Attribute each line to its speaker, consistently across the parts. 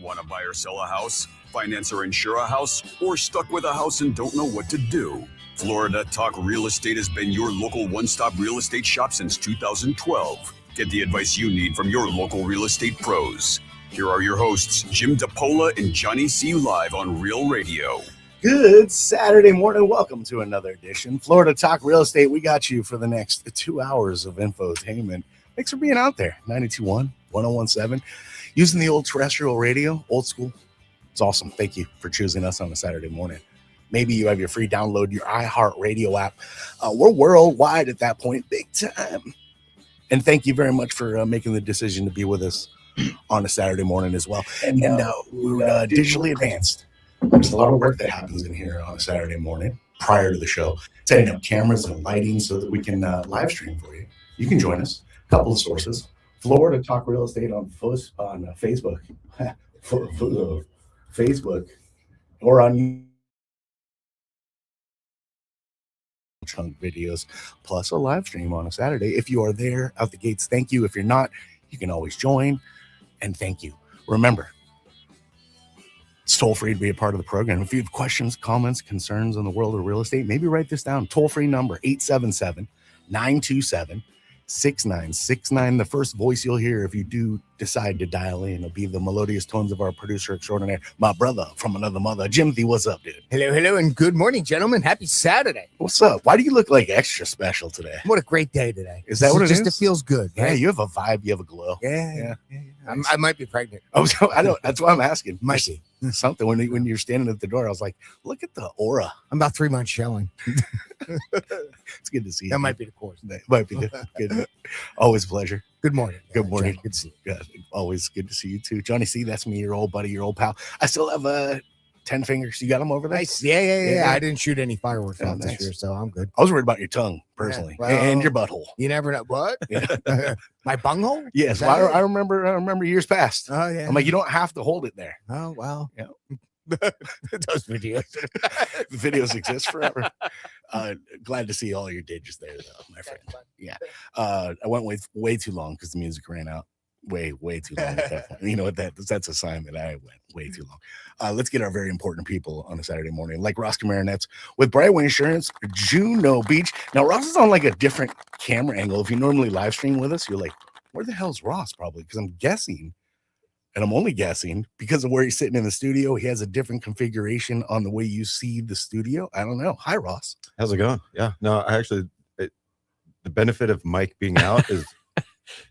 Speaker 1: Want to buy or sell a house, finance or insure a house, or stuck with a house and don't know what to do? Florida Talk Real Estate has been your local one-stop real estate shop since 2012. Get the advice you need from your local real estate pros. Here are your hosts, Jim DePola and Johnny C. live on Real Radio.
Speaker 2: Good Saturday morning. Welcome to another edition. Florida Talk Real Estate. We got you for the next 2 hours of infotainment. Thanks for being out there. 92.1, 101.7. Using the old terrestrial radio, old school. It's awesome. Thank you for choosing us on a Saturday morning. Maybe you have your free download, your iHeartRadio app. We're worldwide at that point, big time. And thank you very much for making the decision to be with us on a Saturday morning as well. And we're digitally advanced. There's a lot of work that happens in here on a Saturday morning prior to the show, setting up cameras and lighting so that we can live stream for you. You can join us. A couple of sources. Florida Talk Real Estate on Facebook. Facebook. Or on chunk videos, plus a live stream on a Saturday. If you are there out the gates, thank you. If you're not, you can always join. And thank you. Remember, it's toll free to be a part of the program. If you have questions, comments, concerns on the world of real estate, maybe write this down. Toll free number 877-927-6969. The first voice you'll hear if you do decide to dial in will be the melodious tones of our producer extraordinaire, my brother from another mother. Jimothy, what's up, dude?
Speaker 3: Hello, and good morning, gentlemen. Happy Saturday.
Speaker 2: What's up? Why do you look like extra special today?
Speaker 3: What a great day today.
Speaker 2: Is that what it is?
Speaker 3: It feels good.
Speaker 2: Yeah,
Speaker 3: Right?
Speaker 2: you have a vibe. You have a glow.
Speaker 3: Yeah.
Speaker 2: Nice.
Speaker 3: I might be pregnant.
Speaker 2: Oh, I don't. That's why I'm asking.
Speaker 3: Might be.
Speaker 2: Something when you're standing at the door, I was like, look at the aura.
Speaker 3: I'm about 3 months showing.
Speaker 2: It's good to see you.
Speaker 3: That might be the course.
Speaker 2: That might be good. Always a pleasure.
Speaker 3: Good morning.
Speaker 2: Good morning.
Speaker 3: Jack, good to see you.
Speaker 2: Yeah, always good to see you too. Johnny C, that's me, your old buddy, your old pal. I still have 10 fingers. You got them over there?
Speaker 3: Nice. Yeah. I didn't shoot any fireworks
Speaker 2: Oh,
Speaker 3: out
Speaker 2: nice.
Speaker 3: this year, so I'm good.
Speaker 2: I was worried about your tongue, personally,
Speaker 3: Yeah, well,
Speaker 2: and your butthole.
Speaker 3: You never know. What?
Speaker 2: Yeah.
Speaker 3: My bunghole?
Speaker 2: Yes,
Speaker 3: Is that
Speaker 2: well,
Speaker 3: it?
Speaker 2: I remember years past.
Speaker 3: Oh, yeah.
Speaker 2: I'm like, you don't have to hold it there.
Speaker 3: oh, well.
Speaker 2: Yeah.
Speaker 3: Those videos.
Speaker 2: The videos exist forever. Glad to see all your digits there, though, my friend. Yeah. I went way too long because the music ran out. Way too long at that point. You know what? That's a sign that I went way too long. Let's get our very important people on a Saturday morning, like Ross Camaronets with Brightway Insurance, Juno Beach. Now, Ross is on like a different camera angle. If you normally live stream with us, you're like, where the hell's Ross? Probably because I'm guessing. And I'm only guessing because of where he's sitting in the studio. He has a different configuration on the way you see the studio. I don't know. Hi, Ross.
Speaker 4: How's it going? Yeah, no, I actually, the benefit of Mike being out is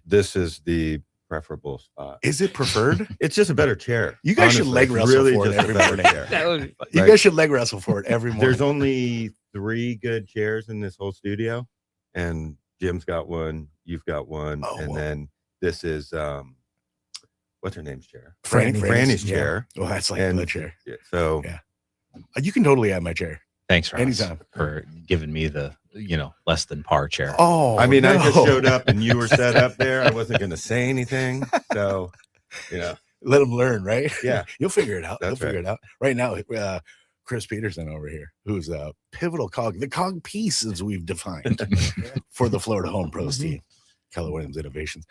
Speaker 4: this is the preferable spot.
Speaker 2: Is it preferred?
Speaker 4: It's just a better chair.
Speaker 2: You guys should leg wrestle for it
Speaker 4: just a
Speaker 2: every
Speaker 4: better
Speaker 2: morning.
Speaker 4: chair.
Speaker 2: You guys should leg wrestle for it every morning.
Speaker 4: There's only 3 good chairs in this whole studio, and Jim's got one, you've got one, and then this is what's her name's chair? Franny's chair.
Speaker 2: Well, that's like the chair.
Speaker 4: Yeah, so
Speaker 2: yeah, you can totally have my chair.
Speaker 5: Thanks, Ross,
Speaker 2: anytime,
Speaker 5: for giving me the less than par chair.
Speaker 2: Oh,
Speaker 4: I mean,
Speaker 2: no.
Speaker 4: I just showed up and you were set up there. I wasn't going to say anything, so
Speaker 2: let them learn, right?
Speaker 4: Yeah,
Speaker 2: you'll figure it out.
Speaker 4: That's
Speaker 2: Figure it out. Right now, Chris Peterson over here, who's a pivotal cog, the cog piece as we've defined for the Florida Home Pros team. Keller Williams Innovations.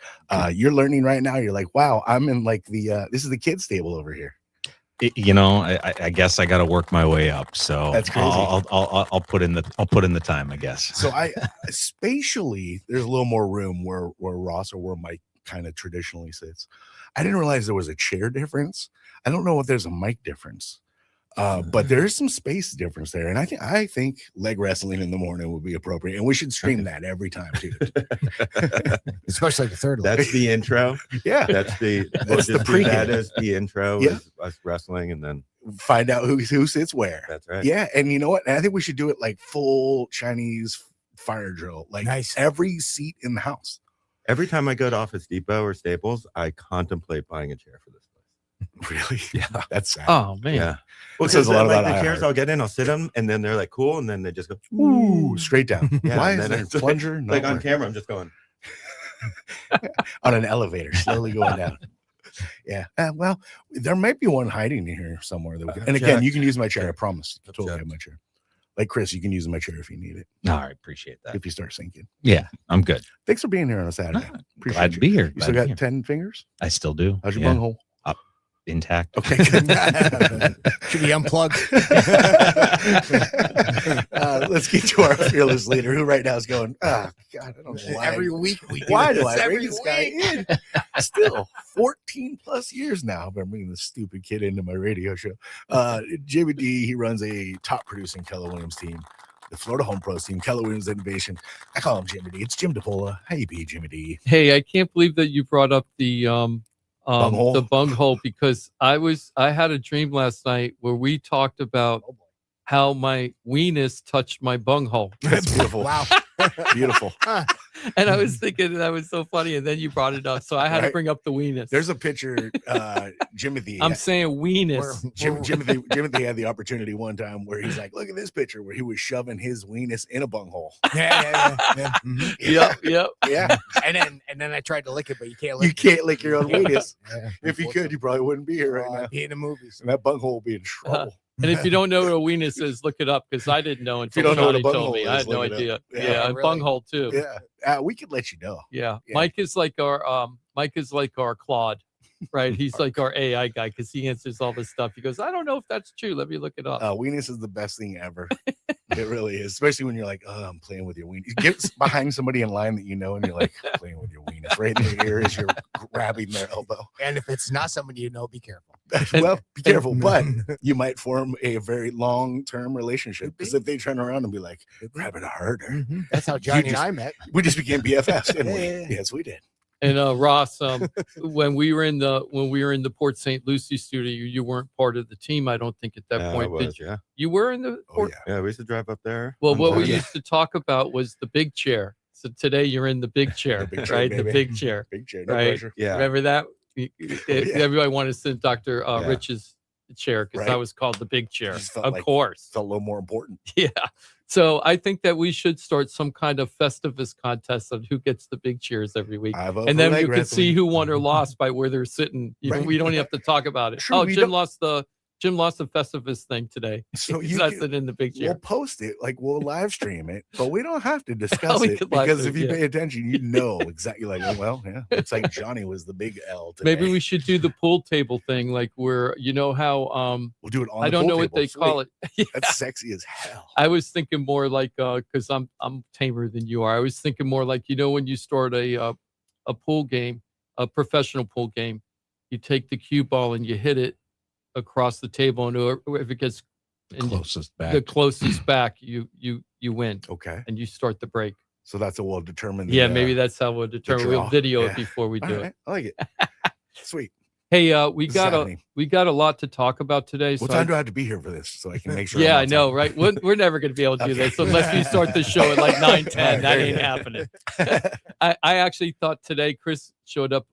Speaker 2: You're learning right now. You're like, wow, I'm in like the this is the kids table over here.
Speaker 5: I guess I got to work my way up. So
Speaker 2: that's crazy.
Speaker 5: I'll put in the time, I guess.
Speaker 2: So spatially, there's a little more room where Ross or where Mike kind of traditionally sits. I didn't realize there was a chair difference. I don't know if there's a mic difference. But there is some space difference there, and I think leg wrestling in the morning would be appropriate, and we should stream that every time too.
Speaker 3: Especially the third leg.
Speaker 4: That's the intro.
Speaker 2: Yeah,
Speaker 4: that's the
Speaker 2: pregame.
Speaker 4: That is the intro.
Speaker 2: Yeah,
Speaker 4: is us wrestling, and then
Speaker 2: find out who sits where.
Speaker 4: That's right.
Speaker 2: Yeah, and you know what? And I think we should do it like full Chinese fire drill, like every seat in the house.
Speaker 4: Every time I go to Office Depot or Staples, I contemplate buying a chair for this.
Speaker 2: Really?
Speaker 4: Yeah,
Speaker 5: that's sad. Oh man.
Speaker 4: Yeah. Well,
Speaker 2: says a lot about
Speaker 4: the chairs. I'll get in, I'll sit them, and then they're like cool, and then they just go
Speaker 2: ooh straight down.
Speaker 4: Yeah,
Speaker 2: why is there a plunger?
Speaker 4: Like on camera, I'm just going
Speaker 2: on an elevator, slowly going down. Yeah. Well, there might be one hiding in here somewhere. And again, you can use my chair. I promise. I totally have my chair. Like Chris, you can use my chair if you need it.
Speaker 5: No, I appreciate that.
Speaker 2: If you start sinking.
Speaker 5: Yeah, I'm good.
Speaker 2: Thanks for being here on a Saturday.
Speaker 5: Glad to be here.
Speaker 2: You still got 10 fingers?
Speaker 5: I still do.
Speaker 2: How's your bunghole?
Speaker 5: intact.
Speaker 2: Okay, good.
Speaker 3: Should be unplugged.
Speaker 2: Let's get to our fearless leader, who right now is going, oh, God, I don't know why.
Speaker 3: Every week we do
Speaker 2: Why do
Speaker 3: this.
Speaker 2: I bring
Speaker 3: Every
Speaker 2: this guy in? Still, 14 plus years now, I've been bringing this stupid kid into my radio show. Jimmy D, he runs a top producing Keller Williams team, the Florida Home Pros team, Keller Williams Innovation. I call him Jimmy D. It's Jim DePola. How you be, Jimmy D?
Speaker 6: Hey, I can't believe that you brought up the
Speaker 2: Bunghole?
Speaker 6: the bunghole, because I had a dream last night where we talked about how my weenus touched my bunghole.
Speaker 2: That's beautiful.
Speaker 3: Wow.
Speaker 2: Beautiful.
Speaker 6: And I was thinking that was so funny, and then you brought it up, so I had to
Speaker 2: Right.
Speaker 6: bring up the weenus.
Speaker 2: There's a picture, Jimothy.
Speaker 6: I'm saying weenus.
Speaker 2: Jimothy had the opportunity one time where he's like, look at this picture where he was shoving his weenus in a bunghole.
Speaker 3: Yeah. Mhm.
Speaker 6: Yep.
Speaker 2: Yeah.
Speaker 3: And then I tried to lick it, but you can't lick
Speaker 2: You can't lick your own weenus.
Speaker 3: Yeah,
Speaker 2: If you could, you probably wouldn't be here right now.
Speaker 3: I'd be in the movies.
Speaker 2: And that bunghole would be in trouble.
Speaker 6: And if you don't know what a weenus is, look it up, because I didn't know
Speaker 2: you
Speaker 6: until
Speaker 2: don't know what a
Speaker 6: Johnny told
Speaker 2: bunghole
Speaker 6: me. I
Speaker 2: is,
Speaker 6: had no
Speaker 2: look it up.
Speaker 6: idea.
Speaker 2: Yeah,
Speaker 6: Yeah, and
Speaker 3: really.
Speaker 6: bunghole too.
Speaker 2: Yeah. We could let you know.
Speaker 6: Yeah.
Speaker 2: Yeah.
Speaker 6: Mike is like our Claude, right? He's like our AI guy, because he answers all this stuff. He goes, I don't know if that's true. Let me look it up.
Speaker 2: Weenus is the best thing ever. It really is. Especially when you're like, oh, I'm playing with your weenus. Get behind somebody in line that you know, and you're like, playing with your weenus. Right in their ear as you're grabbing their elbow.
Speaker 3: And if it's not somebody you know, be careful.
Speaker 2: Well, be careful, but you might form a very long-term relationship, because if they turn around and be like, grab it harder,
Speaker 3: Mhm. That's how Johnny and I met.
Speaker 2: we just became BFFs, didn't we?
Speaker 3: Yeah.
Speaker 2: Yes, we did.
Speaker 6: And Ross, when we were in the Port St. Lucie studio, you weren't part of the team, I don't think, at that
Speaker 4: I
Speaker 6: point.
Speaker 4: was,
Speaker 6: Did you?
Speaker 4: yeah.
Speaker 6: You were in the
Speaker 2: Oh,
Speaker 6: Port.
Speaker 2: yeah.
Speaker 4: Yeah, we used to drive up there.
Speaker 6: Well, what we
Speaker 4: Yeah.
Speaker 6: used to talk about was the big chair. So today you're in the big chair,
Speaker 2: The big chair,
Speaker 6: right? The
Speaker 2: baby.
Speaker 6: big chair.
Speaker 2: Big chair, no
Speaker 6: Right.
Speaker 2: pressure.
Speaker 4: Yeah.
Speaker 6: Remember that?
Speaker 2: Yeah.
Speaker 6: Everybody wanted to sit in Dr.
Speaker 4: Yeah.
Speaker 6: Rich's chair, because
Speaker 2: Right.
Speaker 6: that was called the big chair.
Speaker 2: Just felt
Speaker 6: Of
Speaker 2: like-
Speaker 6: course.
Speaker 2: Felt a little more important.
Speaker 6: Yeah. So I think that we should start some kind of Festivus contest of who gets the big cheers every week.
Speaker 2: I vote
Speaker 6: And
Speaker 2: for
Speaker 6: then
Speaker 2: Leg
Speaker 6: you can
Speaker 2: Wrestling.
Speaker 6: see who won or lost by where they're sitting.
Speaker 2: Right.
Speaker 6: We don't even have to talk about it.
Speaker 2: True,
Speaker 6: Oh,
Speaker 2: we
Speaker 6: Jim
Speaker 2: don't-
Speaker 6: lost the Festivus thing today.
Speaker 2: So
Speaker 6: He's
Speaker 2: you
Speaker 6: not
Speaker 2: can-
Speaker 6: sitting in the big chair.
Speaker 2: We'll post it, like we'll live stream it, but we don't have to discuss
Speaker 6: We
Speaker 2: it,
Speaker 6: could live
Speaker 2: because
Speaker 6: stream,
Speaker 2: if you
Speaker 6: yeah.
Speaker 2: pay attention, you know exactly. Like, oh, well, yeah, looks like Johnny was the big L today.
Speaker 6: Maybe we should do the pool table thing, like where how
Speaker 2: We'll do it on.
Speaker 6: I
Speaker 2: the
Speaker 6: don't
Speaker 2: pool
Speaker 6: know what
Speaker 2: table.
Speaker 6: they call
Speaker 2: Sweet.
Speaker 6: it.
Speaker 2: That's sexy as hell.
Speaker 6: I was thinking more like because I'm tamer than you are. I was thinking more like when you start a pool game, a professional pool game, you take the cue ball and you hit it across the table, and if it gets in
Speaker 5: Closest back.
Speaker 6: the closest back, you win,
Speaker 2: Okay,
Speaker 6: and you start the break.
Speaker 2: so that's what we'll determine.
Speaker 6: Yeah, maybe that's how we'll determine. We'll
Speaker 2: draw.
Speaker 6: video
Speaker 2: Yeah.
Speaker 6: it before we
Speaker 2: All
Speaker 6: do
Speaker 2: right,
Speaker 6: it.
Speaker 2: I like it. Sweet.
Speaker 6: Hey, we
Speaker 2: This is
Speaker 6: got
Speaker 2: happening.
Speaker 6: a lot to talk about today.
Speaker 2: What
Speaker 6: so
Speaker 2: time do I have to be here for this so I can make sure?
Speaker 6: Yeah,
Speaker 2: I'm
Speaker 6: I
Speaker 2: on
Speaker 6: know,
Speaker 2: time?
Speaker 6: right? We're never going to be able to do
Speaker 2: Okay.
Speaker 6: this unless we start the show at like 9:10. That
Speaker 2: There you
Speaker 6: ain't
Speaker 2: go.
Speaker 6: happening. I actually thought today Chris showed up.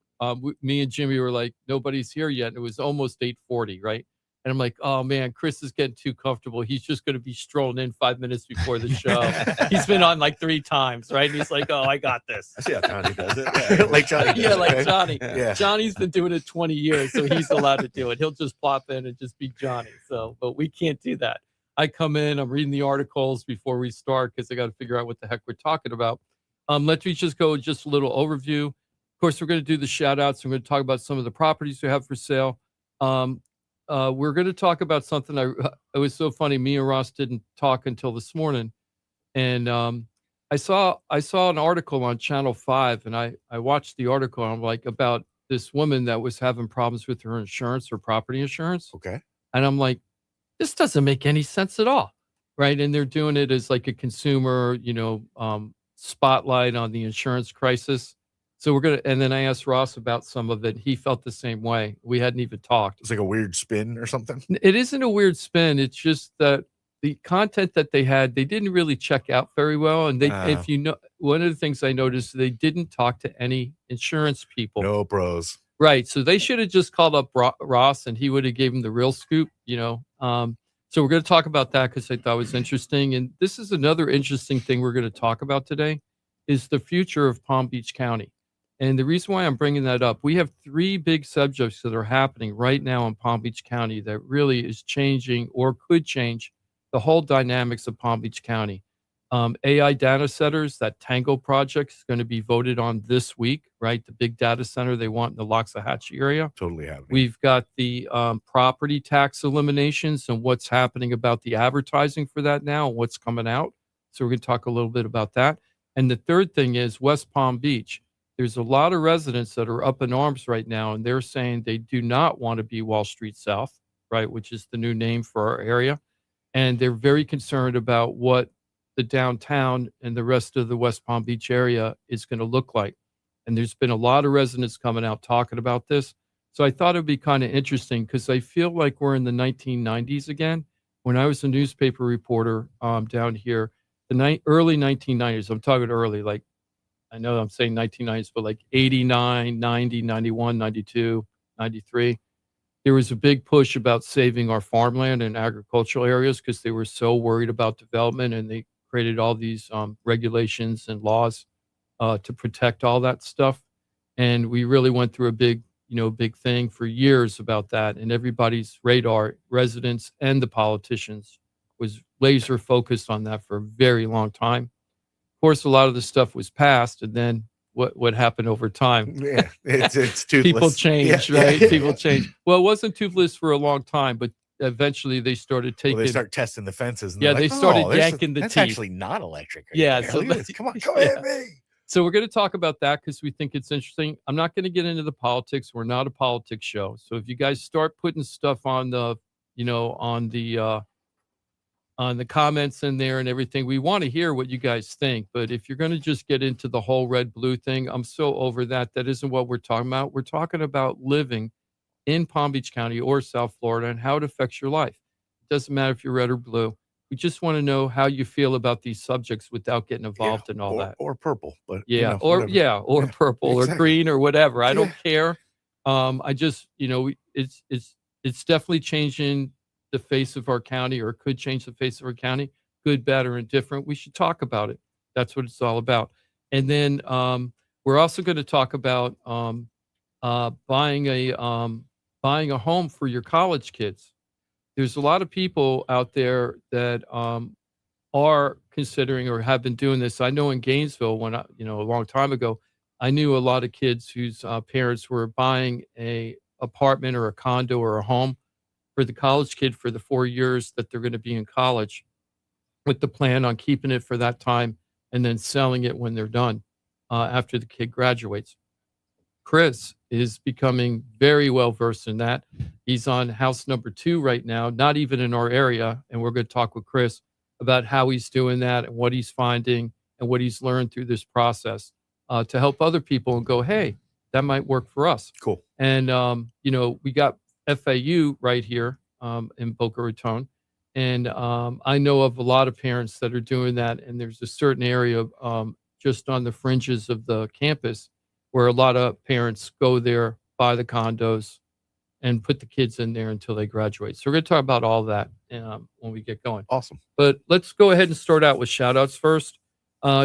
Speaker 6: Me and Jimmy were like, nobody's here yet. It was almost 8:40, right? And I'm like, oh man, Chris is getting too comfortable. He's just going to be strolling in 5 minutes before the show. He's been on like 3 times, right? And he's like, oh, I got this.
Speaker 4: I see how Johnny does it. Yeah.
Speaker 2: Like Johnny.
Speaker 6: Yeah,
Speaker 2: does,
Speaker 6: like
Speaker 2: okay?
Speaker 6: Johnny.
Speaker 2: Yeah.
Speaker 6: Johnny's been doing it 20 years, so he's allowed to do it. He'll just plop in and just be Johnny. So, but we can't do that. I come in, I'm reading the articles before we start because I got to figure out what the heck we're talking about. Let's just go just a little overview. Of course, we're going to do the shout outs. We're going to talk about some of the properties we have for sale. We're going to talk about something. It was so funny. Me and Ross didn't talk until this morning, and I saw an article on Channel 5, and I watched the article. And I'm like about this woman that was having problems with her insurance, her property insurance,
Speaker 2: Okay.
Speaker 6: and I'm like, this doesn't make any sense at all, right? And they're doing it as like a consumer, spotlight on the insurance crisis. So and then I asked Ross about some of it. He felt the same way. We hadn't even talked.
Speaker 2: It's like a weird spin or something.
Speaker 6: It isn't a weird spin. It's just that the content that they had, they didn't really check out very well. And if you know, one of the things I noticed, they didn't talk to any insurance people.
Speaker 2: No pros.
Speaker 6: Right. So they should have just called up Ross and he would have gave him the real scoop, So we're going to talk about that because I thought it was interesting. And this is another interesting thing we're going to talk about today is the future of Palm Beach County. And the reason why I'm bringing that up, we have 3 big subjects that are happening right now in Palm Beach County that really is changing or could change the whole dynamics of Palm Beach County. AI data centers, that Tango project is going to be voted on this week, right? The big data center they want in the Loxahatchee area.
Speaker 2: Totally happening.
Speaker 6: We've got the property tax eliminations and what's happening about the advertising for that now and what's coming out. So we're going to talk a little bit about that. And the third thing is West Palm Beach. There's a lot of residents that are up in arms right now, and they're saying they do not want to be Wall Street South, right, which is the new name for our area. And they're very concerned about what the downtown and the rest of the West Palm Beach area is going to look like. And there's been a lot of residents coming out talking about this. So I thought it'd be kind of interesting because I feel like we're in the 1990s again. When I was a newspaper reporter down here, early 1990s, I'm talking early, like I know I'm saying 1990s, but like 89, 90, 91, 92, 93. There was a big push about saving our farmland and agricultural areas because they were so worried about development, and they created all these regulations and laws to protect all that stuff. And we really went through a big thing for years about that. And everybody's radar, residents and the politicians, was laser focused on that for a very long time. Of course, a lot of the stuff was passed, and then what happened over time?
Speaker 2: Yeah, it's toothless.
Speaker 6: People change,
Speaker 2: Yeah,
Speaker 6: right?
Speaker 2: yeah.
Speaker 6: People change. Well, it wasn't toothless for a long time, but eventually they started taking.
Speaker 2: Well, they start testing the fences. And
Speaker 6: Yeah,
Speaker 2: they're
Speaker 6: they
Speaker 2: like,
Speaker 6: started
Speaker 2: there's
Speaker 6: yanking the
Speaker 2: that's
Speaker 6: teeth.
Speaker 2: actually not electric.
Speaker 6: Yeah,
Speaker 2: Look
Speaker 6: so
Speaker 2: at this. Come on, come
Speaker 6: yeah.
Speaker 2: at me.
Speaker 6: So we're going to talk about that because we think it's interesting. I'm not going to get into the politics. We're not a politics show. So if you guys start putting stuff on the, on the comments in there and everything, we want to hear what you guys think. But if you're going to just get into the whole red blue thing, I'm so over that. That isn't what we're talking about. We're talking about living in Palm Beach County or South Florida and how it affects your life. It doesn't matter if you're red or blue. We just want to know how you feel about these subjects without getting involved in all that.
Speaker 2: Or purple, but
Speaker 6: Yeah,
Speaker 2: whatever.
Speaker 6: or purple or
Speaker 2: exactly.
Speaker 6: green or whatever. I
Speaker 2: Yeah.
Speaker 6: don't care. I just, it's definitely changing the face of our county, or could change the face of our county, good, bad, or indifferent. We should talk about it. That's what it's all about. And then we're also going to talk about buying a home for your college kids. There's a lot of people out there that are considering or have been doing this. I know in Gainesville, when a long time ago, I knew a lot of kids whose parents were buying a apartment or a condo or a home for the college kid for the 4 years that they're going to be in college, with the plan on keeping it for that time and then selling it when they're done after the kid graduates. Chris is becoming very well versed in that. He's on house number 2 right now, not even in our area. And we're going to talk with Chris about how he's doing that and what he's finding and what he's learned through this process to help other people and go, hey, that might work for us.
Speaker 2: Cool.
Speaker 6: And, we got FAU right here in Boca Raton. And I know of a lot of parents that are doing that. And there's a certain area just on the fringes of the campus where a lot of parents go there, buy the condos, and put the kids in there until they graduate. So we're going to talk about all that when we get going.
Speaker 2: Awesome.
Speaker 6: But let's go ahead and start out with shout outs first.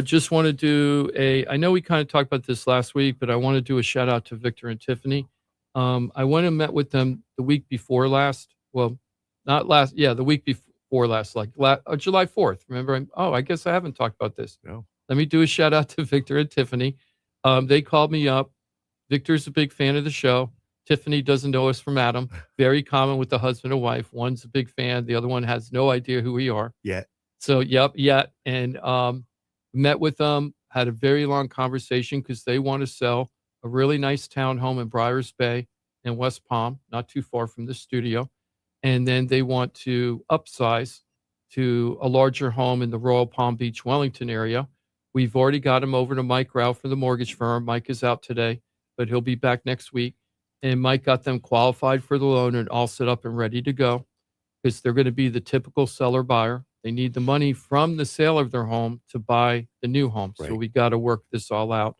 Speaker 6: Just want to do I know we kind of talked about this last week, but I want to do a shout out to Victor and Tiffany. I went and met with them the week before last. Well, not last. Yeah, the week before last, like July 4th. Remember? I guess I haven't talked about this.
Speaker 2: No.
Speaker 6: Let me do a shout out to Victor and Tiffany. They called me up. Victor's a big fan of the show. Tiffany doesn't know us from Adam. Very common with the husband and wife. One's a big fan. The other one has no idea who we are.
Speaker 2: Yeah.
Speaker 6: So, yep. And met with them, had a very long conversation because they want to sell a really nice townhome in Briars Bay in West Palm, not too far from the studio. And then they want to upsize to a larger home in the Royal Palm Beach, Wellington area. We've already got him over to Mike Rao from the mortgage firm. Mike is out today, but he'll be back next week. And Mike got them qualified for the loan and all set up and ready to go because they're going to be the typical seller buyer. They need the money from the sale of their home to buy the new home.
Speaker 2: Right.
Speaker 6: So we got to work this all out.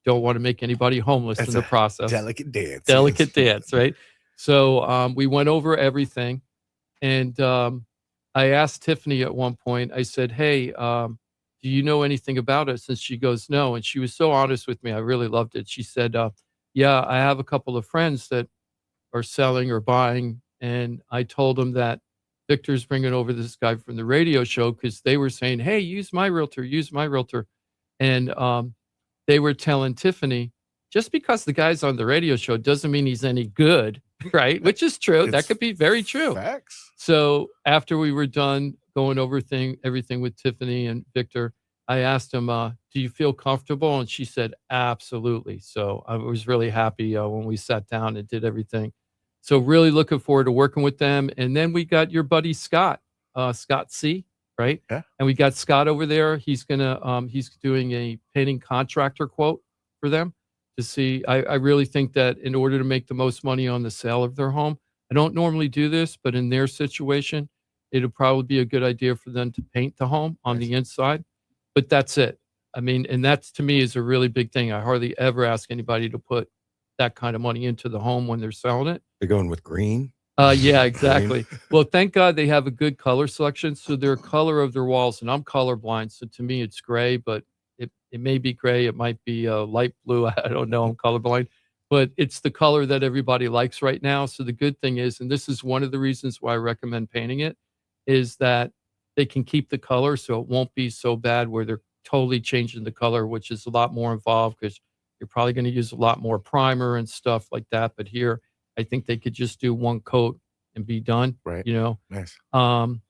Speaker 6: Don't want to make anybody homeless
Speaker 2: That's
Speaker 6: in the process.
Speaker 2: Delicate dance.
Speaker 6: Delicate
Speaker 2: yes.
Speaker 6: dance, right? So we went over everything. And I asked Tiffany at one point, I said, hey, do you know anything about us? And she goes, no. And she was so honest with me. I really loved it. She said, yeah, I have a couple of friends that are selling or buying. And I told them that Victor's bringing over this guy from the radio show because they were saying, hey, use my realtor. And they were telling Tiffany, just because the guy's on the radio show doesn't mean he's any good, right? Which is true. That could be very true.
Speaker 2: Facts.
Speaker 6: So after we were done going over everything with Tiffany and Victor, I asked him, do you feel comfortable? And she said, absolutely. So I was really happy when we sat down and did everything. So really looking forward to working with them. And then we got your buddy Scott, Scott C, right?
Speaker 2: Yeah.
Speaker 6: And we got Scott over there. He's he's doing a painting contractor quote for them to see. I really think that in order to make the most money on the sale of their home, I don't normally do this, but in their situation, it'll probably be a good idea for them to paint the home on the inside. But that's it. I mean, and that's to me is a really big thing. I hardly ever ask anybody to put that kind of money into the home when they're selling it.
Speaker 4: They're going with green.
Speaker 6: Yeah, exactly. Well, thank God they have a good color selection. So their color of their walls, and I'm colorblind, so to me it's gray, but it may be gray. It might be light blue. I don't know. I'm colorblind, but it's the color that everybody likes right now. So the good thing is, and this is one of the reasons why I recommend painting it, is that they can keep the color so it won't be so bad where they're totally changing the color, which is a lot more involved because you're probably going to use a lot more primer and stuff like that. But here, I think they could just do one coat and be done.
Speaker 2: Right.
Speaker 6: Nice. And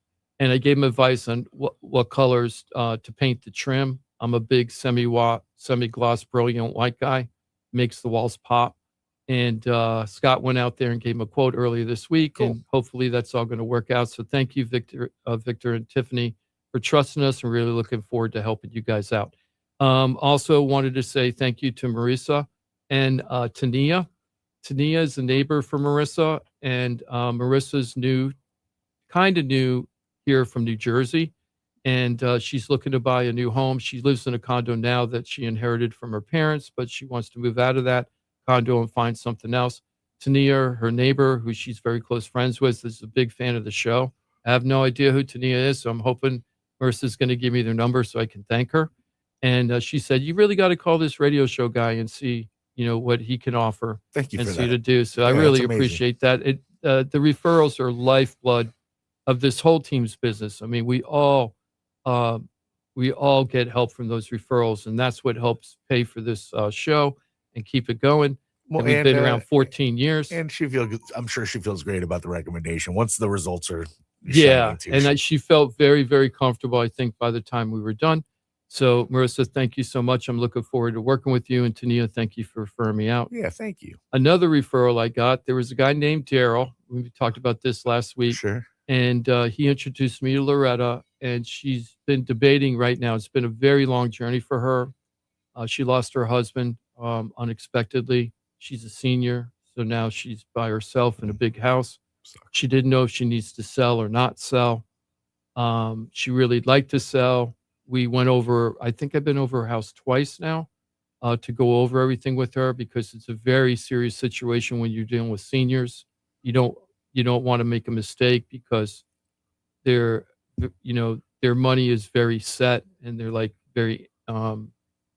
Speaker 6: I gave them advice on what colors to paint the trim. I'm a big semi-gloss brilliant white guy, makes the walls pop. And Scott went out there and gave him a quote earlier this week, and hopefully that's all going to work out. So thank you, Victor and Tiffany, for trusting us, and really looking forward to helping you guys out. Also wanted to say thank you to Marissa and Tania. Tania is a neighbor for Marissa, and Marissa's kind of new here from New Jersey, and she's looking to buy a new home. She lives in a condo now that she inherited from her parents, but she wants to move out of that condo and find something else. Tania, her neighbor, who she's very close friends with, is a big fan of the show. I have no idea who Tania is, so I'm hoping Marissa's going to give me their number so I can thank her. And she said, you really got to call this radio show guy and see, what he can offer.
Speaker 2: Thank you
Speaker 6: and
Speaker 2: for
Speaker 6: see
Speaker 2: that.
Speaker 6: to do. So I really appreciate that. The referrals are lifeblood of this whole team's business. I mean, we all get help from those referrals, and that's what helps pay for this show and keep it going. Well, and we've been around 14 years.
Speaker 2: And I'm sure she feels great about the recommendation once the results are
Speaker 6: she felt very, very comfortable, I think, by the time we were done. So, Marissa, thank you so much. I'm looking forward to working with you. And Tania, thank you for referring me out.
Speaker 2: Yeah, thank you.
Speaker 6: Another referral I got, there was a guy named Daryl. We talked about this last week.
Speaker 2: Sure.
Speaker 6: And he introduced me to Loretta, and she's been debating right now. It's been a very long journey for her. She lost her husband unexpectedly. She's a senior, so now she's by herself in a big house. She didn't know if she needs to sell or not sell. She really liked to sell. We went over, I think I've been over her house twice now to go over everything with her because it's a very serious situation when you're dealing with seniors. You don't want to make a mistake because their money is very set and they're like very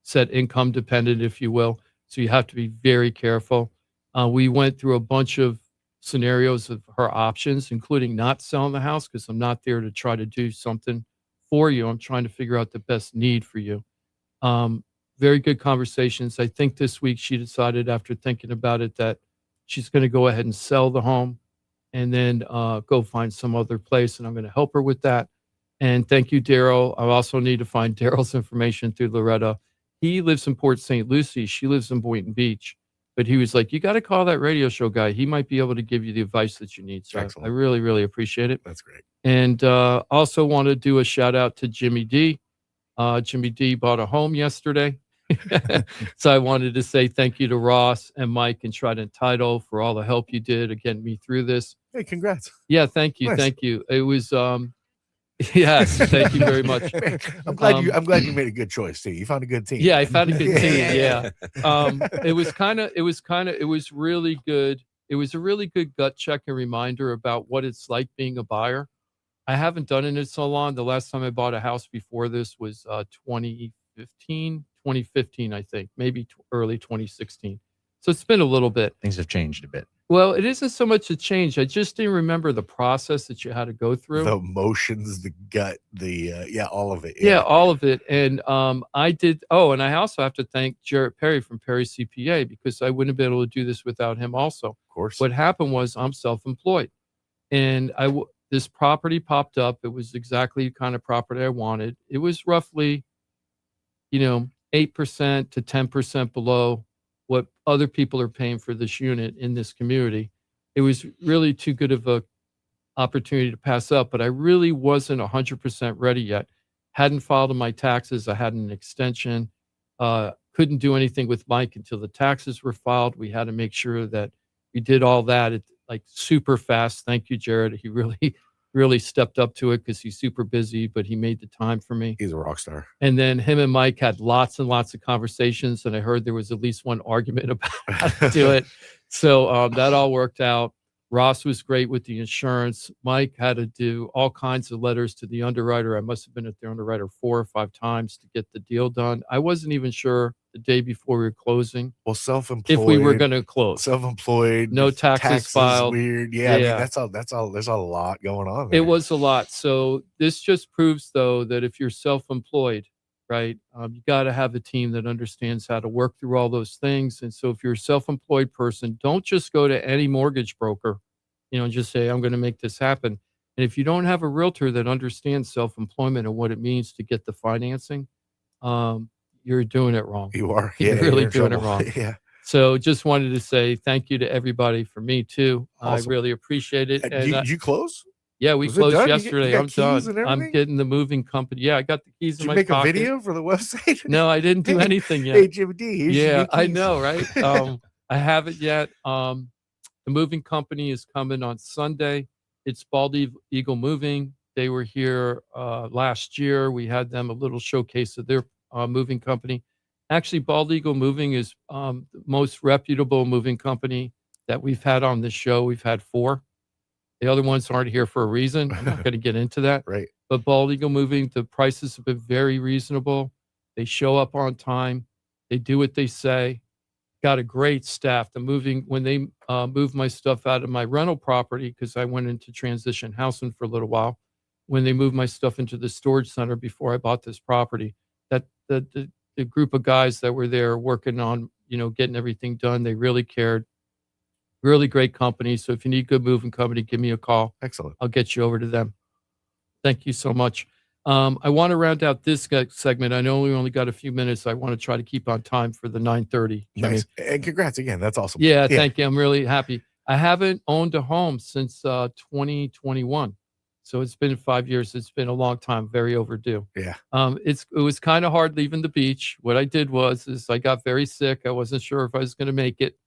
Speaker 6: set income dependent, if you will. So you have to be very careful. We went through a bunch of scenarios of her options, including not selling the house because I'm not there to try to do something for you. I'm trying to figure out the best need for you. Very good conversations. I think this week she decided after thinking about it that she's going to go ahead and sell the home and then go find some other place. And I'm going to help her with that. And thank you, Daryl. I also need to find Daryl's information through Loretta. He lives in Port St. Lucie. She lives in Boynton Beach. But he was like, you got to call that radio show guy. He might be able to give you the advice that you need. So I really, really appreciate it.
Speaker 2: That's great.
Speaker 6: And also want to do a shout out to Jimmy D. Jimmy D bought a home yesterday. So I wanted to say thank you to Ross and Mike and Trident and Title for all the help you did getting me through this.
Speaker 2: Hey, congrats.
Speaker 6: Yeah, thank you. Nice. Thank you. It was yes, thank you very much.
Speaker 2: I'm glad you made a good choice too. You found a good team.
Speaker 6: Yeah, I found a good team. Yeah. It was really good. It was a really good gut check and reminder about what it's like being a buyer. I haven't done it in so long. The last time I bought a house before this was 2015, I think, maybe early 2016. So it's been a little bit.
Speaker 5: Things have changed a bit.
Speaker 6: Well, it isn't so much a change. I just didn't remember the process that you had to go through.
Speaker 2: The emotions, the gut, all of it.
Speaker 6: Yeah, all of it. And I did. Oh, and I also have to thank Jarrett Perry from Perry CPA, because I wouldn't have been able to do this without him also.
Speaker 2: Of course.
Speaker 6: What happened was I'm self-employed, and this property popped up. It was exactly the kind of property I wanted. It was roughly, 8% to 10% below what other people are paying for this unit in this community. It was really too good of a opportunity to pass up, but I really wasn't 100% ready yet. Hadn't filed my taxes. I had an extension. Couldn't do anything with Mike until the taxes were filed. We had to make sure that we did all that like super fast. Thank you, Jared. He really, really stepped up to it because he's super busy, but he made the time for me.
Speaker 2: He's a rock star.
Speaker 6: And then him and Mike had lots and lots of conversations, and I heard there was at least one argument about how to do it. So that all worked out. Ross was great with the insurance. Mike had to do all kinds of letters to the underwriter. I must have been at the underwriter 4 or 5 times to get the deal done. I wasn't even sure the day before we were closing.
Speaker 2: Well, self-employed.
Speaker 6: If we were going to close.
Speaker 2: Self-employed.
Speaker 6: No taxes filed.
Speaker 2: Weird. Yeah. I mean, that's all. There's a lot going on there.
Speaker 6: It was a lot. So this just proves, though, that if you're self-employed, right, you got to have a team that understands how to work through all those things. And so if you're a self-employed person, don't just go to any mortgage broker, and just say, I'm going to make this happen. And if you don't have a realtor that understands self-employment and what it means to get the financing, you're doing it wrong.
Speaker 2: You are.
Speaker 6: You're really doing it wrong.
Speaker 2: Yeah.
Speaker 6: So just wanted to say thank you to everybody for me too.
Speaker 2: Awesome.
Speaker 6: I really appreciate it. And
Speaker 2: did you close?
Speaker 6: Yeah, we
Speaker 2: Was it
Speaker 6: closed
Speaker 2: done?
Speaker 6: yesterday.
Speaker 2: You
Speaker 6: I'm
Speaker 2: got keys
Speaker 6: done.
Speaker 2: and
Speaker 6: I'm
Speaker 2: everything?
Speaker 6: getting the moving company. Yeah, I got the keys
Speaker 2: Did
Speaker 6: in
Speaker 2: you
Speaker 6: my
Speaker 2: make
Speaker 6: pocket.
Speaker 2: a video for the website?
Speaker 6: No, I didn't do anything yet.
Speaker 2: Hey, Jimmy D. Here's your
Speaker 6: Yeah,
Speaker 2: new
Speaker 6: I
Speaker 2: keys.
Speaker 6: know, right? I haven't yet. The moving company is coming on Sunday. It's Bald Eagle Moving. They were here last year. We had them a little showcase of their moving company. Actually, Bald Eagle Moving is the most reputable moving company that we've had on this show. We've had 4. The other ones aren't here for a reason. I'm not going to get into that.
Speaker 2: Right.
Speaker 6: But Bald Eagle Moving, the prices have been very reasonable. They show up on time. They do what they say. Got a great staff. When they moved my stuff out of my rental property, because I went into transition housing for a little while, when they moved my stuff into the storage center before I bought this property, that the group of guys that were there working on, getting everything done, they really cared. Really great company. So if you need good moving company, give me a call.
Speaker 2: Excellent.
Speaker 6: I'll get you over to them. Thank you so much. I want to round out this segment. I know we only got a few minutes. I want to try to keep on time for the 9:30.
Speaker 2: Nice. And congrats again. That's awesome.
Speaker 6: Yeah, thank you. I'm really happy. I haven't owned a home since 2021. So it's been 5 years. It's been a long time, very overdue.
Speaker 2: Yeah.
Speaker 6: It was kind of hard leaving the beach. What I did is I got very sick. I wasn't sure if I was going to make it.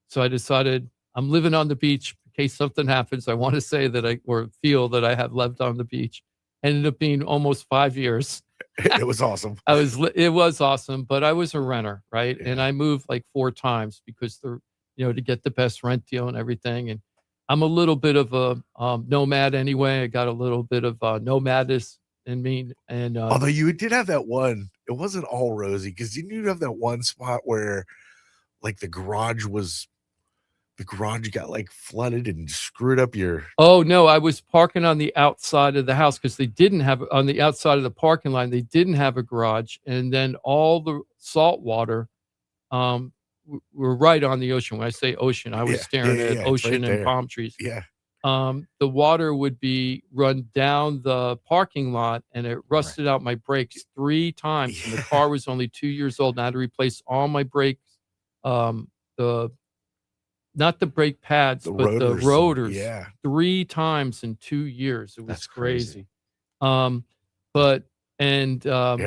Speaker 6: So I decided I'm living on the beach in case something happens. I want to say that or feel that I have lived on the beach. Ended up being almost 5 years.
Speaker 2: It was awesome.
Speaker 6: It was awesome, but I was a renter, right?
Speaker 2: Yeah.
Speaker 6: And I moved like 4 times because to get the best rent deal and everything. And I'm a little bit of a nomad anyway. I got a little bit of nomadness in me. And
Speaker 2: although you did have that one, it wasn't all rosy because you did have that one spot where like the garage got like flooded and screwed up your.
Speaker 6: Oh no, I was parking on the outside of the house because they didn't have on the outside of the parking line. They didn't have a garage, and then all the salt water were right on the ocean. When I say ocean, I was staring at ocean and palm trees.
Speaker 2: Yeah.
Speaker 6: The water would run down the parking lot, and it rusted out my brakes 3 times. And the car was only 2 years old, and I had to replace all my brakes. Not the brake pads, but the rotors.
Speaker 2: Yeah.
Speaker 6: 3 times in 2 years. It was
Speaker 2: That's
Speaker 6: crazy.
Speaker 2: crazy.
Speaker 6: I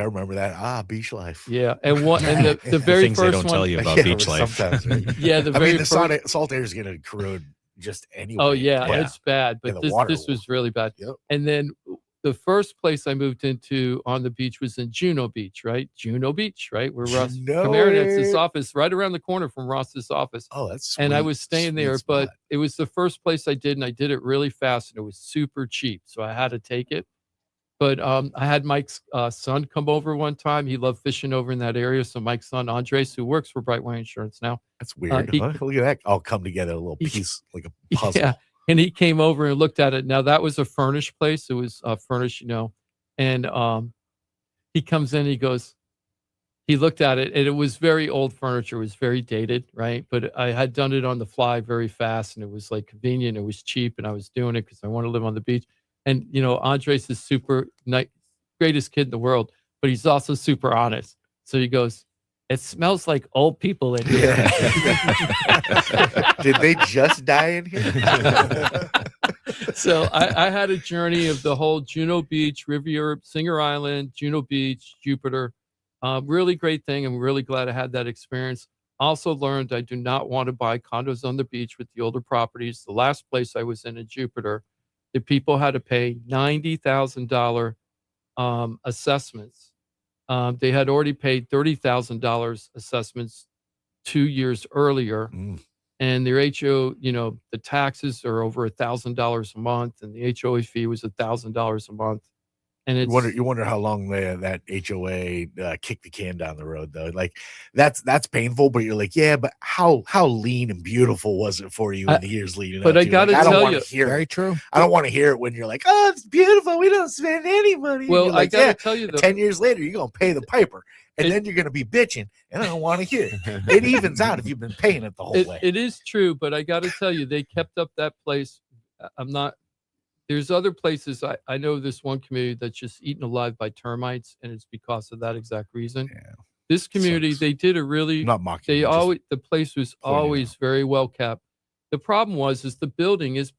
Speaker 2: remember that. Beach life.
Speaker 6: Yeah, and the very
Speaker 5: things
Speaker 6: first
Speaker 5: they don't
Speaker 6: one.
Speaker 5: tell you about beach life.
Speaker 2: Sometimes, right?
Speaker 6: Yeah,
Speaker 2: the salt air is going to corrode just anyway.
Speaker 6: Oh yeah, it's bad. But this was really bad.
Speaker 2: Yep.
Speaker 6: And then the first place I moved into on the beach was in Juno Beach, right? Juno Beach, right? Where Ross Camaranet's office, right around the corner from Ross's office.
Speaker 2: Oh, that's sweet.
Speaker 6: And I was staying there, but it was the first place I did, and I did it really fast, and it was super cheap, so I had to take it. But I had Mike's son come over one time. He loved fishing over in that area. So Mike's son, Andres, who works for Brightway Insurance now.
Speaker 2: That's weird. Look at that. All come together, a little piece, like a puzzle.
Speaker 6: Yeah. And he came over and looked at it. Now, that was a furnished place. It was furnished, and he comes in, he looked at it, and it was very old furniture. It was very dated, right? But I had done it on the fly very fast, and it was like convenient. It was cheap, and I was doing it because I want to live on the beach. And, Andres is super nice, greatest kid in the world, but he's also super honest. So he goes, "It smells like old people in here."
Speaker 2: Did they just die in here?
Speaker 6: So I had a journey of the whole Juno Beach, Riviera, Singer Island, Juno Beach, Jupiter. Really great thing. I'm really glad I had that experience. Also learned I do not want to buy condos on the beach with the older properties. The last place I was in Jupiter, the people had to pay $90,000 assessments. They had already paid $30,000 assessments 2 years earlier. And their HO, the taxes are over $1,000 a month, and the HOA fee was $1,000 a month. And it's
Speaker 2: you wonder how long that HOA kicked the can down the road, though. Like that's painful, but you're like, yeah, but how lean and beautiful was it for you in the years leading up?
Speaker 6: But I gotta tell you,
Speaker 3: very true.
Speaker 2: I don't want to hear it when you're like, oh, it's beautiful. We don't spend any money.
Speaker 6: Well,
Speaker 2: like,
Speaker 6: I gotta tell you, though,
Speaker 2: 10 years later, you're gonna pay the piper, and then you're gonna be bitching, and I don't want to hear it. It evens out if you've been paying it the whole way.
Speaker 6: It is true, but I gotta tell you, they kept up that place. There's other places. I know this one community that's just eaten alive by termites, and it's because of that exact reason.
Speaker 2: Yeah.
Speaker 6: This community, they did a really,
Speaker 2: I'm not mocking.
Speaker 6: the place was always very well kept. The problem is the building is,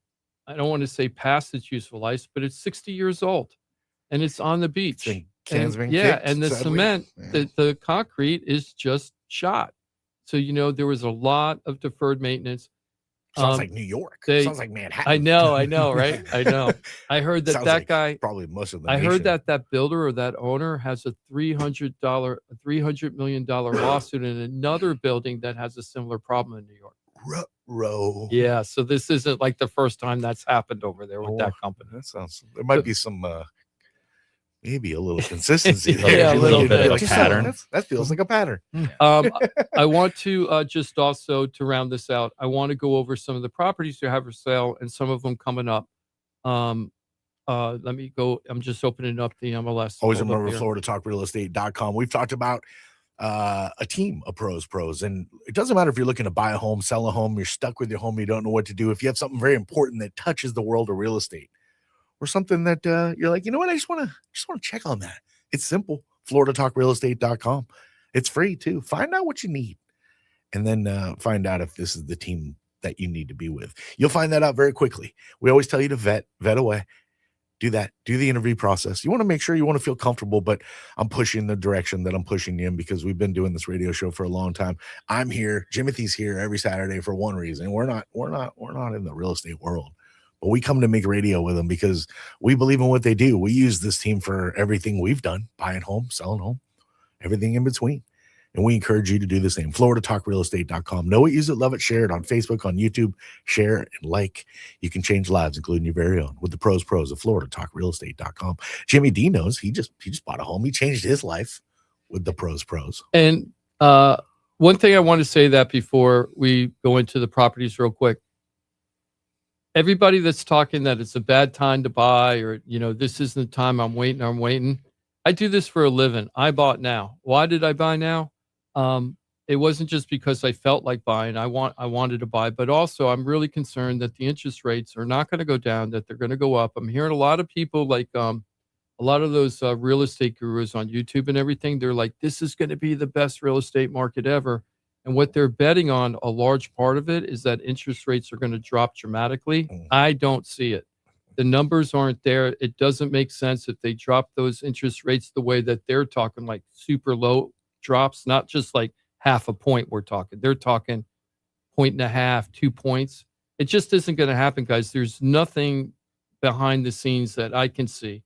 Speaker 6: I don't want to say past its useful life, but it's 60 years old, and it's on the beach.
Speaker 2: And
Speaker 6: the cement, the concrete is just shot. So, there was a lot of deferred maintenance.
Speaker 2: Sounds like New York. Sounds like Manhattan.
Speaker 6: I know, right? I know. I heard that guy,
Speaker 2: probably most of the
Speaker 6: nation. Heard that builder or that owner has a $300 million lawsuit in another building that has a similar problem in New York. Yeah, so this isn't like the first time that's happened over there with that company.
Speaker 2: That sounds. There might be some. Maybe a little consistency there.
Speaker 6: Yeah, a little bit
Speaker 5: of a pattern.
Speaker 2: That feels like a pattern.
Speaker 6: I want to just also to round this out. I want to go over some of the properties you have for sale and some of them coming up. Let me go. I'm just opening up the MLS.
Speaker 2: Always remember FloridaTalkRealEstate.com. We've talked about a team of pros, and it doesn't matter if you're looking to buy a home, sell a home, you're stuck with your home, you don't know what to do. If you have something very important that touches the world of real estate, or something that you're like, you know what, I just want to check on that. It's simple. FloridaTalkRealEstate.com. It's free too. Find out what you need, and then find out if this is the team that you need to be with. You'll find that out very quickly. We always tell you to vet away. Do that. Do the interview process. You want to make sure you want to feel comfortable, but I'm pushing the direction that I'm pushing you in because we've been doing this radio show for a long time. I'm here. Jimothy's here every Saturday for one reason. We're not in the real estate world. But we come to make radio with them because we believe in what they do. We use this team for everything we've done, buying home, selling home, everything in between. And we encourage you to do the same. FloridaTalkRealEstate.com. Know it, use it, love it, share it on Facebook, on YouTube. Share and like. You can change lives, including your very own, with the pros of FloridaTalkRealEstate.com. Jimmy D knows he just bought a home. He changed his life with the pros.
Speaker 6: And one thing I want to say that before we go into the properties real quick. Everybody that's talking that it's a bad time to buy or, this isn't the time, I'm waiting. I do this for a living. I bought now. Why did I buy now? It wasn't just because I felt like buying. I wanted to buy, but also I'm really concerned that the interest rates are not going to go down, that they're going to go up. I'm hearing a lot of people like a lot of those real estate gurus on YouTube and everything. They're like, this is going to be the best real estate market ever. And what they're betting on, a large part of it, is that interest rates are going to drop dramatically. I don't see it. The numbers aren't there. It doesn't make sense if they drop those interest rates the way that they're talking, like super low drops, not just like half a point we're talking. They're talking 1.5, 2 points. It just isn't going to happen, guys. There's nothing behind the scenes that I can see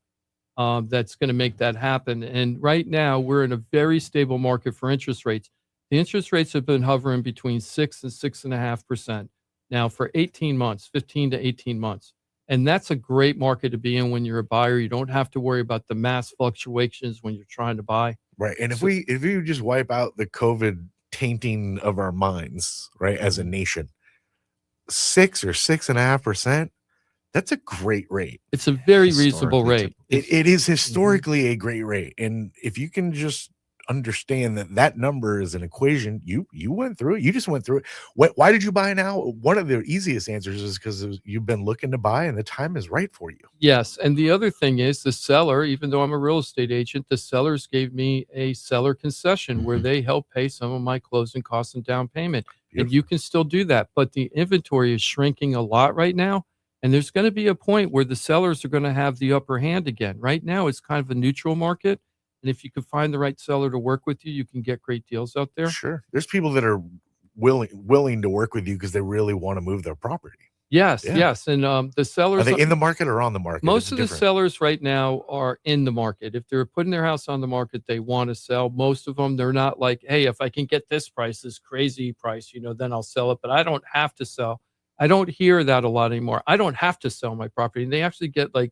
Speaker 6: that's going to make that happen. And right now, we're in a very stable market for interest rates. The interest rates have been hovering between 6 and 6.5% now for 18 months, 15 to 18 months. And that's a great market to be in when you're a buyer. You don't have to worry about the mass fluctuations when you're trying to buy.
Speaker 2: Right. And
Speaker 6: So-
Speaker 2: if you just wipe out the COVID tainting of our minds, right, as a nation, 6 or 6.5%, that's a great rate.
Speaker 6: It's a very reasonable rate.
Speaker 2: It is historically a great rate. And if you can just understand that number is an equation, you went through it. You just went through it. Why did you buy now? One of the easiest answers is because you've been looking to buy and the time is right for you.
Speaker 6: Yes. And the other thing is the seller, even though I'm a real estate agent, the sellers gave me a seller concession where they help pay some of my closing costs and down payment. And you can still do that. But the inventory is shrinking a lot right now. And there's going to be a point where the sellers are going to have the upper hand again. Right now, it's kind of a neutral market. And if you can find the right seller to work with you, you can get great deals out there.
Speaker 2: Sure. There's people that are willing to work with you because they really want to move their property.
Speaker 6: Yes,
Speaker 2: Yeah.
Speaker 6: yes. And the sellers
Speaker 2: Are they in the market or on the market?
Speaker 6: most
Speaker 2: It's
Speaker 6: of the
Speaker 2: different.
Speaker 6: sellers right now are in the market. If they're putting their house on the market, they want to sell. Most of them, they're not like, hey, if I can get this price, this crazy price, then I'll sell it. But I don't have to sell. I don't hear that a lot anymore. I don't have to sell my property. And they actually get like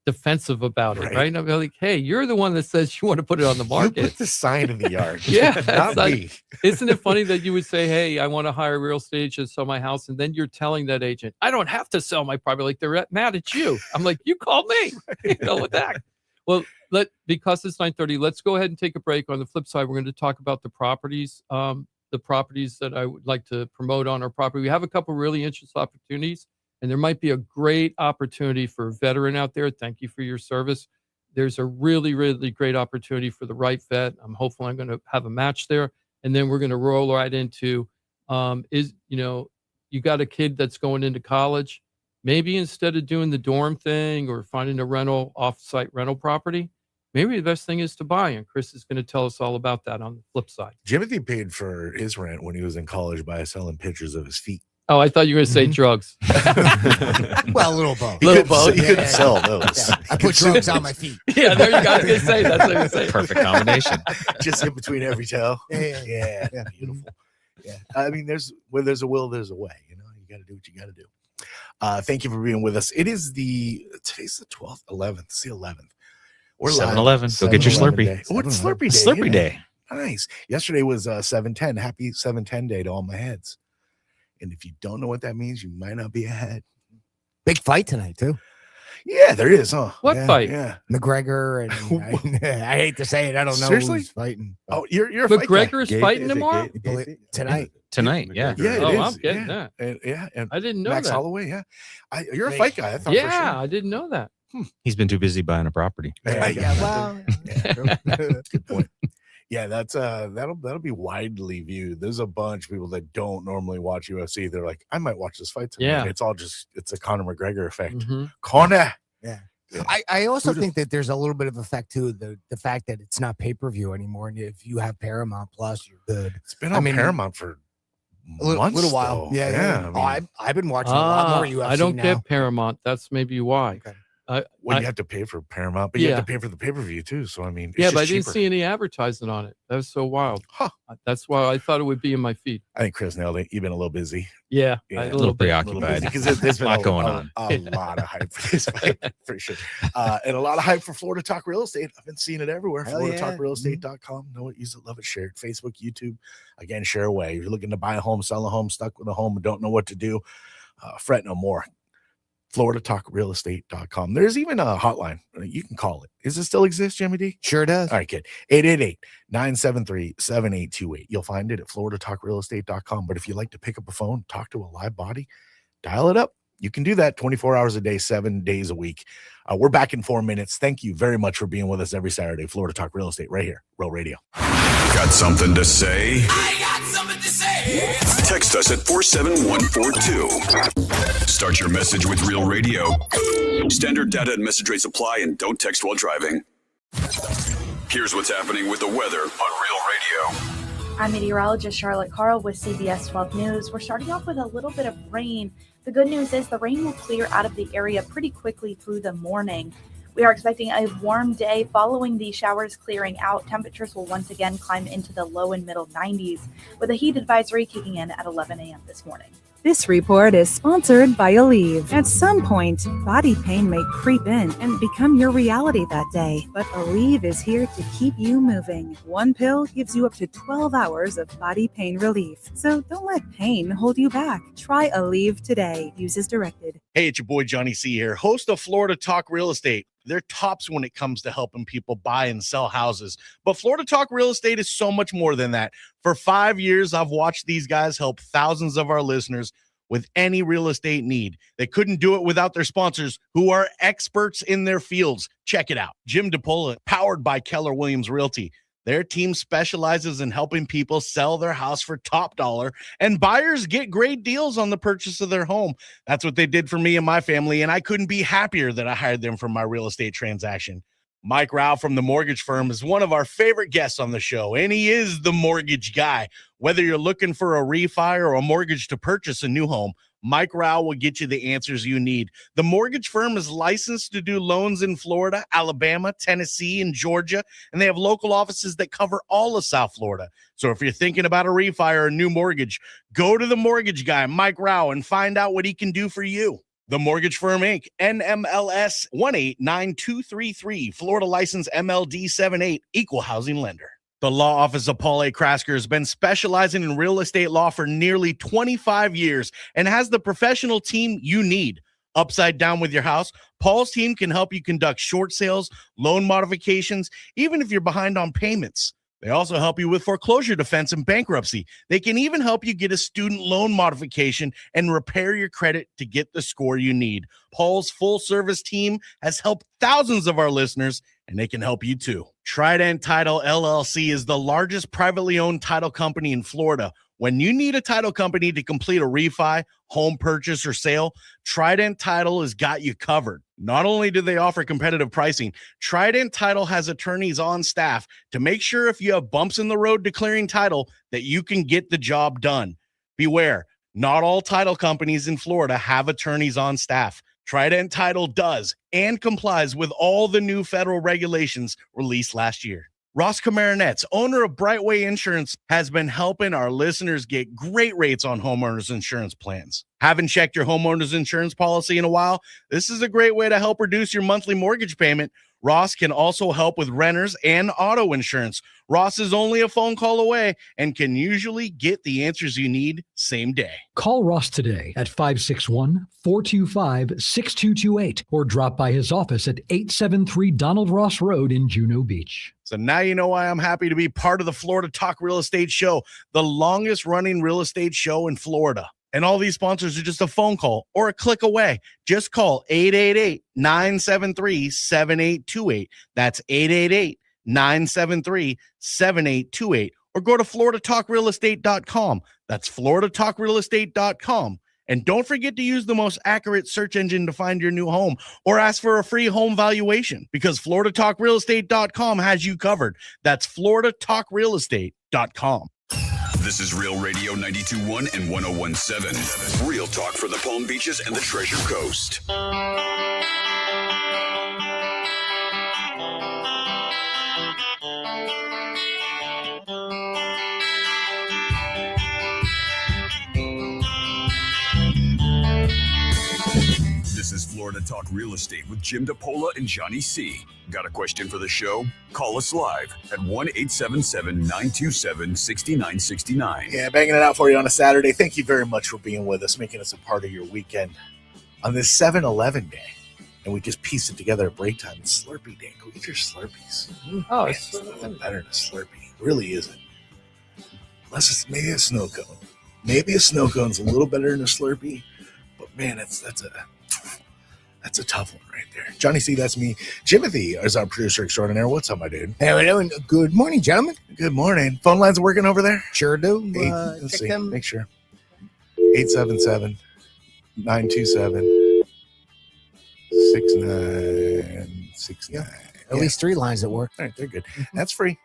Speaker 6: defensive about it, right? And I'm like, hey, you're the one that says you want to put it on the
Speaker 2: You
Speaker 6: market.
Speaker 2: put the sign in the yard.
Speaker 6: Yeah,
Speaker 2: Not
Speaker 6: it's like-
Speaker 2: me.
Speaker 6: Isn't it funny that you would say, hey, I want to hire a real estate agent to sell my house, and then you're telling that agent, I don't have to sell my property. Like they're mad at you. I'm like, you called me. What the heck? Well, because it's 9:30, let's go ahead and take a break. On the flip side, we're going to talk about the properties that I would like to promote on our property. We have a couple really interesting opportunities, and there might be a great opportunity for a veteran out there. Thank you for your service. There's a really, really great opportunity for the right vet. I'm hopeful I'm going to have a match there. And then we're going to roll right into, you got a kid that's going into college. Maybe instead of doing the dorm thing or finding a off-site rental property, maybe the best thing is to buy. And Chris is going to tell us all about that on the flip side.
Speaker 2: Timothy paid for his rent when he was in college by selling pictures of his feet.
Speaker 6: Oh, I thought you were going to say drugs.
Speaker 3: Well, a little both.
Speaker 2: He couldn't sell those.
Speaker 3: Yeah. I put drugs on my feet.
Speaker 6: Yeah, there you go. I was going to say that's what I was going to say.
Speaker 5: Perfect combination.
Speaker 2: Just in between every toe.
Speaker 3: Yeah.
Speaker 2: Beautiful. Yeah. I mean, where there's a will, there's a way. You got to do what you got to do. Thank you for being with us. Today's the 12th, 11th. It's the 11th. We're
Speaker 5: 7-Eleven. Go get your
Speaker 2: 7-Eleven
Speaker 5: Slurpee.
Speaker 2: day. Oh, it's Slurpee Day.
Speaker 5: Slurpee
Speaker 2: isn't it?
Speaker 5: Day.
Speaker 2: Nice. Yesterday was 710. Happy 710 day to all my heads. And if you don't know what that means, you might not be ahead.
Speaker 3: Big fight tonight, too.
Speaker 2: Yeah, there is, huh?
Speaker 6: What fight?
Speaker 2: Yeah.
Speaker 3: McGregor and I hate to say it. I don't know
Speaker 2: Seriously?
Speaker 3: who's fighting.
Speaker 2: Oh, you're a fight guy.
Speaker 6: McGregor's fighting tomorrow?
Speaker 3: Tonight.
Speaker 5: Tonight, yeah.
Speaker 2: Yeah, it
Speaker 6: Oh,
Speaker 2: is.
Speaker 6: I'm getting
Speaker 2: yeah.
Speaker 6: that.
Speaker 2: And
Speaker 6: I didn't know
Speaker 2: Max
Speaker 6: that.
Speaker 2: Holloway, yeah. You're a fight guy. I thought for
Speaker 6: Yeah,
Speaker 2: sure.
Speaker 6: I didn't know that.
Speaker 5: He's been too busy buying a property.
Speaker 2: Good point. Yeah, that's that'll be widely viewed. There's a bunch of people that don't normally watch UFC. They're like, I might watch this fight tonight.
Speaker 6: Yeah.
Speaker 2: It's a Conor McGregor effect.
Speaker 6: Mhm.
Speaker 2: Conor.
Speaker 3: Yeah.
Speaker 2: Yeah.
Speaker 3: I also
Speaker 2: Who'da-
Speaker 3: think that there's a little bit of effect too, the fact that it's not pay-per-view anymore. And if you have Paramount Plus, you're good.
Speaker 2: It's been
Speaker 3: I
Speaker 2: on
Speaker 3: mean,
Speaker 2: Paramount for
Speaker 3: A little
Speaker 2: months,
Speaker 3: while.
Speaker 2: though.
Speaker 3: Yeah.
Speaker 2: I
Speaker 3: Oh,
Speaker 2: mean,
Speaker 3: I've been watching a lot more UFC
Speaker 6: I don't
Speaker 3: now.
Speaker 6: get Paramount. That's maybe why.
Speaker 3: Okay.
Speaker 2: you have to pay for Paramount, but you
Speaker 6: Yeah.
Speaker 2: have to pay for the pay-per-view too. So I mean, it's
Speaker 6: Yeah, but I
Speaker 2: just
Speaker 6: didn't
Speaker 2: cheaper.
Speaker 6: see any advertising on it. That was so wild.
Speaker 2: Huh.
Speaker 6: That's why I thought it would be in my feed.
Speaker 2: I think Chris nailed it. You've been a little busy.
Speaker 6: Yeah,
Speaker 2: Yeah,
Speaker 6: a
Speaker 2: a
Speaker 6: little
Speaker 5: little
Speaker 6: bit.
Speaker 5: preoccupied.
Speaker 2: Because there's been
Speaker 5: Lot going on.
Speaker 2: a lot of hype for this fight, for sure. And a lot of hype for Florida Talk Real Estate. I've been seeing it everywhere.
Speaker 3: Hell yeah.
Speaker 2: FloridaTalkRealEstate.com. Know it, use it, love it, share it. Facebook, YouTube. Again, share away. If you're looking to buy a home, sell a home, stuck with a home, and don't know what to do, fret no more. FloridaTalkRealEstate.com. There's even a hotline. You can call it. Does it still exist, Jimmy D?
Speaker 3: Sure does.
Speaker 2: All right, kid. 888-973-7828. You'll find it at FloridaTalkRealEstate.com. But if you like to pick up a phone, talk to a live body, dial it up. You can do that 24 hours a day, 7 days a week. We're back in 4 minutes. Thank you very much for being with us every Saturday. Florida Talk Real Estate right here, Real Radio.
Speaker 1: Got something to say? I got something to say. Text us at 47142. Start your message with Real Radio. Standard data and message rates apply, and don't text while driving. Here's what's happening with the weather on Real Radio.
Speaker 7: I'm meteorologist Charlotte Carl with CBS 12 News. We're starting off with a little bit of rain. The good news is the rain will clear out of the area pretty quickly through the morning. We are expecting a warm day following the showers clearing out. Temperatures will once again climb into the low and middle 90s with a heat advisory kicking in at 11 a.m. this morning.
Speaker 8: This report is sponsored by Aleve. At some point, body pain may creep in and become your reality that day, but Aleve is here to keep you moving. One pill gives you up to 12 hours of body pain relief. So don't let pain hold you back. Try Aleve today. Use as directed.
Speaker 2: Hey, it's your boy Johnny C here, host of Florida Talk Real Estate. They're tops when it comes to helping people buy and sell houses. But Florida Talk Real Estate is so much more than that. For 5 years, I've watched these guys help thousands of our listeners with any real estate need. They couldn't do it without their sponsors, who are experts in their fields. Check it out. Jim DePola, powered by Keller Williams Realty. Their team specializes in helping people sell their house for top dollar, and buyers get great deals on the purchase of their home. That's what they did for me and my family, and I couldn't be happier that I hired them for my real estate transaction. Mike Rao from the mortgage firm is one of our favorite guests on the show, and he is the mortgage guy. Whether you're looking for a refi or a mortgage to purchase a new home, Mike Rao will get you the answers you need. The mortgage firm is licensed to do loans in Florida, Alabama, Tennessee, and Georgia, and they have local offices that cover all of South Florida. So if you're thinking about a refi or a new mortgage, go to the mortgage guy, Mike Rao, and find out what he can do for you. The Mortgage Firm, Inc., NMLS 189233, Florida license MLD 78, equal housing lender. The law office of Paul A. Krasker has been specializing in real estate law for nearly 25 years and has the professional team you need. Upside down with your house, Paul's team can help you conduct short sales, loan modifications, even if you're behind on payments. They also help you with foreclosure defense and bankruptcy. They can even help you get a student loan modification and repair your credit to get the score you need. Paul's full-service team has helped thousands of our listeners, and they can help you too. Trident Title LLC is the largest privately owned title company in Florida. When you need a title company to complete a refi, home purchase, or sale, Trident Title has got you covered. Not only do they offer competitive pricing, Trident Title has attorneys on staff to make sure if you have bumps in the road declaring title that you can get the job done. Beware, not all title companies in Florida have attorneys on staff. Trident Title does and complies with all the new federal regulations released last year. Ross Camaronets, owner of Brightway Insurance, has been helping our listeners get great rates on homeowners insurance plans. Haven't checked your homeowners insurance policy in a while? This is a great way to help reduce your monthly mortgage payment. Ross can also help with renters and auto insurance. Ross is only a phone call away and can usually get the answers you need same day.
Speaker 9: Call Ross today at 561-425-6228 or drop by his office at 873 Donald Ross Road in Juno Beach.
Speaker 2: So now you know why I'm happy to be part of the Florida Talk Real Estate Show, the longest running real estate show in Florida. And all these sponsors are just a phone call or a click away. Just call 888-973-7828. That's 888-973-7828. Or go to floridatalkrealestate.com. That's floridatalkrealestate.com. And don't forget to use the most accurate search engine to find your new home or ask for a free home valuation because floridatalkrealestate.com has you covered. That's floridatalkrealestate.com.
Speaker 1: This is Real Radio 92.1 and 101.7. Real talk for the Palm Beaches and the Treasure Coast. This is Florida Talk Real Estate with Jim DePola and Johnny C. Got a question for the show? Call us live at 1-877-927-6969.
Speaker 2: Yeah, banging it out for you on a Saturday. Thank you very much for being with us, making us a part of your weekend on this 7-Eleven day. And we just piece it together at break time. It's Slurpee day. Go get your Slurpees.
Speaker 6: Oh,
Speaker 2: Man, it's nothing better than a Slurpee. It really isn't. Unless it's maybe a snow cone. Maybe a snow cone's a little better than a Slurpee. But man, that's a tough one right there. Johnny C, that's me. Jimothy is our producer extraordinaire. What's up, my dude?
Speaker 3: Hello and good morning, gentlemen.
Speaker 2: Good morning. Phone lines working over there?
Speaker 3: Sure do.
Speaker 2: Let's
Speaker 3: Check
Speaker 2: see.
Speaker 3: them.
Speaker 2: Make sure. 877-927-6969.
Speaker 3: At least 3 lines that work.
Speaker 2: All right, they're good. That's free.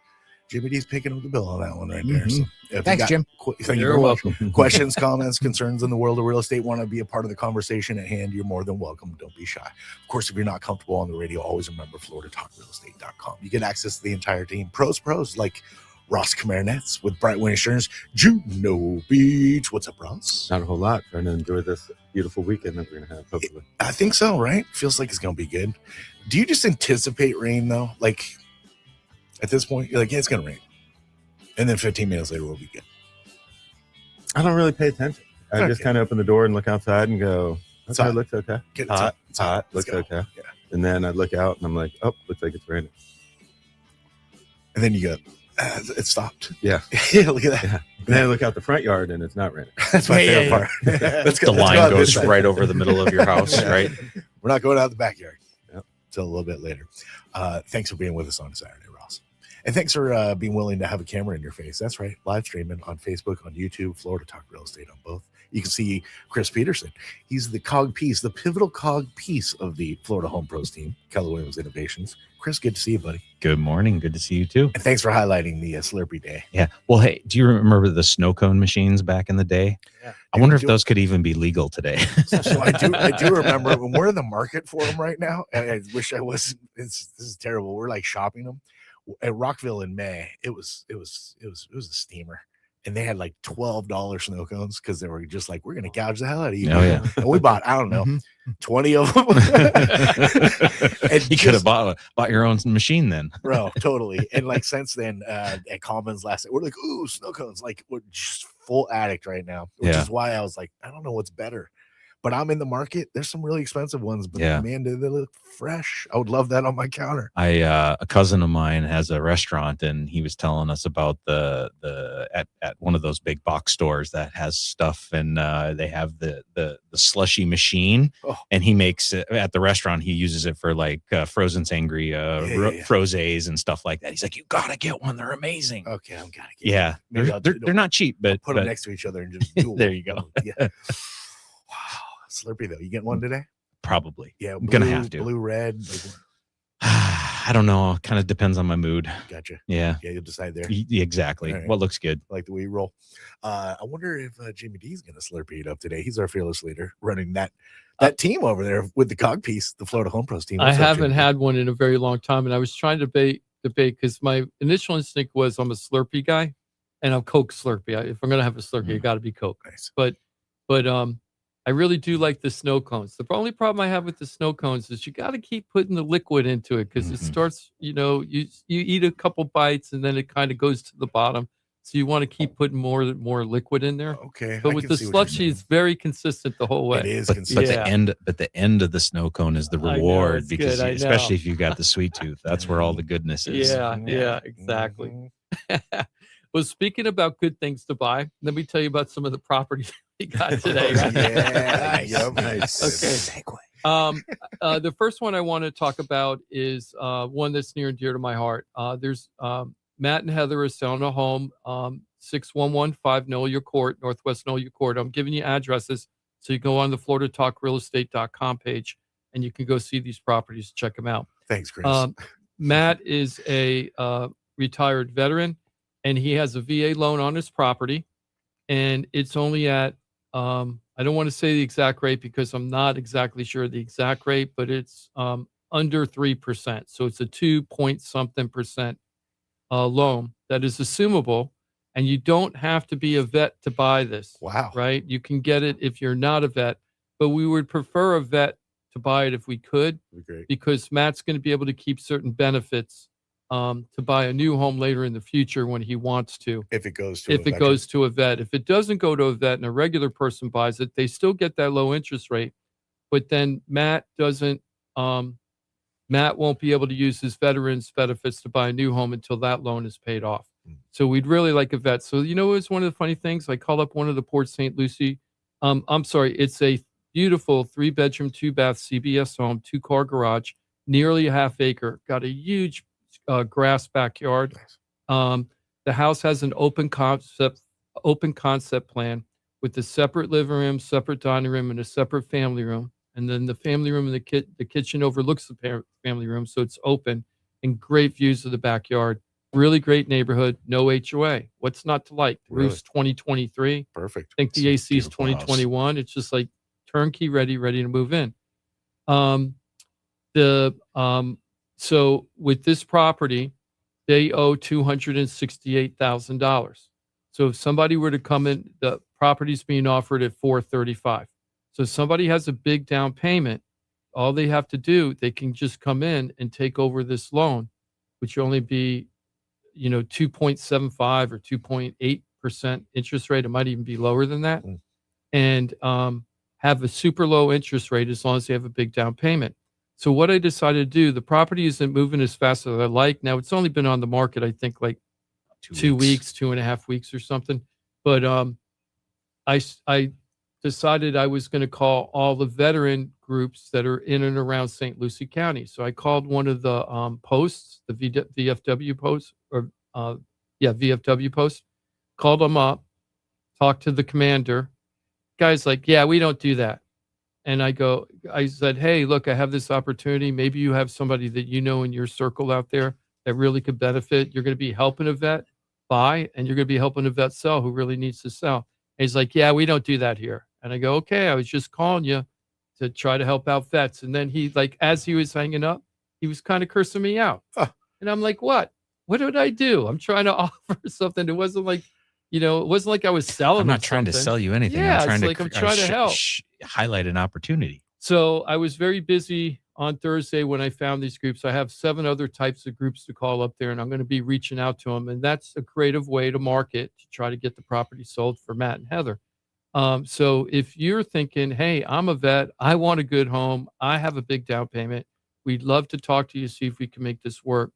Speaker 2: Jimmy D's picking up the bill on that one right there. So if
Speaker 3: Thanks,
Speaker 2: you got
Speaker 3: Jim.
Speaker 2: Thank you
Speaker 6: You're
Speaker 2: very much.
Speaker 6: welcome.
Speaker 2: Questions, comments, concerns in the world of real estate, want to be a part of the conversation at hand, you're more than welcome. Don't be shy. Of course, if you're not comfortable on the radio, always remember floridatalkrealestate.com. You get access to the entire team. Pros, like Ross Camarnetz with Brightwing Insurance, Juno Beach. What's up, Ross?
Speaker 4: Not a whole lot. Trying to enjoy this beautiful weekend that we're going to have, hopefully.
Speaker 2: I think so, right? Feels like it's going to be good. Do you just anticipate rain, though? Like, at this point, you're like, yeah, it's going to rain. And then 15 minutes later, we'll be good.
Speaker 4: I don't really pay attention. I just kind of open the door and look outside and go, okay, it looks okay.
Speaker 2: It's
Speaker 4: hot,
Speaker 2: hot.
Speaker 4: looks okay.
Speaker 2: Yeah.
Speaker 4: And then I look out and I'm like, oh, looks like it's raining.
Speaker 2: And then you go, it stopped.
Speaker 4: Yeah.
Speaker 2: Yeah, look at that.
Speaker 4: Yeah. And then I look out the front yard and it's not raining.
Speaker 2: That's my favorite part. Let's go.
Speaker 5: The line goes right over the middle of your house, right?
Speaker 2: We're not going out the backyard
Speaker 4: Yep.
Speaker 2: until a little bit later. Thanks for being with us on a Saturday, Ross. And thanks for being willing to have a camera in your face. That's right. Live streaming on Facebook, on YouTube, Florida Talk Real Estate on both. You can see Chris Peterson. He's the cog piece, the pivotal cog piece of the Florida Home Pros team, Keller Williams Innovations. Chris, good to see you, buddy.
Speaker 5: Good morning. Good to see you too.
Speaker 2: And thanks for highlighting the Slurpee Day.
Speaker 5: Yeah. Well, hey, do you remember the snow cone machines back in the day?
Speaker 2: Yeah.
Speaker 5: I wonder if those could even be legal today.
Speaker 2: So I do remember when we're in the market for them right now. And I wish I wasn't. This is terrible. We're like shopping them at Rockville in May. It was a steamer. And they had like $12 snow cones because they were just like, we're going to gouge the hell out of you.
Speaker 5: Oh, yeah.
Speaker 2: And we bought, I don't know, 20 of them. And
Speaker 5: You could have bought your own machine then.
Speaker 2: Bro, totally. And like since then, at Commons last night, we're like, ooh, snow cones. Like we're just full addict right now, which is why I was like, I don't know what's better. But I'm in the market. There's some really expensive ones, but man, they look fresh. I would love that on my counter.
Speaker 5: A cousin of mine has a restaurant, and he was telling us about at one of those big box stores that has stuff, and they have the slushy machine, and he makes it at the restaurant. He uses it for like frozen sangria, frosés, and stuff like that. He's like, you gotta get one. They're amazing.
Speaker 2: Okay, I'm gotta get.
Speaker 5: Yeah, they're not cheap, but
Speaker 2: put them next to each other and just do
Speaker 5: there you go.
Speaker 2: Yeah. Wow. Slurpee though, you getting one today?
Speaker 5: Probably.
Speaker 2: Yeah,
Speaker 5: I'm gonna have to.
Speaker 2: Blue, red.
Speaker 5: I don't know. Kind of depends on my mood.
Speaker 2: Gotcha.
Speaker 5: Yeah.
Speaker 2: Yeah, you'll decide there.
Speaker 5: Exactly. Right. What looks good?
Speaker 2: I like the way you roll. I wonder if Jimmy D's gonna Slurpee it up today. He's our fearless leader, running that team over there with the cog piece, the Florida Home Pros team.
Speaker 6: I haven't had one in a very long time, and I was trying to debate because my initial instinct was I'm a Slurpee guy, and I'm Coke Slurpee. If I'm gonna have a Slurpee, it got to be Coke.
Speaker 2: Nice.
Speaker 6: But I really do like the snow cones. The only problem I have with the snow cones is you got to keep putting the liquid into it because it starts, you eat a couple bites and then it kind of goes to the bottom. So you want to keep putting more liquid in there.
Speaker 2: Okay.
Speaker 6: But with the slushy, it's very consistent the whole way.
Speaker 2: It is
Speaker 5: consistent. But the end of the snow cone is the reward because especially if you've got the sweet tooth, that's where all the goodness is.
Speaker 6: Yeah, exactly. Well, speaking about good things to buy, let me tell you about some of the properties we got today.
Speaker 2: Nice.
Speaker 6: Okay. The first one I want to talk about is one that's near and dear to my heart. There's Matt and Heather are selling a home, 6115 Nolia Court, Northwest Nolia Court. I'm giving you addresses so you go on the FloridaTalkRealEstate.com page and you can go see these properties, check them out.
Speaker 2: Thanks, Chris.
Speaker 6: Matt is a retired veteran, and he has a VA loan on his property, and it's only at I don't want to say the exact rate because I'm not exactly sure the exact rate, but it's under 3%. So it's a 2-point-something% loan that is assumable, and you don't have to be a vet to buy this.
Speaker 2: Wow.
Speaker 6: Right? You can get it if you're not a vet, but we would prefer a vet to buy it if we could, because Matt's going to be able to keep certain benefits to buy a new home later in the future when he wants to.
Speaker 2: If it goes to
Speaker 6: a vet. If it doesn't go to a vet and a regular person buys it, they still get that low interest rate. But then Matt won't be able to use his veterans benefits to buy a new home until that loan is paid off. So we'd really like a vet. So it's one of the funny things. I called up one of the Port St. Lucie. It's a beautiful 3-bedroom, 2-bath CBS home, 2-car garage, nearly a half acre. Got a huge grass backyard. The house has an open concept plan with a separate living room, separate dining room, and a separate family room. And then the family room and the kitchen overlooks the family room, so it's open and great views of the backyard. Really great neighborhood, no HOA. What's not to like? The roof's 2023.
Speaker 2: Perfect.
Speaker 6: I think the AC is 2021. It's just like turnkey ready to move in. So with this property, they owe $268,000. So if somebody were to come in, the property's being offered at 435. So if somebody has a big down payment, all they have to do, they can just come in and take over this loan, which will only be, 2.75 or 2.8% interest rate. It might even be lower than that. And have a super low interest rate as long as they have a big down payment. So what I decided to do, the property isn't moving as fast as I like. Now it's only been on the market, I think, like 2 weeks, 2.5 weeks or something. But I decided I was going to call all the veteran groups that are in and around St. Lucie County. So I called one of the posts, the VFW post, VFW post, called them up, talked to the commander. Guy's like, yeah, we don't do that. And I said, hey, look, I have this opportunity. Maybe you have somebody that you know in your circle out there that really could benefit. You're going to be helping a vet buy, and you're going to be helping a vet sell who really needs to sell. And he's like, yeah, we don't do that here. And I go, okay, I was just calling you to try to help out vets. And then he, like, as he was hanging up, he was kind of cursing me out. And I'm like, what? What did I do? I'm trying to offer something. It wasn't like, it wasn't like I was selling.
Speaker 5: I'm not trying to sell you anything.
Speaker 6: Yeah,
Speaker 5: I'm
Speaker 6: I'm trying to help.
Speaker 5: Highlight an opportunity.
Speaker 6: So I was very busy on Thursday when I found these groups. I have 7 other types of groups to call up there, and I'm going to be reaching out to them. And that's a creative way to market to try to get the property sold for Matt and Heather. So if you're thinking, hey, I'm a vet, I want a good home, I have a big down payment, we'd love to talk to you, see if we can make this work.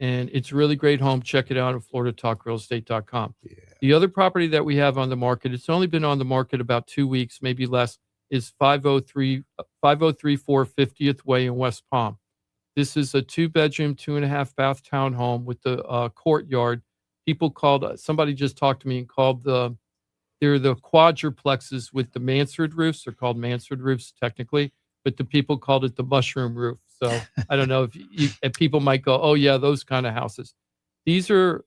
Speaker 6: And it's a really great home. Check it out at floridatalkrealestate.com.
Speaker 2: Yeah.
Speaker 6: The other property that we have on the market, it's only been on the market about 2 weeks, maybe less, is 5034 50th Way in West Palm. This is a 2-bedroom, 2.5 bath townhome with the courtyard. People called, somebody just talked to me and called they're the quadruplexes with the mansard roofs. They're called mansard roofs technically, but the people called it the mushroom roof. So I don't know if people might go, oh yeah, those kind of houses. These are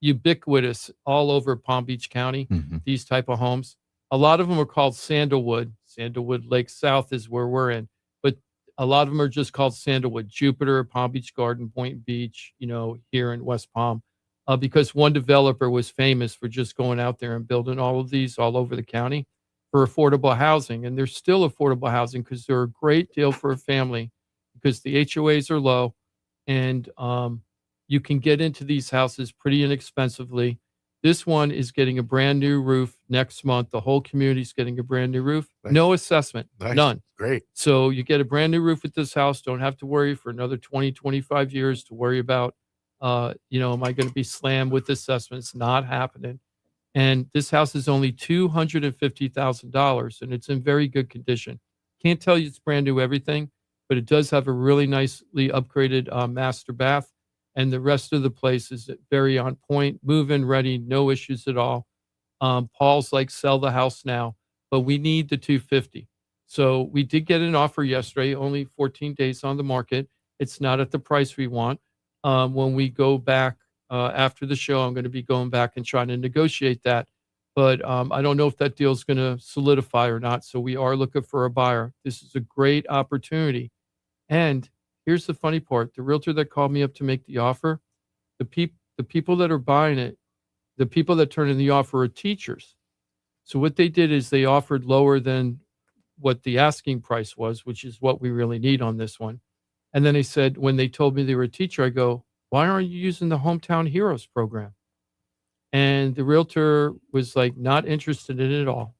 Speaker 6: ubiquitous all over Palm Beach County, these type of homes. A lot of them are called Sandalwood. Sandalwood Lake South is where we're in, but a lot of them are just called Sandalwood. Jupiter, Palm Beach Garden, Point Beach, here in West Palm, because one developer was famous for just going out there and building all of these all over the county for affordable housing. And they're still affordable housing because they're a great deal for a family because the HOAs are low, and you can get into these houses pretty inexpensively. This one is getting a brand new roof next month. The whole community is getting a brand new roof.
Speaker 2: Nice.
Speaker 6: No assessment, none.
Speaker 2: Great.
Speaker 6: So you get a brand new roof with this house. Don't have to worry for another 20, 25 years to worry about, am I going to be slammed with assessments? Not happening. And this house is only $250,000, and it's in very good condition. Can't tell you it's brand new everything, but it does have a really nicely upgraded master bath. And the rest of the place is very on point, move-in ready, no issues at all. Paul's like, sell the house now, but we need the $250,000. So we did get an offer yesterday, only 14 days on the market. It's not at the price we want. When we go back after the show, I'm going to be going back and trying to negotiate that. But I don't know if that deal is going to solidify or not. So we are looking for a buyer. This is a great opportunity. And here's the funny part. The realtor that called me up to make the offer, the people that are buying it, the people that turn in the offer are teachers. So what they did is they offered lower than what the asking price was, which is what we really need on this one. And then they said, when they told me they were a teacher, I go, why aren't you using the Hometown Heroes program? And the realtor was like, not interested in it at all.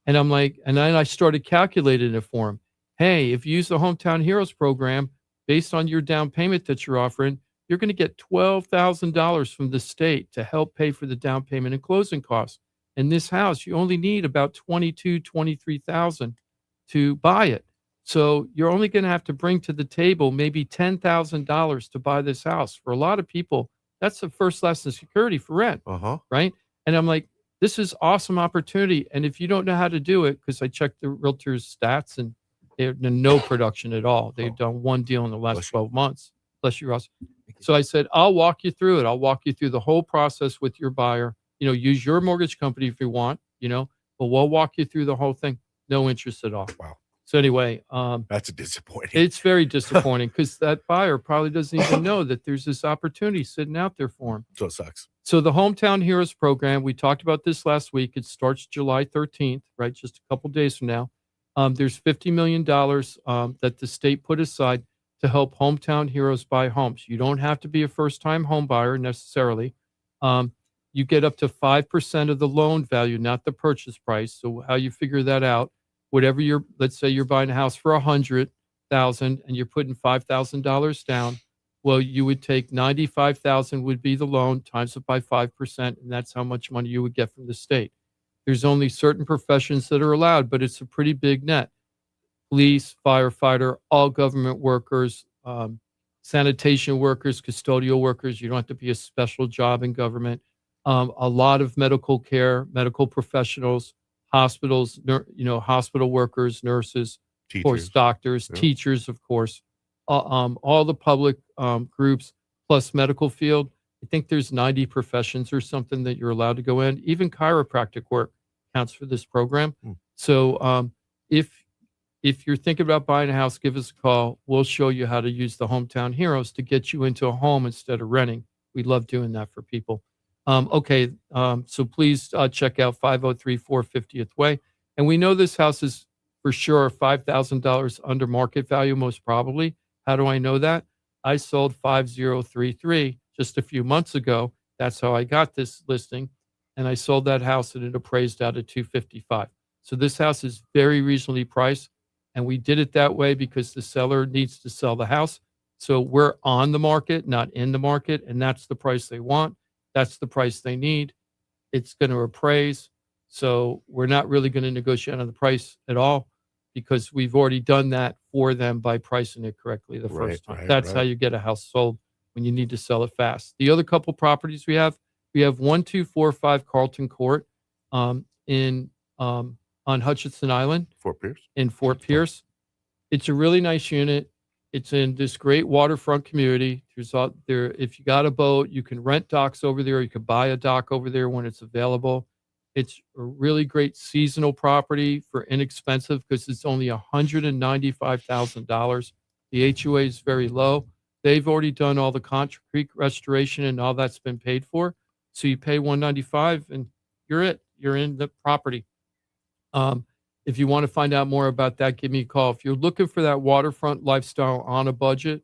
Speaker 6: And I'm like, and then I started calculating it for him. Hey, if you use the Hometown Heroes program, based on your down payment that you're offering, you're going to get $12,000 from the state to help pay for the down payment and closing costs. In this house, you only need about $23,000 to buy it. So you're only going to have to bring to the table maybe $10,000 to buy this house. For a lot of people, that's the first lesson of security for rent, right? And I'm like, this is awesome opportunity. And if you don't know how to do it, because I checked the realtor's stats and they're no production at all. They've done one deal in the last 12 months. Bless you, Ross. So I said, I'll walk you through it. I'll walk you through the whole process with your buyer. Use your mortgage company if you want, but we'll walk you through the whole thing. No interest at all.
Speaker 2: Wow.
Speaker 6: So anyway,
Speaker 2: That's a disappointing.
Speaker 6: it's very disappointing because that buyer probably doesn't even know that there's this opportunity sitting out there for him.
Speaker 2: So it sucks.
Speaker 6: So the Hometown Heroes program, we talked about this last week. It starts July 13th, right? Just a couple days from now. There's $50 million that the state put aside to help Hometown Heroes buy homes. You don't have to be a first-time home buyer necessarily. You get up to 5% of the loan value, not the purchase price. So how you figure that out, whatever let's say you're buying a house for $100,000 and you're putting $5,000 down. Well, you would take 95,000 would be the loan, times it by 5%, and that's how much money you would get from the state. There's only certain professions that are allowed, but it's a pretty big net. Police, firefighter, all government workers, sanitation workers, custodial workers. You don't have to be a special job in government. A lot of medical care, medical professionals, hospitals, hospital workers, nurses, of course, doctors, teachers, of course. All the public groups plus medical field. I think there's 90 professions or something that you're allowed to go in. Even chiropractic work counts for this program. So if you're thinking about buying a house, give us a call. We'll show you how to use the Hometown Heroes to get you into a home instead of renting. We love doing that for people. So please check out 503 450th Way. And we know this house is for sure $5,000 under market value, most probably. How do I know that? I sold 5033 just a few months ago. That's how I got this listing. And I sold that house and it appraised out at 255. So this house is very reasonably priced. And we did it that way because the seller needs to sell the house. So we're on the market, not in the market. And that's the price they want. That's the price they need. It's going to appraise. So we're not really going to negotiate on the price at all because we've already done that for them by pricing it correctly the first time. That's how you get a house sold when you need to sell it fast. The other couple properties we have 1245 Carlton Court on Hutchinson Island. In Fort Pierce. It's a really nice unit. It's in this great waterfront community. If you got a boat, you can rent docks over there. You can buy a dock over there when it's available. It's a really great seasonal property for inexpensive because it's only $195,000. The HOA is very low. They've already done all the concrete restoration and all that's been paid for. So you pay $195,000 and you're in the property. If you want to find out more about that, give me a call. If you're looking for that waterfront lifestyle on a budget,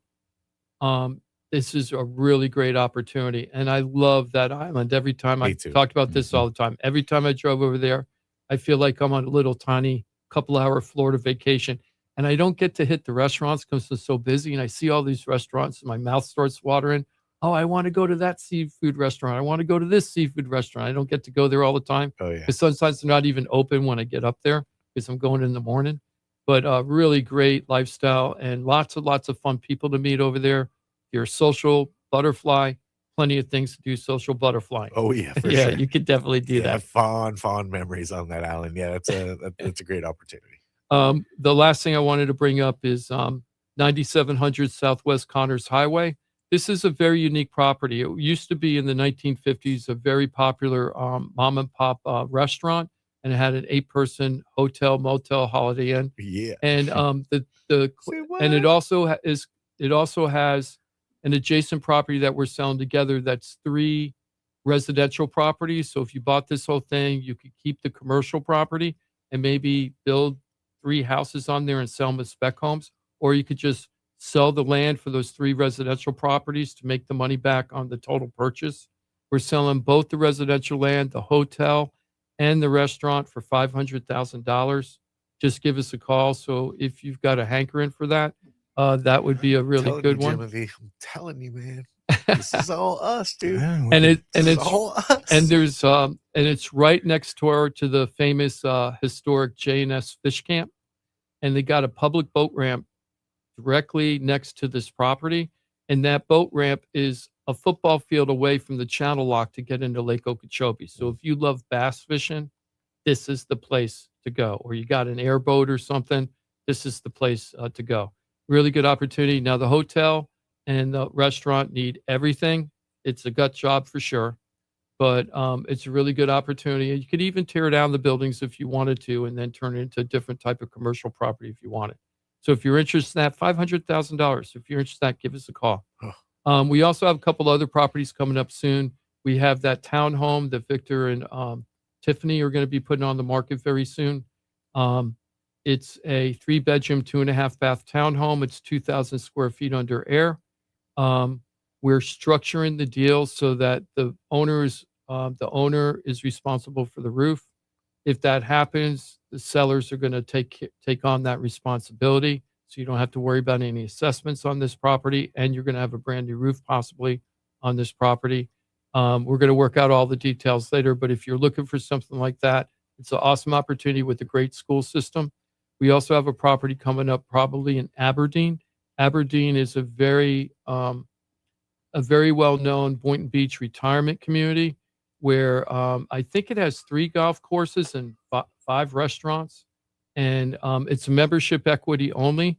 Speaker 6: this is a really great opportunity. And I love that island. Every time I talked about this all the time, every time I drove over there, I feel like I'm on a little tiny couple-hour Florida vacation. And I don't get to hit the restaurants because it's so busy. And I see all these restaurants and my mouth starts watering. Oh, I want to go to that seafood restaurant. I want to go to this seafood restaurant. I don't get to go there all the time. Because sometimes they're not even open when I get up there because I'm going in the morning. But really great lifestyle and lots of fun people to meet over there. You're a social butterfly, plenty of things to do social butterfly.
Speaker 2: Oh, yeah, for sure.
Speaker 6: You could definitely do that.
Speaker 2: Fond memories on that island. Yeah, that's a great opportunity.
Speaker 6: The last thing I wanted to bring up is 9700 Southwest Connors Highway. This is a very unique property. It used to be in the 1950s a very popular mom and pop restaurant, and it had an 8-person hotel, motel, Holiday Inn.
Speaker 2: Yeah,
Speaker 6: and and it also has an adjacent property that we're selling together. That's 3 residential properties. So if you bought this whole thing, you could keep the commercial property and maybe build 3 houses on there and sell them as spec homes, or you could just sell the land for those 3 residential properties to make the money back on the total purchase. We're selling both the residential land, the hotel, and the restaurant for $500,000. Just give us a call. So if you've got a hankering for that, that would be a really good one.
Speaker 2: Timothy, I'm telling you, man, this is all us, dude.
Speaker 6: It's
Speaker 2: all us.
Speaker 6: And there's and it's right next door to the famous historic J&S Fish Camp, and they got a public boat ramp directly next to this property, and that boat ramp is a football field away from the channel lock to get into Lake Okeechobee. So if you love bass fishing, this is the place to go. Or you got an airboat or something, this is the place to go. Really good opportunity. Now the hotel and the restaurant need everything. It's a gut job for sure. but it's a really good opportunity. You could even tear down the buildings if you wanted to, and then turn it into a different type of commercial property if you wanted. So if you're interested in that, $500,000. If you're interested in that, give us a call. We also have a couple other properties coming up soon. We have that townhome that Victor and Tiffany are going to be putting on the market very soon. It's a 3-bedroom, 2.5-bath townhome. It's 2,000 square feet under air. We're structuring the deal so that the owner is responsible for the roof. If that happens, the sellers are going to take on that responsibility. So you don't have to worry about any assessments on this property, and you're going to have a brand new roof possibly on this property. We're going to work out all the details later, but if you're looking for something like that, it's an awesome opportunity with a great school system. We also have a property coming up probably in Aberdeen. Aberdeen is a very well-known Boynton Beach retirement community where I think it has 3 golf courses and 5 restaurants, and it's membership equity only.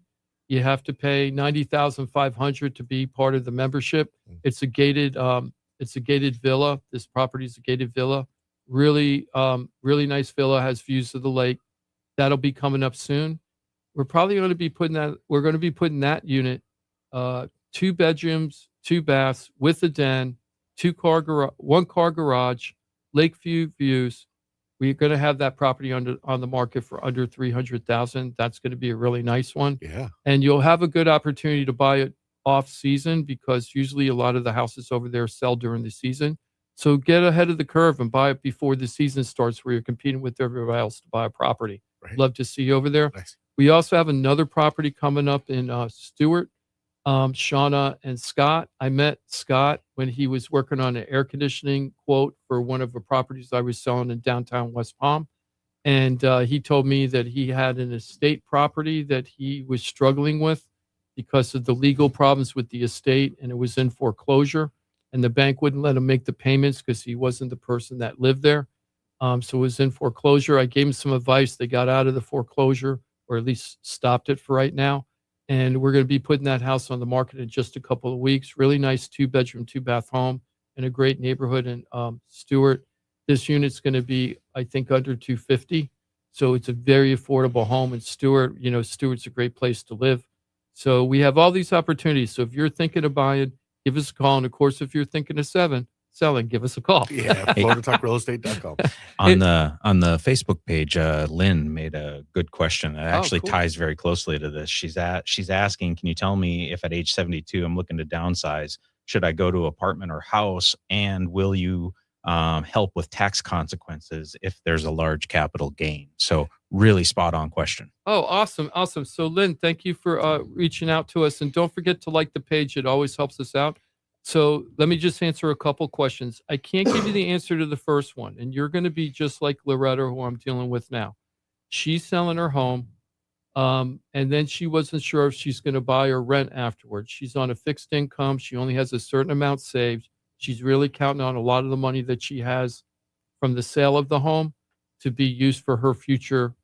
Speaker 6: You have to pay $90,500 to be part of the membership. It's a gated villa. This property is a gated villa. Really nice villa, has views of the lake. That'll be coming up soon. We're probably going to be putting that unit, 2 bedrooms, 2 baths with a den, 1-car garage, Lakeview views. We're going to have that property on the market for under $300,000. That's going to be a really nice one.
Speaker 2: Yeah.
Speaker 6: And you'll have a good opportunity to buy it off season because usually a lot of the houses over there sell during the season. So get ahead of the curve and buy it before the season starts where you're competing with everybody else to buy a property.
Speaker 2: Right.
Speaker 6: Love to see you over there.
Speaker 2: Nice.
Speaker 6: We also have another property coming up in Stewart. Shauna and Scott. I met Scott when he was working on an air conditioning quote for one of the properties I was selling in downtown West Palm. And he told me that he had an estate property that he was struggling with because of the legal problems with the estate, and it was in foreclosure. And the bank wouldn't let him make the payments because he wasn't the person that lived there. So it was in foreclosure. I gave him some advice. They got out of the foreclosure, or at least stopped it for right now. And we're going to be putting that house on the market in just a couple of weeks. Really nice 2-bedroom, 2-bath home in a great neighborhood in Stewart. This unit's going to be, I think, under $250,000. So it's a very affordable home in Stewart. You know, Stewart's a great place to live. So we have all these opportunities. So if you're thinking of buying, give us a call. And of course, if you're thinking of selling, give us a call.
Speaker 2: Yeah, FloridaTalkRealEstate.com.
Speaker 5: On the Facebook page, Lynn made a good question that actually ties very closely to this. She's asking, can you tell me if at age 72 I'm looking to downsize, should I go to apartment or house, and will you help with tax consequences if there's a large capital gain? So really spot on question.
Speaker 6: Oh, awesome. So Lynn, thank you for reaching out to us, and don't forget to like the page. It always helps us out. So let me just answer a couple questions. I can't give you the answer to the first one, and you're going to be just like Loretta, who I'm dealing with now. She's selling her home, and then she wasn't sure if she's going to buy or rent afterwards. She's on a fixed income. She only has a certain amount saved. She's really counting on a lot of the money that she has from the sale of the home to be used for her future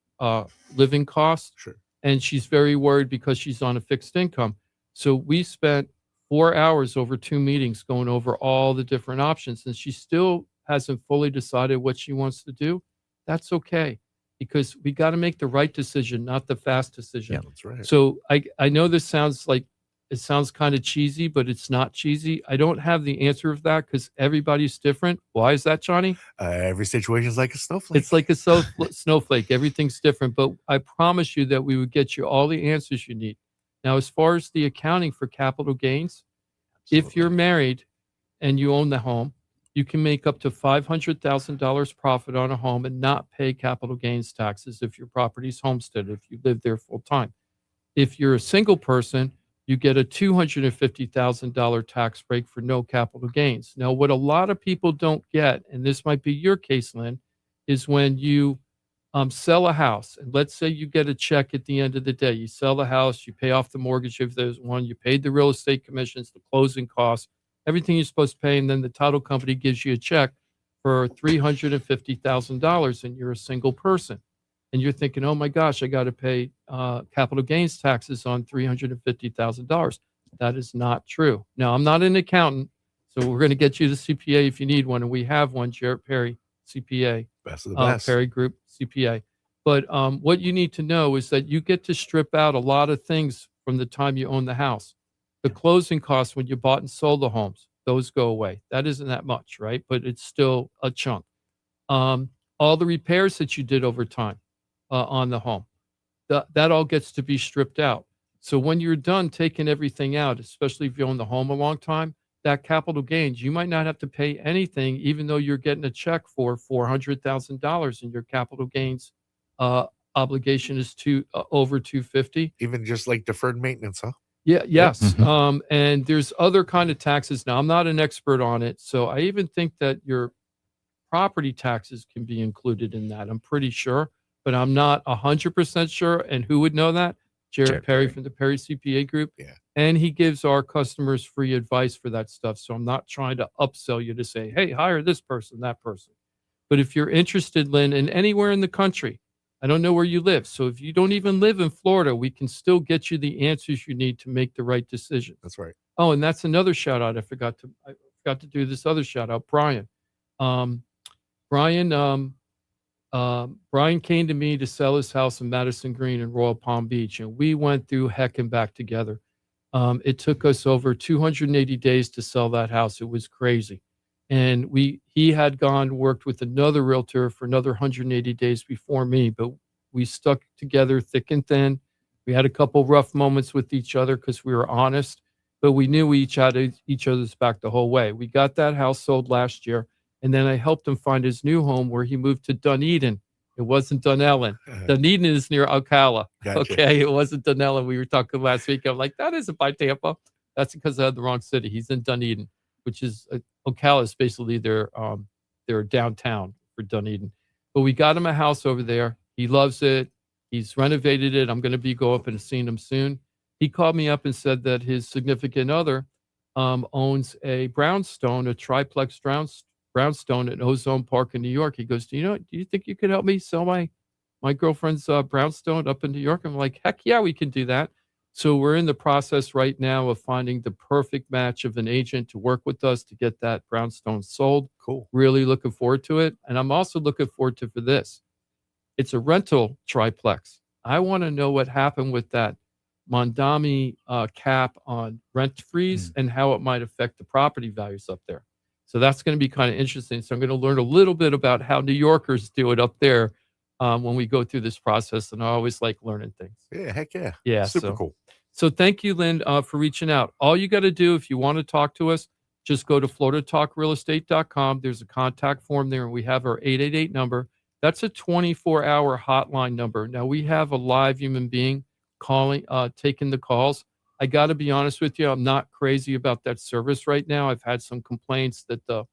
Speaker 6: living costs.
Speaker 2: Sure.
Speaker 6: And she's very worried because she's on a fixed income. So we spent 4 hours over 2 meetings going over all the different options, and she still hasn't fully decided what she wants to do. That's okay, because we got to make the right decision, not the fast decision.
Speaker 2: Yeah, that's right.
Speaker 6: So I know this sounds kind of cheesy, but it's not cheesy. I don't have the answer of that because everybody's different. Why is that, Johnny?
Speaker 2: Every situation is like a snowflake.
Speaker 6: It's like a snowflake. Everything's different, but I promise you that we would get you all the answers you need. Now, as far as the accounting for capital gains, if you're married and you own the home, you can make up to $500,000 profit on a home and not pay capital gains taxes if your property's homesteaded, if you live there full time. If you're a single person, you get a $250,000 tax break for no capital gains. Now, what a lot of people don't get, and this might be your case, Lynn, is when you sell a house, and let's say you get a check at the end of the day. You sell the house, you pay off the mortgage if there's one, you paid the real estate commissions, the closing costs, everything you're supposed to pay, and then the title company gives you a check for $350,000, and you're a single person. And you're thinking, oh my gosh, I got to pay capital gains taxes on $350,000. That is not true. Now, I'm not an accountant, So we're going to get you the CPA if you need one, and we have one, Jarrett Perry CPA,
Speaker 2: Best of the best.
Speaker 6: Perry Group CPA. But what you need to know is that you get to strip out a lot of things from the time you own the house. The closing costs when you bought and sold the homes, those go away. That isn't that much, right? But it's still a chunk. All the repairs that you did over time on the home, that all gets to be stripped out. So when you're done taking everything out, especially if you own the home a long time, that capital gains, you might not have to pay anything, even though you're getting a check for $400,000 and your capital gains obligation is over $250.
Speaker 2: Even just like deferred maintenance, huh?
Speaker 6: Yeah. Yes. And there's other kind of taxes. Now, I'm not an expert on it, so I even think that your property taxes can be included in that. I'm pretty sure, but I'm not 100% sure. And who would know that? Jarrett Perry from the Perry CPA Group.
Speaker 2: Yeah.
Speaker 6: And he gives our customers free advice for that stuff. So I'm not trying to upsell you to say, hey, hire this person, that person. But if you're interested, Lynn, in anywhere in the country, I don't know where you live. So if you don't even live in Florida, we can still get you the answers you need to make the right decision.
Speaker 2: That's right.
Speaker 6: Oh, and that's another shout out. I forgot to do this other shout out. Brian. Brian came to me to sell his house in Madison Green in Royal Palm Beach, and we went through heck and back together. It took us over 280 days to sell that house. It was crazy. And he had worked with another realtor for another 180 days before me, but we stuck together thick and thin. We had a couple rough moments with each other because we were honest, but we knew we each had each other's back the whole way. We got that house sold last year, and then I helped him find his new home where he moved to Dunedin. It wasn't Dunellen. Dunedin is near Ocala.
Speaker 2: Gotcha.
Speaker 6: Okay, it wasn't Dunellen. We were talking last week. I'm like, that isn't by Tampa. That's because I had the wrong city. He's in Dunedin, which is Ocala is basically their downtown for Dunedin. But we got him a house over there. He loves it. He's renovated it. I'm going to go up and see him soon. He called me up and said that his significant other owns a brownstone, a triplex brownstone at Ozone Park in New York. He goes, do you think you could help me sell my girlfriend's brownstone up in New York? I'm like, heck yeah, we can do that. So we're in the process right now of finding the perfect match of an agent to work with us to get that brownstone sold.
Speaker 2: Cool.
Speaker 6: Really looking forward to it. And I'm also looking forward to for this. It's a rental triplex. I want to know what happened with that Mondami cap on rent freeze and how it might affect the property values up there. So that's going to be kind of interesting. So I'm going to learn a little bit about how New Yorkers do it up there when we go through this process. And I always like learning things.
Speaker 2: Yeah, heck yeah.
Speaker 6: Yeah.
Speaker 2: Super cool.
Speaker 6: So thank you, Lynn, for reaching out. All you got to do if you want to talk to us, just go to floridatalkrealestate.com. There's a contact form there, and we have our 888 number. That's a 24-hour hotline number. Now, we have a live human being calling, taking the calls. I got to be honest with you, I'm not crazy about that service right now. I've had some complaints that the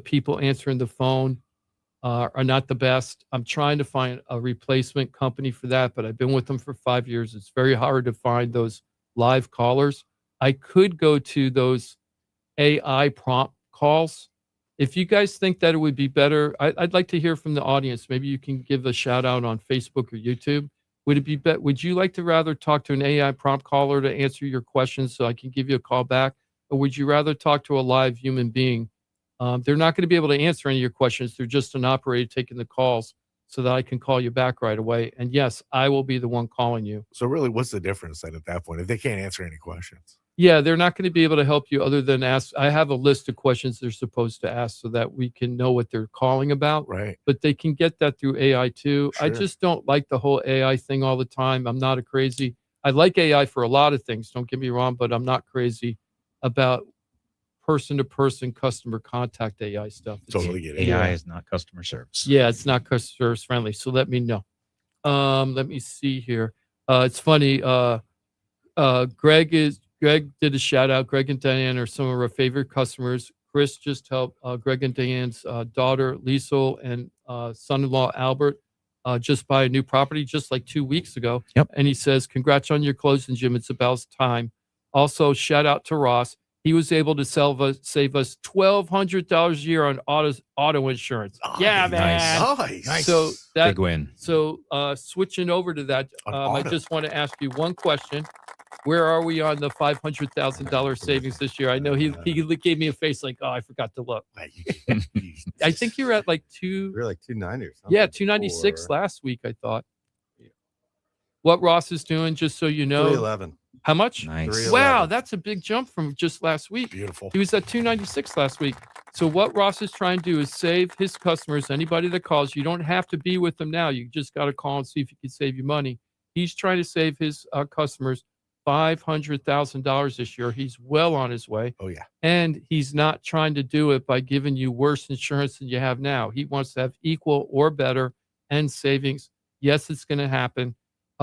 Speaker 6: people answering the phone are not the best. I'm trying to find a replacement company for that, but I've been with them for 5 years. It's very hard to find those live callers. I could go to those AI prompt calls. If you guys think that it would be better, I'd like to hear from the audience. Maybe you can give a shout out on Facebook or YouTube. Would you like to rather talk to an AI prompt caller to answer your questions so I can give you a call back? Or would you rather talk to a live human being? They're not going to be able to answer any of your questions. They're just an operator taking the calls so that I can call you back right away. And yes, I will be the one calling you.
Speaker 2: So really, what's the difference then at that point if they can't answer any questions?
Speaker 6: Yeah, they're not going to be able to help you other than ask. I have a list of questions they're supposed to ask so that we can know what they're calling about.
Speaker 2: Right.
Speaker 6: But they can get that through AI too.
Speaker 2: Sure.
Speaker 6: I just don't like the whole AI thing all the time. I'm not I like AI for a lot of things. Don't get me wrong, but I'm not crazy about person-to-person customer contact AI stuff.
Speaker 2: Totally get it.
Speaker 5: AI is not customer service.
Speaker 6: Yeah, it's not customer service friendly. So let me know. Let me see here. It's funny. Greg did a shout out. Greg and Diane are some of our favorite customers. Chris just helped Greg and Diane's daughter, Liesel, and son-in-law, Albert, just buy a new property just like 2 weeks ago.
Speaker 5: Yep.
Speaker 6: And he says, congrats on your closing, Jim. It's about time. Also, shout out to Ross. He was able to save us $1,200 a year on auto insurance.
Speaker 2: Oh,
Speaker 6: yeah, man.
Speaker 2: Nice.
Speaker 6: So
Speaker 5: Big win.
Speaker 6: So switching over to that,
Speaker 2: On
Speaker 6: I
Speaker 2: auto.
Speaker 6: just want to ask you one question. where are we on the $500,000 savings this year? I know he gave me a face like, oh, I forgot to look. I think you're at like
Speaker 4: We're like 290 or something.
Speaker 6: Yeah, 296 last week, I thought. What Ross is doing, just so you know.
Speaker 4: 311.
Speaker 6: How much?
Speaker 5: Nice.
Speaker 6: Wow, that's a big jump from just last week.
Speaker 2: Beautiful.
Speaker 6: He was at 296 last week. So what Ross is trying to do is save his customers, anybody that calls. You don't have to be with them now. You just got to call and see if he can save you money. He's trying to save his customers $500,000 this year. He's well on his way.
Speaker 2: Oh, yeah.
Speaker 6: And he's not trying to do it by giving you worse insurance than you have now. He wants to have equal or better and savings. Yes, it's going to happen.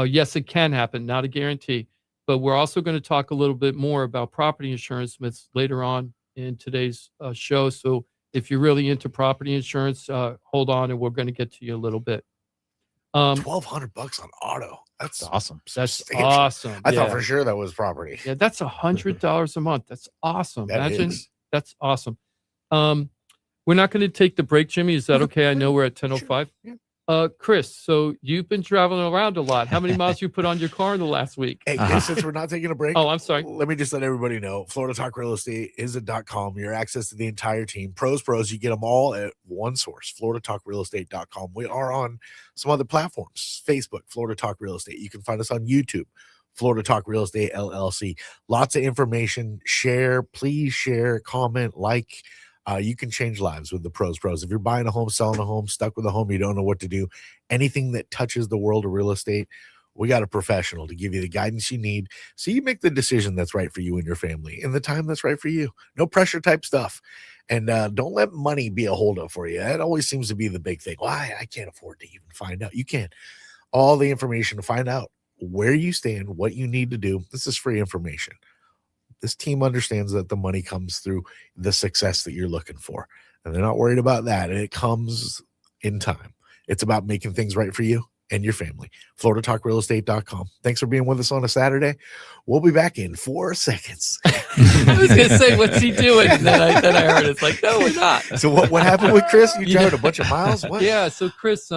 Speaker 6: Yes, it can happen. Not a guarantee. But we're also going to talk a little bit more about property insurance myths later on in today's show. So if you're really into property insurance, hold on, and we're going to get to you a little bit.
Speaker 2: $1,200 on auto. That's
Speaker 5: awesome.
Speaker 6: That's
Speaker 2: substantial.
Speaker 6: awesome.
Speaker 2: I thought for sure that was property.
Speaker 6: Yeah, that's $100 a month. That's awesome.
Speaker 2: That
Speaker 6: Imagine.
Speaker 2: is.
Speaker 6: That's awesome. We're not going to take the break, Jimmy. Is that okay? I know we're at 10:05.
Speaker 2: Sure.
Speaker 6: Chris, so you've been traveling around a lot. How many miles you put on your car in the last week?
Speaker 2: Hey, since we're not taking a break,
Speaker 6: Oh, I'm sorry.
Speaker 2: let me just let everybody know Florida Talk Real Estate is a .com. Your access to the entire team. Pros, you get them all at one source, FloridaTalkRealEstate.com. We are on some other platforms, Facebook, Florida Talk Real Estate. You can find us on YouTube, Florida Talk Real Estate LLC. Lots of information. Share, please share, comment, like. You can change lives with the pros. If you're buying a home, selling a home, stuck with a home, you don't know what to do, anything that touches the world of real estate, we got a professional to give you the guidance you need so you make the decision that's right for you and your family in the time that's right for you. No pressure type stuff. And don't let money be a holdup for you. That always seems to be the big thing. Why? I can't afford to even find out. You can. All the information to find out where you stand, what you need to do. This is free information. This team understands that the money comes through the success that you're looking for. And they're not worried about that. And it comes in time. It's about making things right for you and your family. FloridaTalkRealEstate.com. Thanks for being with us on a Saturday. We'll be back in 4 seconds.
Speaker 6: I was going to say, what's he doing? And then I heard it's like, no, we're not.
Speaker 2: So what happened with Chris? You drove a bunch of miles? What?
Speaker 6: Yeah. So Chris,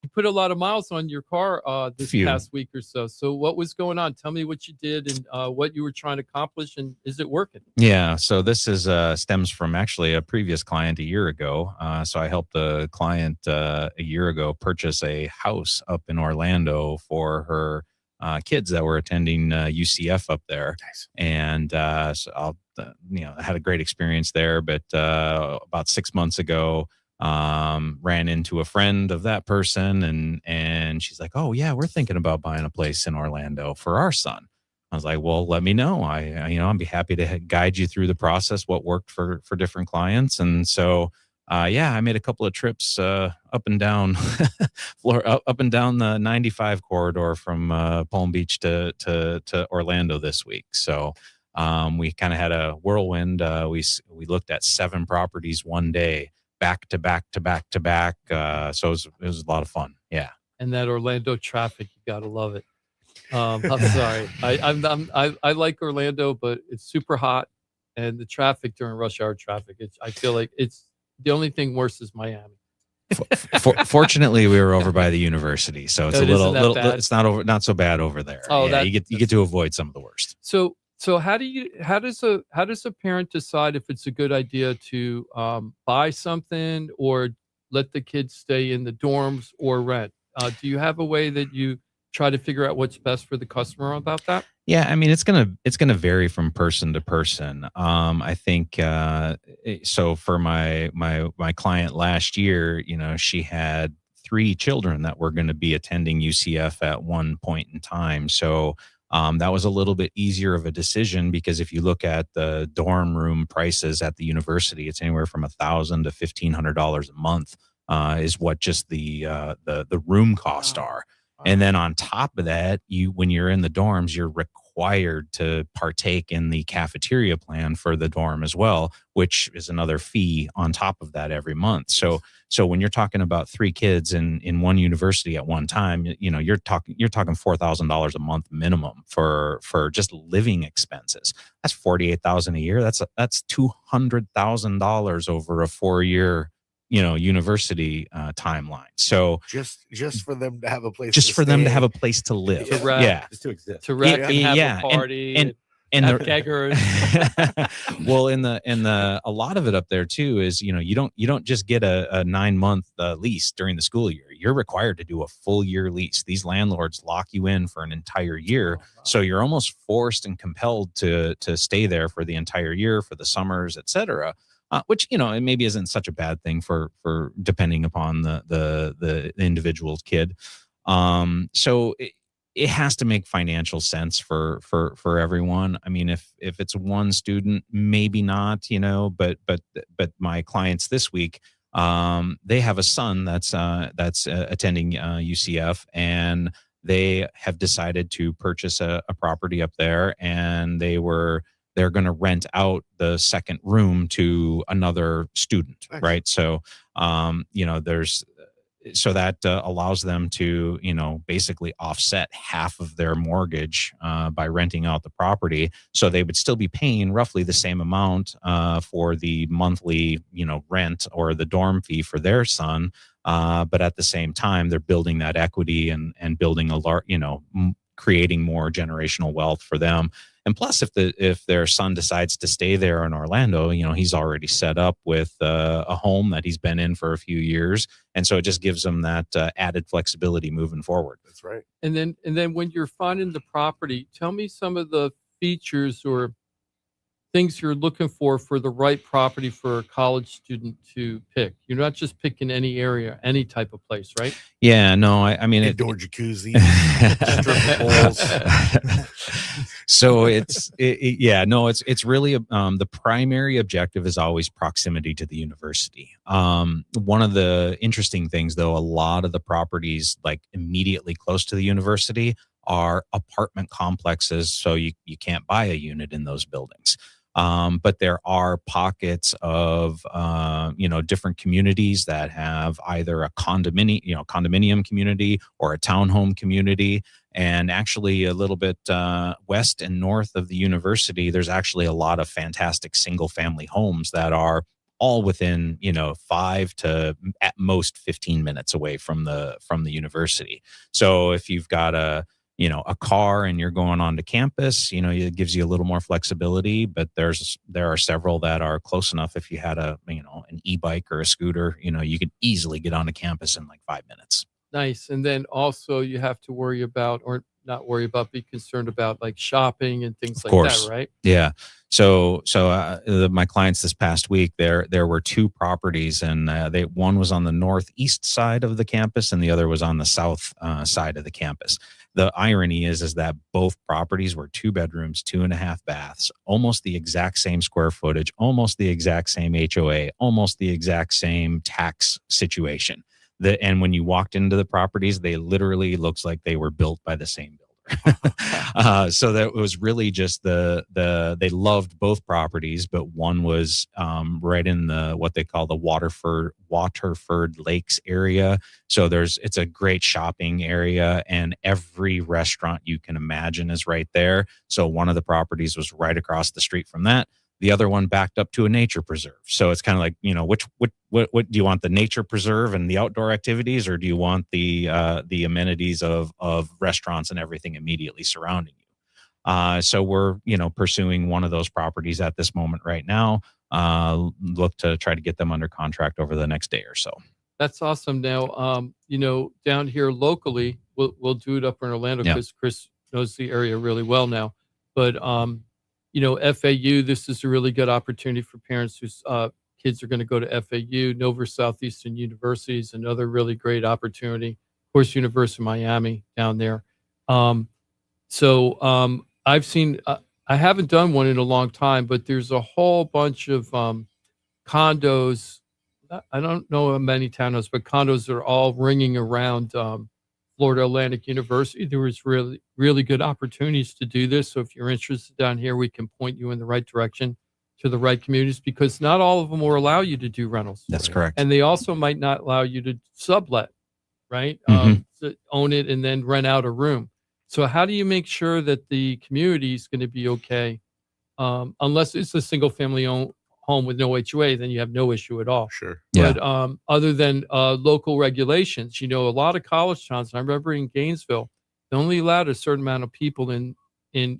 Speaker 6: you put a lot of miles on your car this past week or so. So what was going on? Tell me what you did and what you were trying to accomplish, and is it working?
Speaker 5: Yeah. So this is stems from actually a previous client a year ago. So I helped a client a year ago purchase a house up in Orlando for her kids that were attending UCF up there.
Speaker 2: Nice. And
Speaker 5: so I had a great experience there. But about 6 months ago, ran into a friend of that person and she's like, oh yeah, we're thinking about buying a place in Orlando for our son. I was like, well, let me know. I'd be happy to guide you through the process, what worked for different clients. And so, I made a couple of trips, up and down up and down the 95 corridor from, Palm Beach to Orlando this week. So, we kind of had a whirlwind. We looked at 7 properties one day, back to back. So it was a lot of fun. Yeah.
Speaker 6: And that Orlando traffic, you gotta love it. I'm sorry. I like Orlando, but it's super hot, and the traffic during rush hour traffic. I feel like it's the only thing worse is Miami.
Speaker 5: Fortunately, we were over by the university, so it's a little. It's not so bad over there.
Speaker 6: Oh,
Speaker 5: yeah, you get to avoid some of the worst.
Speaker 6: So how does a parent decide if it's a good idea to buy something or let the kids stay in the dorms or rent? Do you have a way that you try to figure out what's best for the customer about that?
Speaker 5: Yeah, I mean it's gonna vary from person to person. I think so. For my client last year, she had 3 children that were going to be attending UCF at one point in time. So. That was a little bit easier of a decision because if you look at the dorm room prices at the university, it's anywhere from $1,000 to $1,500 a month is what just the room costs are. And then on top of that, when you're in the dorms, you're required to partake in the cafeteria plan for the dorm as well, which is another fee on top of that every month. So when you're talking about 3 kids in one university at one time, you're talking $4,000 a month minimum for just living expenses. That's $48,000 a year. That's $200,000 over a 4-year university timeline. So
Speaker 2: just for them to have a place,
Speaker 5: just for them to have a place to live.
Speaker 6: To rec,
Speaker 5: Yeah.
Speaker 4: Just to exist.
Speaker 6: to wreck and have
Speaker 5: Yeah.
Speaker 6: a party
Speaker 5: And
Speaker 6: have
Speaker 5: the
Speaker 6: keggers.
Speaker 5: well, in the a lot of it up there too is, you don't just get a 9-month lease during the school year. You're required to do a full year lease. These landlords lock you in for an entire year. So you're almost forced and compelled to stay there for the entire year, for the summers, etc. Which, it maybe isn't such a bad thing for depending upon the individual kid. So it has to make financial sense for everyone. I mean, if it's one student, maybe not, but my clients this week, they have a son that's attending UCF, and they have decided to purchase a property up there, and they're going to rent out the second room to another student.
Speaker 2: Nice.
Speaker 5: Right. So, so that allows them to, basically offset half of their mortgage by renting out the property. So they would still be paying roughly the same amount for the monthly, rent or the dorm fee for their son. But at the same time, they're building that equity and building a large, creating more generational wealth for them. And plus, if their son decides to stay there in Orlando, he's already set up with a home that he's been in for a few years, and so it just gives them that added flexibility moving forward.
Speaker 2: That's right.
Speaker 6: And then when you're finding the property, tell me some of the features or things you're looking for the right property for a college student to pick. You're not just picking any area, any type of place, right?
Speaker 5: Yeah, no, I mean,
Speaker 2: Indoor jacuzzi, strip poles.
Speaker 5: So it's really the primary objective is always proximity to the university. One of the interesting things, though, a lot of the properties like immediately close to the university are apartment complexes, so you can't buy a unit in those buildings. But there are pockets of different communities that have either a condominium community or a townhome community. And actually a little bit west and north of the university, there's actually a lot of fantastic single family homes that are all within 5 to at most 15 minutes away from the university. So if you've got a car and you're going on to campus, it gives you a little more flexibility, but there are several that are close enough. If you had an e-bike or a scooter, you could easily get onto campus in like 5 minutes.
Speaker 6: Nice. And then also you have to worry about, or not worry about, be concerned about like shopping and things like that, right?
Speaker 5: Yeah. So my clients this past week, there were 2 properties, and one was on the northeast side of the campus and the other was on the south side of the campus. The irony is that both properties were 2 bedrooms, 2.5 baths, almost the exact same square footage, almost the exact same HOA, almost the exact same tax situation. And when you walked into the properties, they literally looks like they were built by the same builder. So that was really just they loved both properties, but one was right in what they call the Waterford Lakes area. So it's a great shopping area, and every restaurant you can imagine is right there. So one of the properties was right across the street from that. The other one backed up to a nature preserve. So it's kind of like, what do you want, the nature preserve and the outdoor activities, or do you want the amenities of restaurants and everything immediately surrounding you? So we're, pursuing one of those properties at this moment right now. Look to try to get them under contract over the next day or so.
Speaker 6: That's awesome. Now, down here locally, we'll do it up in Orlando because Chris knows the area really well now. But FAU, this is a really good opportunity for parents whose kids are going to go to FAU. Nova Southeastern University is another really great opportunity. Of course, University of Miami down there. So I've seen, I haven't done one in a long time, but there's a whole bunch of condos. I don't know how many townhouses, but condos are all ringing around Florida Atlantic University. There was really, really good opportunities to do this. So if you're interested down here, we can point you in the right direction to the right communities, because not all of them will allow you to do rentals.
Speaker 5: That's correct.
Speaker 6: And they also might not allow you to sublet, right? To own it and then rent out a room. So how do you make sure that the community is going to be okay? Unless it's a single family home with no HOA, then you have no issue at all.
Speaker 2: Sure.
Speaker 5: Yeah.
Speaker 6: But other than local regulations, a lot of college towns, and I remember in Gainesville, they only allowed a certain amount of people in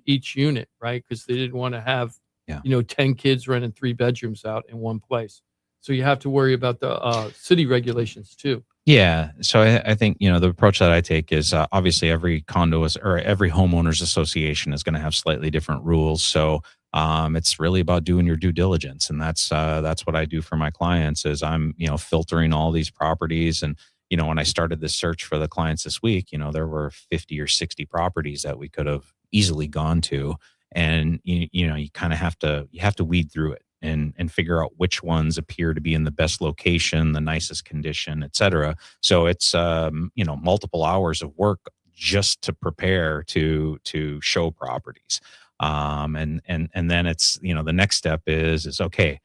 Speaker 6: each unit, right? Because they didn't want to have, 10 kids renting 3 bedrooms out in one place. So you have to worry about the city regulations too.
Speaker 5: Yeah. So I think, the approach that I take is obviously every every homeowners association is going to have slightly different rules. So it's really about doing your due diligence. And that's what I do for my clients is I'm, filtering all these properties. And, when I started this search for the clients this week, there were 50 or 60 properties that we could have easily gone to. And, you kind of have to weed through it. And figure out which ones appear to be in the best location, the nicest condition, et cetera. So it's multiple hours of work just to prepare to show properties. And then it's the next step is okay.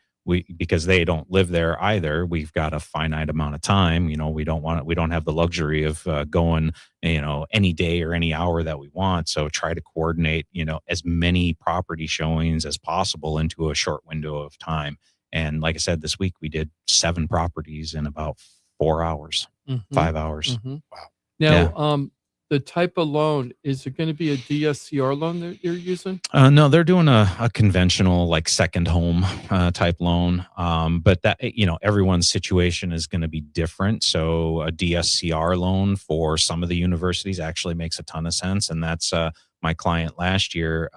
Speaker 5: Because they don't live there either. We've got a finite amount of time. We don't have the luxury of going, any day or any hour that we want. So try to coordinate, as many property showings as possible into a short window of time. And like I said, this week we did 7 properties in about 4 hours, 5 hours.
Speaker 6: Mm-hmm.
Speaker 2: Wow.
Speaker 6: Now, the type of loan, is it going to be a DSCR loan that you're using?
Speaker 5: No, they're doing a conventional like second home type loan. But that, everyone's situation is going to be different. So a DSCR loan for some of the universities actually makes a ton of sense. And that's my client last year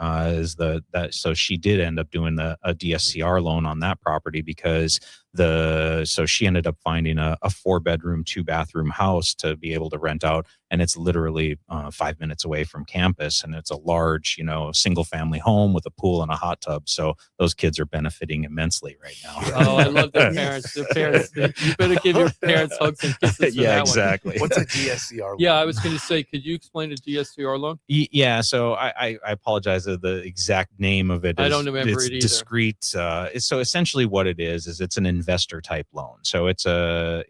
Speaker 5: so she did end up doing a DSCR loan on that property because so she ended up finding a 4-bedroom, 2-bathroom house to be able to rent out. And it's literally 5 minutes away from campus. And it's a large, single family home with a pool and a hot tub. So those kids are benefiting immensely right now.
Speaker 6: Oh, I love their parents. Their parents, you better give your parents hugs and kisses. For
Speaker 5: Yeah,
Speaker 6: that
Speaker 5: exactly.
Speaker 2: What's a DSCR loan?
Speaker 6: Yeah, I was going to say, could you explain a DSCR loan?
Speaker 5: Yeah, so I apologize that the exact name of it.
Speaker 6: I don't remember
Speaker 5: it's
Speaker 6: it either.
Speaker 5: Discrete. So essentially, what it is it's an investor type loan. So it's a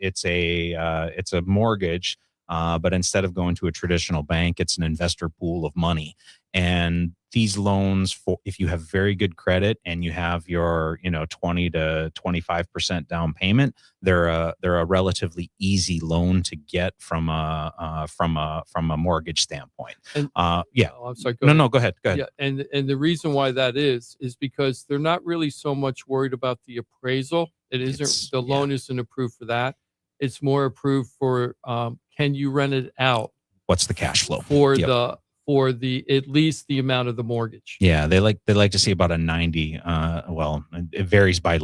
Speaker 5: mortgage, but instead of going to a traditional bank, it's an investor pool of money. And these loans, if you have very good credit and you have your 20 to 25% down payment, they're a relatively easy loan to get from a mortgage standpoint.
Speaker 6: And,
Speaker 5: yeah.
Speaker 6: Oh, I'm sorry.
Speaker 5: No, go ahead.
Speaker 6: Yeah, and the reason why that is because they're not really so much worried about the appraisal. The loan isn't approved for that. It's more approved for can you rent it out?
Speaker 5: What's the cash flow
Speaker 6: for the at least the amount of the mortgage?
Speaker 5: Yeah, they like to see about a 90. Well, it varies by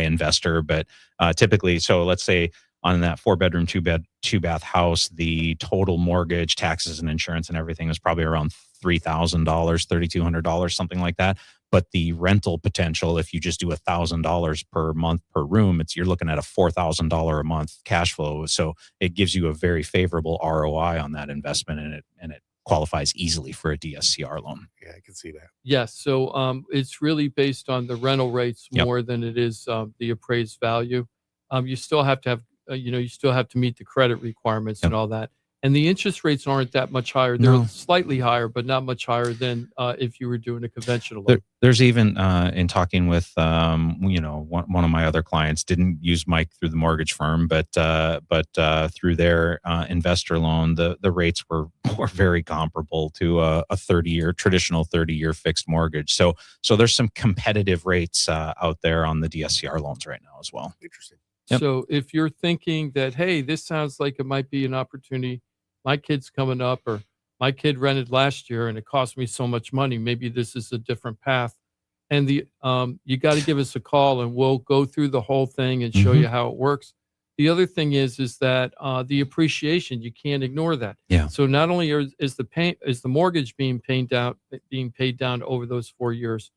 Speaker 5: investor, but typically, so let's say on that 4-bedroom, 2-bath house, the total mortgage, taxes, and insurance and everything was probably around $3,000, $3,200, something like that. But the rental potential, if you just do $1,000 per month per room, you're looking at a $4,000 a month cash flow. So it gives you a very favorable ROI on that investment, and it qualifies easily for a DSCR loan.
Speaker 2: Yeah, I can see that.
Speaker 6: Yes. So it's really based on the rental rates more than it is the appraised value. You still have to have, you still have to meet the credit requirements and all that. And the interest rates aren't that much higher. They're slightly higher, but not much higher than if you were doing a conventional loan.
Speaker 5: There's even in talking with one of my other clients, didn't use Mike through the mortgage firm, but through their investor loan, the rates were very comparable to a 30-year traditional 30-year fixed mortgage. So there's some competitive rates out there on the DSCR loans right now as well.
Speaker 2: Interesting.
Speaker 5: Yep.
Speaker 6: So if you're thinking that, hey, this sounds like it might be an opportunity, my kid's coming up, or my kid rented last year and it cost me so much money, maybe this is a different path. And you got to give us a call and we'll go through the whole thing and show you how it works. The other thing is that the appreciation, you can't ignore that.
Speaker 5: Yeah.
Speaker 6: So not only is the mortgage being paid down over those 4 years,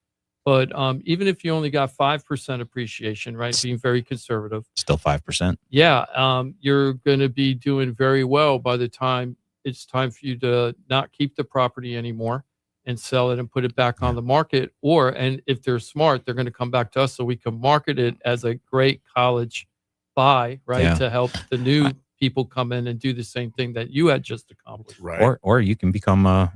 Speaker 6: but even if you only got 5% appreciation, right, being very conservative,
Speaker 5: still 5%.
Speaker 6: Yeah, you're going to be doing very well by the time it's time for you to not keep the property anymore and sell it and put it back on the market. And if they're smart, they're going to come back to us so we can market it as a great college buy, right, to help the new people come in and do the same thing that you had just accomplished.
Speaker 2: Right.
Speaker 5: Or you can become a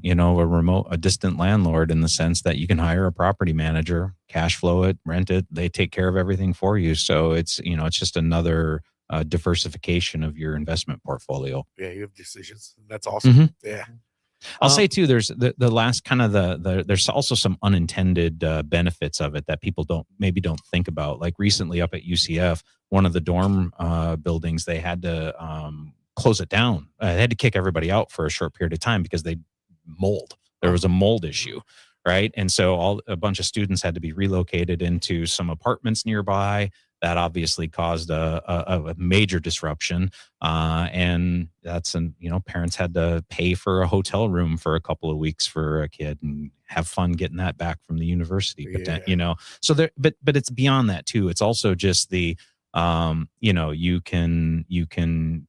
Speaker 5: distant landlord, in the sense that you can hire a property manager, cash flow it, rent it. They take care of everything for you. So it's just another diversification of your investment portfolio.
Speaker 2: Yeah, you have decisions. That's awesome.
Speaker 5: Mhm.
Speaker 2: Yeah.
Speaker 5: I'll say too, there's the last kind of there's also some unintended benefits of it that people don't think about. Like recently up at UCF, one of the dorm buildings, they had to close it down. They had to kick everybody out for a short period of time because there was a mold issue, right? And so a bunch of students had to be relocated into some apartments nearby. That obviously caused a major disruption, and parents had to pay for a hotel room for a couple of weeks for a kid and have fun getting that back from the university. But
Speaker 2: Yeah.
Speaker 5: so there, but it's beyond that too. It's also just the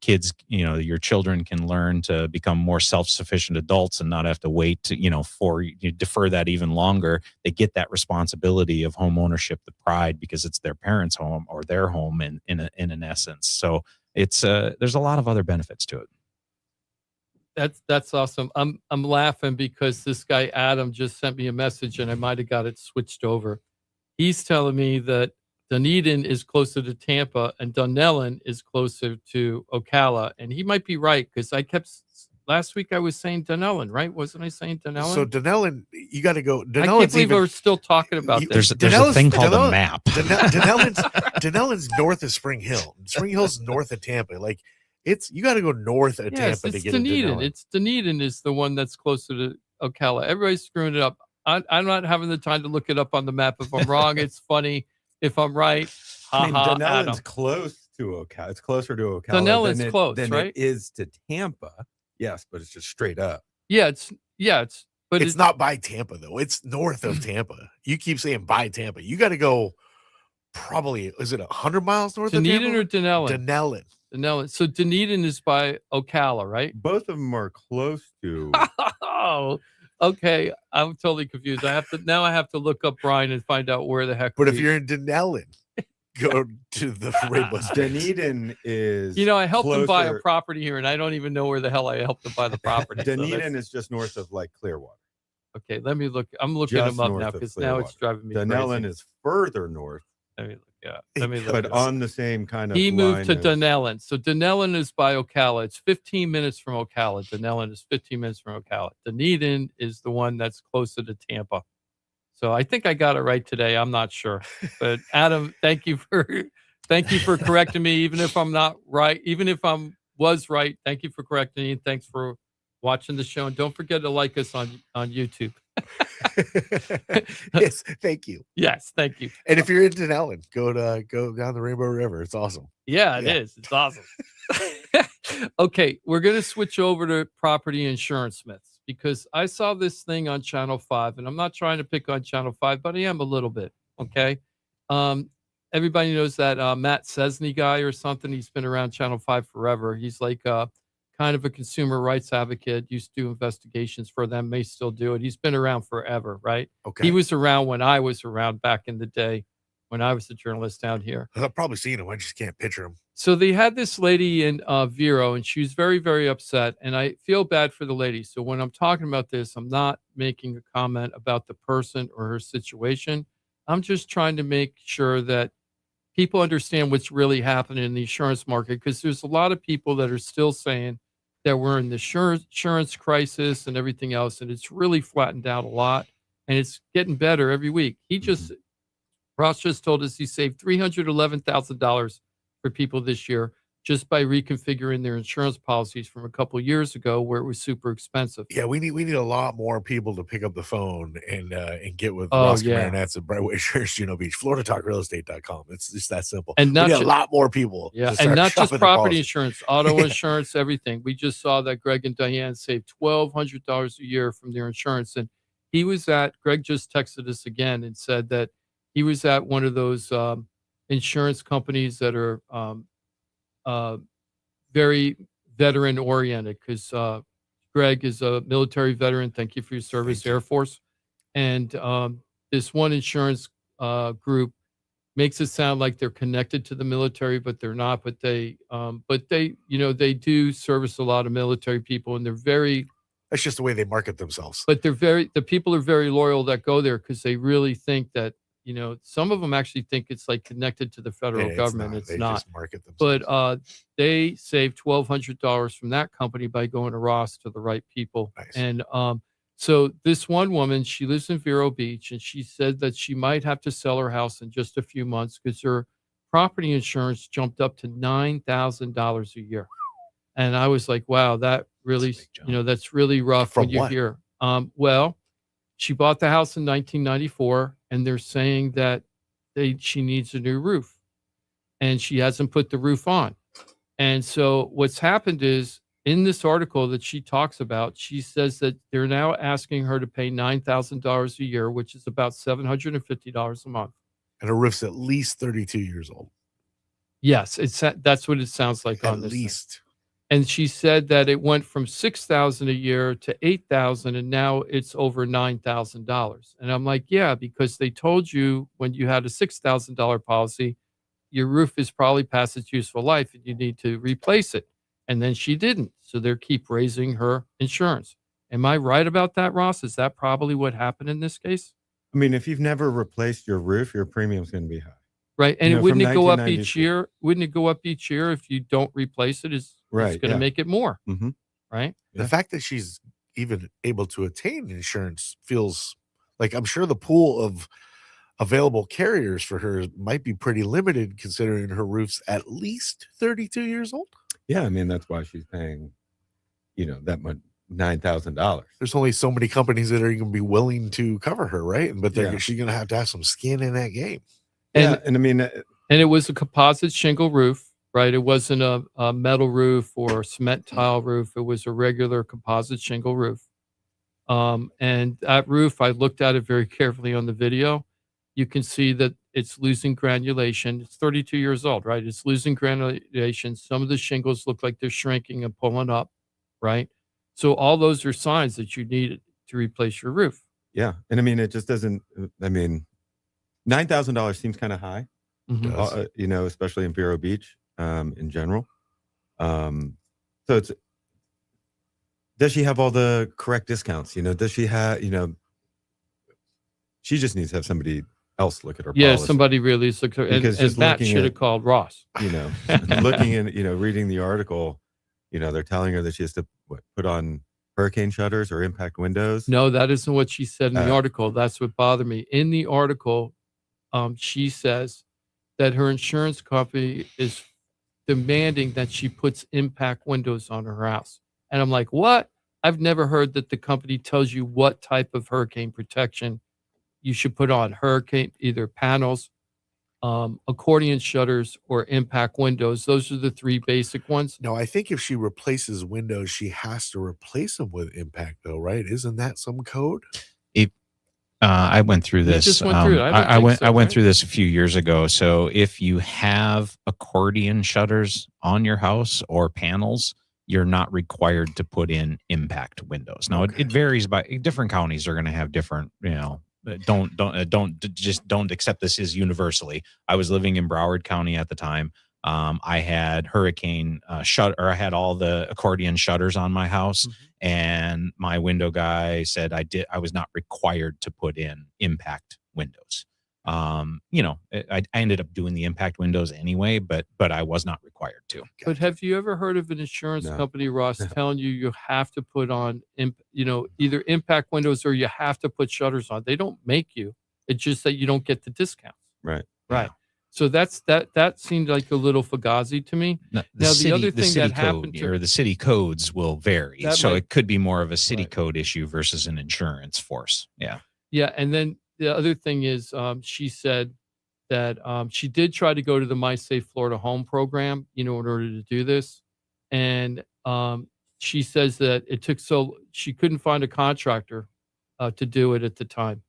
Speaker 5: kids, your children can learn to become more self-sufficient adults and not have to wait to, for you defer that even longer. They get that responsibility of home ownership, the pride, because it's their parents' home or their home in an essence. So it's there's a lot of other benefits to it.
Speaker 6: That's awesome. I'm laughing because this guy Adam just sent me a message and I might have got it switched over. He's telling me that Dunedin is closer to Tampa and Dunellen is closer to Ocala, and he might be right because last week I was saying Dunellen, right? Wasn't I saying Dunellen?
Speaker 2: So Dunellen, you got to go.
Speaker 6: I can't believe we're still talking about this.
Speaker 5: There's a thing called a map.
Speaker 2: Dunellen's north of Spring Hill. Spring Hill's north of Tampa. Like you got to go north of Tampa to get
Speaker 6: Dunedin.
Speaker 2: to
Speaker 6: It's Dunedin is the one that's closer to Ocala. Everybody's screwing it up. I'm not having the time to look it up on the map. If I'm wrong, it's funny. If I'm right,
Speaker 4: Dunellen's close to Ocala. It's closer to Ocala
Speaker 6: Dunellen's close,
Speaker 4: than
Speaker 6: right?
Speaker 4: it is to Tampa. Yes, but it's just straight up.
Speaker 6: It's
Speaker 2: not by Tampa though. It's north of Tampa. You keep saying by Tampa. You got to go. Probably is it 100 miles north
Speaker 6: Dunedin
Speaker 2: of Tampa?
Speaker 6: or Dunellen?
Speaker 2: Dunellen.
Speaker 6: So Dunedin is by Ocala, right?
Speaker 4: Both of them are close to.
Speaker 6: Oh, okay. I'm totally confused. I have to look up Brian and find out where the heck.
Speaker 2: But if you're in Dunellen, go to the Rainbow Springs.
Speaker 4: Dunedin is.
Speaker 6: I helped him buy a property here, and I don't even know where the hell I helped him buy the property.
Speaker 4: Dunedin is just north of like Clearwater.
Speaker 6: Okay, let me look. I'm looking
Speaker 4: Just
Speaker 6: him up now because now it's driving me
Speaker 4: Dunellen
Speaker 6: crazy.
Speaker 4: is further north.
Speaker 6: Let me look. Yeah, let me look.
Speaker 4: But on the same kind of.
Speaker 6: He moved to Dunellen. So Dunellen is by Ocala. It's 15 minutes from Ocala. Dunellen is 15 minutes from Ocala. Dunedin is the one that's closer to Tampa. So I think I got it right today. I'm not sure, but Adam, thank you for correcting me. Even if I'm not right, even if was right, thank you for correcting me, and thanks for watching the show. And don't forget to like us on YouTube.
Speaker 2: Yes, thank you.
Speaker 6: Yes, thank you.
Speaker 2: And if you're in Dunellen, go down the Rainbow River. It's awesome.
Speaker 6: Yeah, it is. It's awesome. Okay, we're going to switch over to property insurance myths because I saw this thing on Channel 5, and I'm not trying to pick on Channel 5, but I am a little bit, okay? Everybody knows that Matt Cesney guy or something. He's been around Channel 5 forever. He's like kind of a consumer rights advocate, used to do investigations for them, may still do it. He's been around forever, right?
Speaker 2: Okay.
Speaker 6: He was around when I was around back in the day when I was a journalist down here.
Speaker 2: I've probably seen him. I just can't picture him.
Speaker 6: So they had this lady in Vero, and she was very, very upset. And I feel bad for the lady. So when I'm talking about this, I'm not making a comment about the person or her situation. I'm just trying to make sure that people understand what's really happening in the insurance market, because there's a lot of people that are still saying that we're in the insurance crisis and everything else, and it's really flattened out a lot, and it's getting better every week. Ross just told us he saved $311,000 for people this year just by reconfiguring their insurance policies from a couple of years ago where it was super expensive.
Speaker 2: Yeah, we need a lot more people to pick up the phone and get with Ross Marinetz at Brightway Insurance, Juno Beach, FloridaTalkRealEstate.com. It's just that simple.
Speaker 6: And
Speaker 2: we need a lot more people.
Speaker 6: Yeah, and not just property insurance, auto insurance, everything. We just saw that Greg and Diane saved $1,200 a year from their insurance. And Greg just texted us again and said that he was at one of those insurance companies that are very veteran oriented, because Greg is a military veteran. Thank you for your service, Air Force. And this one insurance group makes it sound like they're connected to the military, but they're not. But they they do service a lot of military people, and they're very.
Speaker 2: That's just the way they market themselves.
Speaker 6: But the people are very loyal that go there because they really think that, some of them actually think it's like connected to the federal government. It's not.
Speaker 2: Just market themselves.
Speaker 6: But they saved $1,200 from that company by going to Ross to the right people.
Speaker 2: Nice.
Speaker 6: And so this one woman, she lives in Vero Beach, and she said that she might have to sell her house in just a few months because her property insurance jumped up to $9,000 a year. And I was like, wow, that really, that's really rough
Speaker 2: From
Speaker 6: when you
Speaker 2: what?
Speaker 6: hear. Well, she bought the house in 1994, and they're saying that she needs a new roof, and she hasn't put the roof on. And so what's happened is, in this article that she talks about, she says that they're now asking her to pay $9,000 a year, which is about $750 a month.
Speaker 2: And her roof's at least 32 years old.
Speaker 6: Yes, that's what it sounds like on
Speaker 2: At
Speaker 6: this thing.
Speaker 2: least.
Speaker 6: And she said that it went from $6,000 a year to $8,000, and now it's over $9,000. And I'm like, yeah, because they told you when you had a $6,000 policy, your roof is probably past its useful life and you need to replace it. And then she didn't. So they keep raising her insurance. Am I right about that, Ross? Is that probably what happened in this case?
Speaker 4: I mean, if you've never replaced your roof, your premium's going to be high.
Speaker 6: Right. And
Speaker 4: from
Speaker 6: wouldn't it go up each
Speaker 4: 1992.
Speaker 6: year? Wouldn't it go up each year if you don't replace it? It's
Speaker 4: Right,
Speaker 6: going to
Speaker 4: yeah.
Speaker 6: make it more.
Speaker 4: Mm-hmm.
Speaker 6: Right.
Speaker 2: The fact that she's even able to attain insurance feels like, I'm sure the pool of available carriers for her might be pretty limited, considering her roof's at least 32 years old.
Speaker 4: Yeah, I mean, that's why she's paying, that much, $9,000.
Speaker 2: There's only so many companies that are going to be willing to cover her, right? But
Speaker 4: Yeah.
Speaker 2: she's going to have some skin in that game.
Speaker 4: Yeah, and I mean,
Speaker 6: And it was a composite shingle roof, right? It wasn't a metal roof or a cement tile roof. It was a regular composite shingle roof. And that roof, I looked at it very carefully on the video. You can see that it's losing granulation. It's 32 years old, right? It's losing granulation. Some of the shingles look like they're shrinking and pulling up, right? So all those are signs that you need to replace your roof.
Speaker 4: yeah. And I mean, it just doesn't, I mean, $9,000 seems kind of high,
Speaker 6: Mhm.
Speaker 4: especially in Vero Beach in general. So does she have all the correct discounts? Does she have, she just needs to have somebody else look at her
Speaker 6: Yeah,
Speaker 4: policy.
Speaker 6: somebody really is looking, and
Speaker 4: Because just
Speaker 6: Matt
Speaker 4: looking
Speaker 6: should have
Speaker 4: at-
Speaker 6: called Ross.
Speaker 4: Looking in, reading the article, they're telling her that she has to put on hurricane shutters or impact windows.
Speaker 6: No, that isn't what she said in the
Speaker 4: Uh.
Speaker 6: article. That's what bothered me. In the article, she says that her insurance company is demanding that she puts impact windows on her house. And I'm like, what? I've never heard that the company tells you what type of hurricane protection you should put on. Hurricane, either panels, accordion shutters, or impact windows. Those are the three basic ones.
Speaker 2: No, I think if she replaces windows, she has to replace them with impact, though, right? Isn't that some code?
Speaker 5: I went through
Speaker 6: You
Speaker 5: this.
Speaker 6: just went through it. I don't
Speaker 5: I
Speaker 6: think
Speaker 5: went.
Speaker 6: so,
Speaker 5: I went
Speaker 6: right?
Speaker 5: through this a few years ago. So if you have accordion shutters on your house or panels, you're not required to put in impact windows. Now
Speaker 2: Okay.
Speaker 5: it varies by different counties are going to have different. Don't accept this as universally. I was living in Broward County at the time. I had hurricane I had all the accordion shutters on my house, and my window guy said I was not required to put in impact windows. I ended up doing the impact windows anyway, but I was not required to.
Speaker 6: But have you ever heard of an insurance
Speaker 4: No.
Speaker 6: company, Ross, telling you have to put on, either impact windows or you have to put shutters on? They don't make you. It's just that you don't get the discounts.
Speaker 4: Right.
Speaker 6: Right. So that seemed like a little fugazi to me.
Speaker 5: Now,
Speaker 6: the other thing
Speaker 5: city
Speaker 6: that happened
Speaker 5: code or the city codes will vary,
Speaker 6: That
Speaker 5: so
Speaker 6: might-
Speaker 5: it could be more of a city
Speaker 6: Right.
Speaker 5: code issue versus an insurance force. Yeah.
Speaker 6: Yeah, and then the other thing is, she said that she did try to go to the My Safe Florida Home program, in order to do this, and she says that it took she couldn't find a contractor to do it at the time,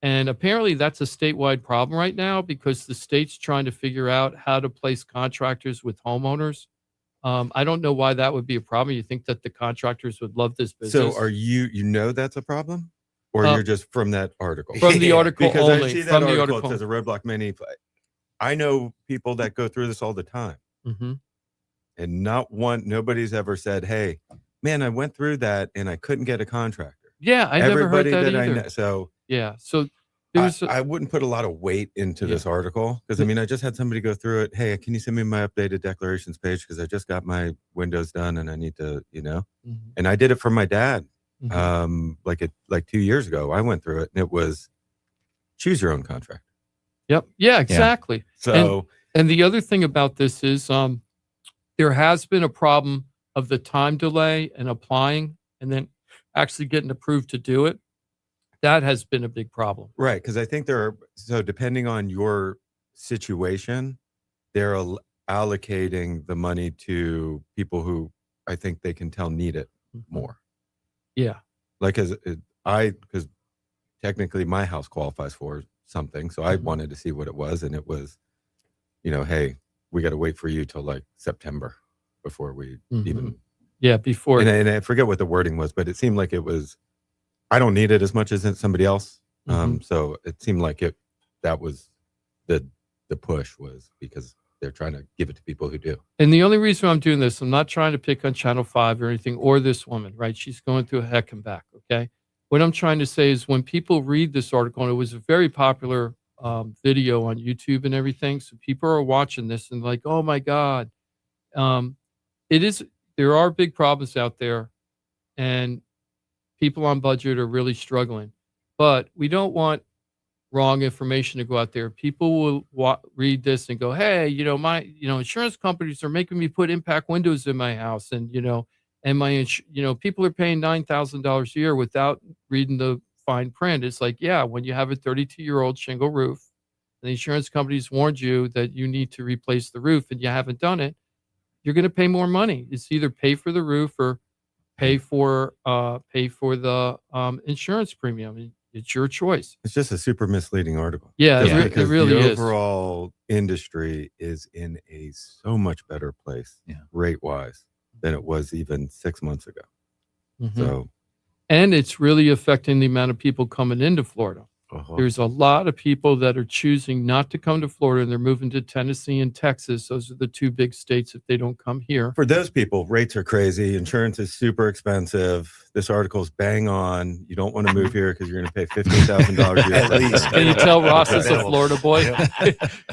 Speaker 6: and apparently that's a statewide problem right now because the state's trying to figure out how to place contractors with homeowners. I don't know why that would be a problem. You think that the contractors would love this business?
Speaker 4: So are you that's a problem? Or you're just from that article?
Speaker 6: From the article
Speaker 4: Because
Speaker 6: only.
Speaker 4: I see that
Speaker 6: From the
Speaker 4: article,
Speaker 6: article.
Speaker 4: it says a roadblock many. I know people that go through this all the time,
Speaker 6: Mm-hmm.
Speaker 4: and nobody's ever said, "Hey, man, I went through that and I couldn't get a contractor."
Speaker 6: Yeah, I never heard
Speaker 4: Everybody
Speaker 6: that
Speaker 4: I
Speaker 6: either.
Speaker 4: know, so
Speaker 6: Yeah. So there's
Speaker 4: I wouldn't put a lot of weight into
Speaker 6: Yeah.
Speaker 4: this article because I mean, I just had somebody go through it. Hey, can you send me my updated declarations page because I just got my windows done and I need to,
Speaker 6: Mhm.
Speaker 4: And I did it for my dad,
Speaker 6: Mhm.
Speaker 4: like 2 years ago. I went through it and it was choose your own contract.
Speaker 6: Yep. Yeah, exactly.
Speaker 4: So
Speaker 6: And the other thing about this is there has been a problem of the time delay and applying and then actually getting approved to do it. That has been a big problem.
Speaker 4: right, because I think so depending on your situation, they're allocating the money to people who I think they can tell need it more.
Speaker 6: Yeah.
Speaker 4: Like because technically my house qualifies for something, so I wanted to see what it was, and it was, hey, we got to wait for you till like September before we even.
Speaker 6: Yeah, before.
Speaker 4: And I forget what the wording was, but it seemed like it was. I don't need it as much as somebody else, so it seemed like that was the push was because they're trying to give it to people who do.
Speaker 6: And the only reason I'm doing this, I'm not trying to pick on Channel 5 or anything, or this woman, right? She's going through a heck and back, okay? What I'm trying to say is when people read this article, and it was a very popular video on YouTube and everything, so people are watching this and like, oh my God. There are big problems out there, and people on budget are really struggling. But we don't want wrong information to go out there. People will read this and go, "Hey, my insurance companies are making me put impact windows in my house, and and my people are paying $9,000 a year without reading the fine print." It's like, yeah, when you have a 32-year-old shingle roof, and the insurance companies warned you that you need to replace the roof, and you haven't done it, you're going to pay more money. It's either pay for the roof or pay for the insurance premium. It's your choice.
Speaker 4: It's just a super misleading article.
Speaker 6: Yeah, it really
Speaker 4: the
Speaker 6: is.
Speaker 4: overall industry is in a so much better place, rate wise, than it was even 6 months ago. So,
Speaker 6: and it's really affecting the amount of people coming into Florida. There's a lot of people that are choosing not to come to Florida, and they're moving to Tennessee and Texas. Those are the two big states if they don't come here.
Speaker 4: For those people, rates are crazy. Insurance is super expensive. This article's bang on. You don't want to move here because you're going to pay $15,000 a year.
Speaker 2: At least.
Speaker 6: Can you tell Ross is a Florida boy?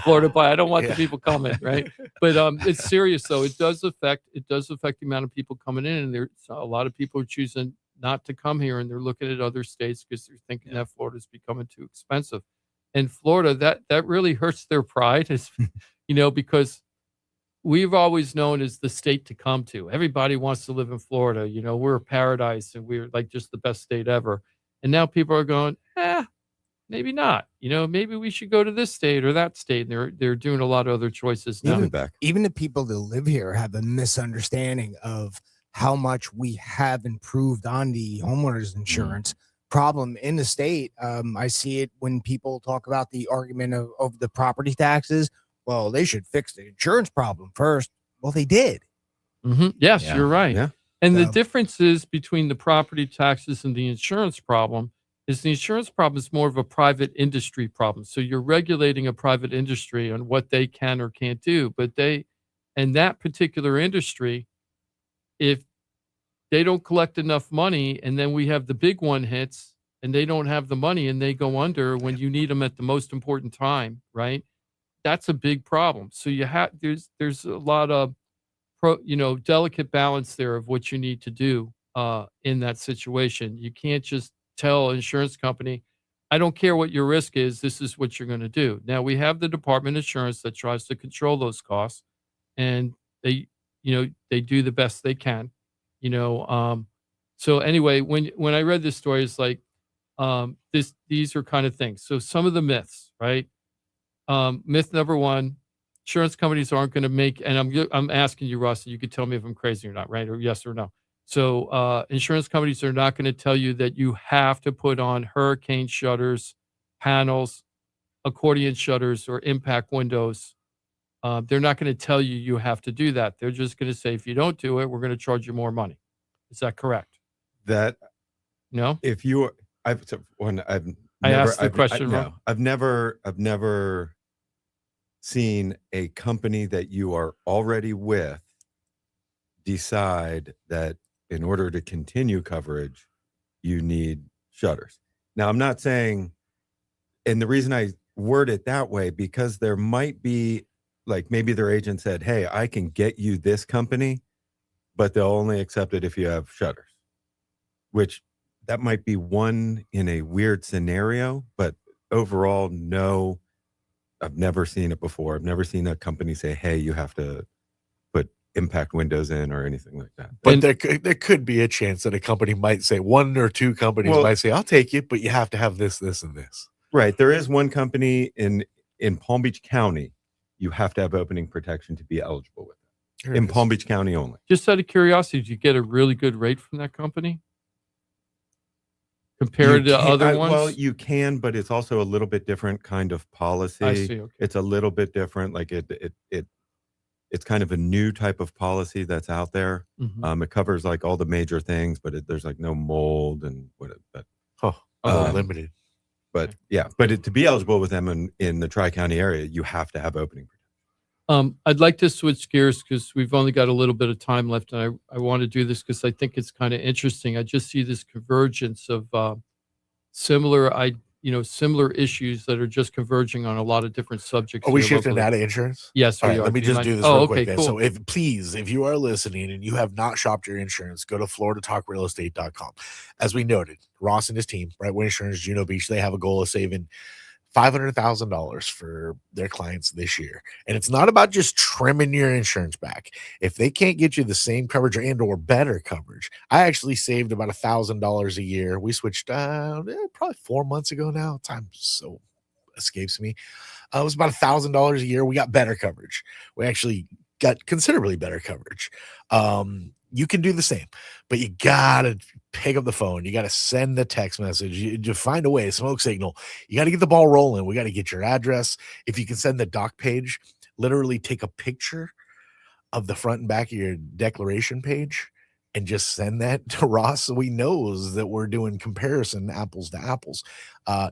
Speaker 6: Florida boy. I don't want the people coming, right? But it's serious though. It does affect the amount of people coming in, and there's a lot of people are choosing not to come here, and they're looking at other states because they're thinking that Florida's becoming too expensive. And Florida, that really hurts their pride, is because we've always known as the state to come to. Everybody wants to live in Florida. We're a paradise, and we're like just the best state ever. And now people are going, maybe not. Maybe we should go to this state or that state. And they're doing a lot of other choices now.
Speaker 3: Even the people that live here have a misunderstanding of how much we have improved on the homeowners insurance problem in the state. I see it when people talk about the argument of the property taxes. Well, they should fix the insurance problem first. Well, they did.
Speaker 6: Yes, you're right.
Speaker 4: Yeah.
Speaker 6: And the difference is between the property taxes and the insurance problem is the insurance problem is more of a private industry problem. So you're regulating a private industry on what they can or can't do. But and that particular industry, if they don't collect enough money, and then we have the big one hits, and they don't have the money, and they go under when you need them at the most important time, right? That's a big problem. So there's a lot of delicate balance there of what you need to do in that situation. You can't just tell an insurance company, I don't care what your risk is, this is what you're going to do. Now we have the Department of Insurance that tries to control those costs, and they do the best they can. So anyway, when I read this story, it's like these are kind of things. So some of the myths, right? Myth number one: insurance companies aren't going to make. And I'm asking you, Ross, you could tell me if I'm crazy or not, right? Or yes or no. So insurance companies are not going to tell you that you have to put on hurricane shutters, panels, accordion shutters, or impact windows. They're not going to tell you have to do that. They're just going to say, if you don't do it, we're going to charge you more money. Is that correct? No.
Speaker 4: If you,
Speaker 6: I asked the question wrong.
Speaker 4: I've never seen a company that you are already with decide that in order to continue coverage, you need shutters. Now, I'm not saying, and the reason I word it that way, because there might be, like, maybe their agent said, hey, I can get you this company, but they'll only accept it if you have shutters, which that might be one in a weird scenario, but overall, no, I've never seen it before. I've never seen a company say, hey, you have to put impact windows in or anything like that.
Speaker 2: But there could be a chance that a company might say, one or two companies might say, I'll take it, but you have to have this, this, and this.
Speaker 4: Right. There is one company in Palm Beach County, you have to have opening protection to be eligible with it. In Palm Beach County only.
Speaker 6: Just out of curiosity, did you get a really good rate from that company compared to other ones?
Speaker 4: Well, you can, but it's also a little bit different kind of policy.
Speaker 6: I see. Okay.
Speaker 4: It's a little bit different. Like it's kind of a new type of policy that's out there.
Speaker 6: Mm-hmm.
Speaker 4: It covers like all the major things, but there's like no mold and whatever.
Speaker 2: Limited.
Speaker 4: But yeah, but to be eligible with them in the Tri-County area, you have to have opening protection.
Speaker 6: I'd like to switch gears because we've only got a little bit of time left, and I want to do this because I think it's kind of interesting. I just see this convergence of similar issues that are just converging on a lot of different subjects.
Speaker 2: Are we shifting out of insurance?
Speaker 6: Yes,
Speaker 2: we
Speaker 6: are.
Speaker 2: Let me just do this real quick.
Speaker 6: Cool.
Speaker 2: So if you are listening and you have not shopped your insurance, go to floridatalkrealestate.com. As we noted, Ross and his team, Brightway Insurance, Juno Beach, they have a goal of saving $500,000 for their clients this year. And it's not about just trimming your insurance back. If they can't get you the same coverage or better coverage, I actually saved about $1,000 a year. We switched probably 4 months ago now. Time so escapes me. It was about $1,000 a year. We got better coverage. We actually got considerably better coverage. You can do the same, but you gotta pick up the phone. You gotta send the text message. You find a way, a smoke signal. You gotta get the ball rolling. We gotta get your address. If you can send the doc page, literally take a picture of the front and back of your declaration page and just send that to Ross so he knows that we're doing comparison apples to apples.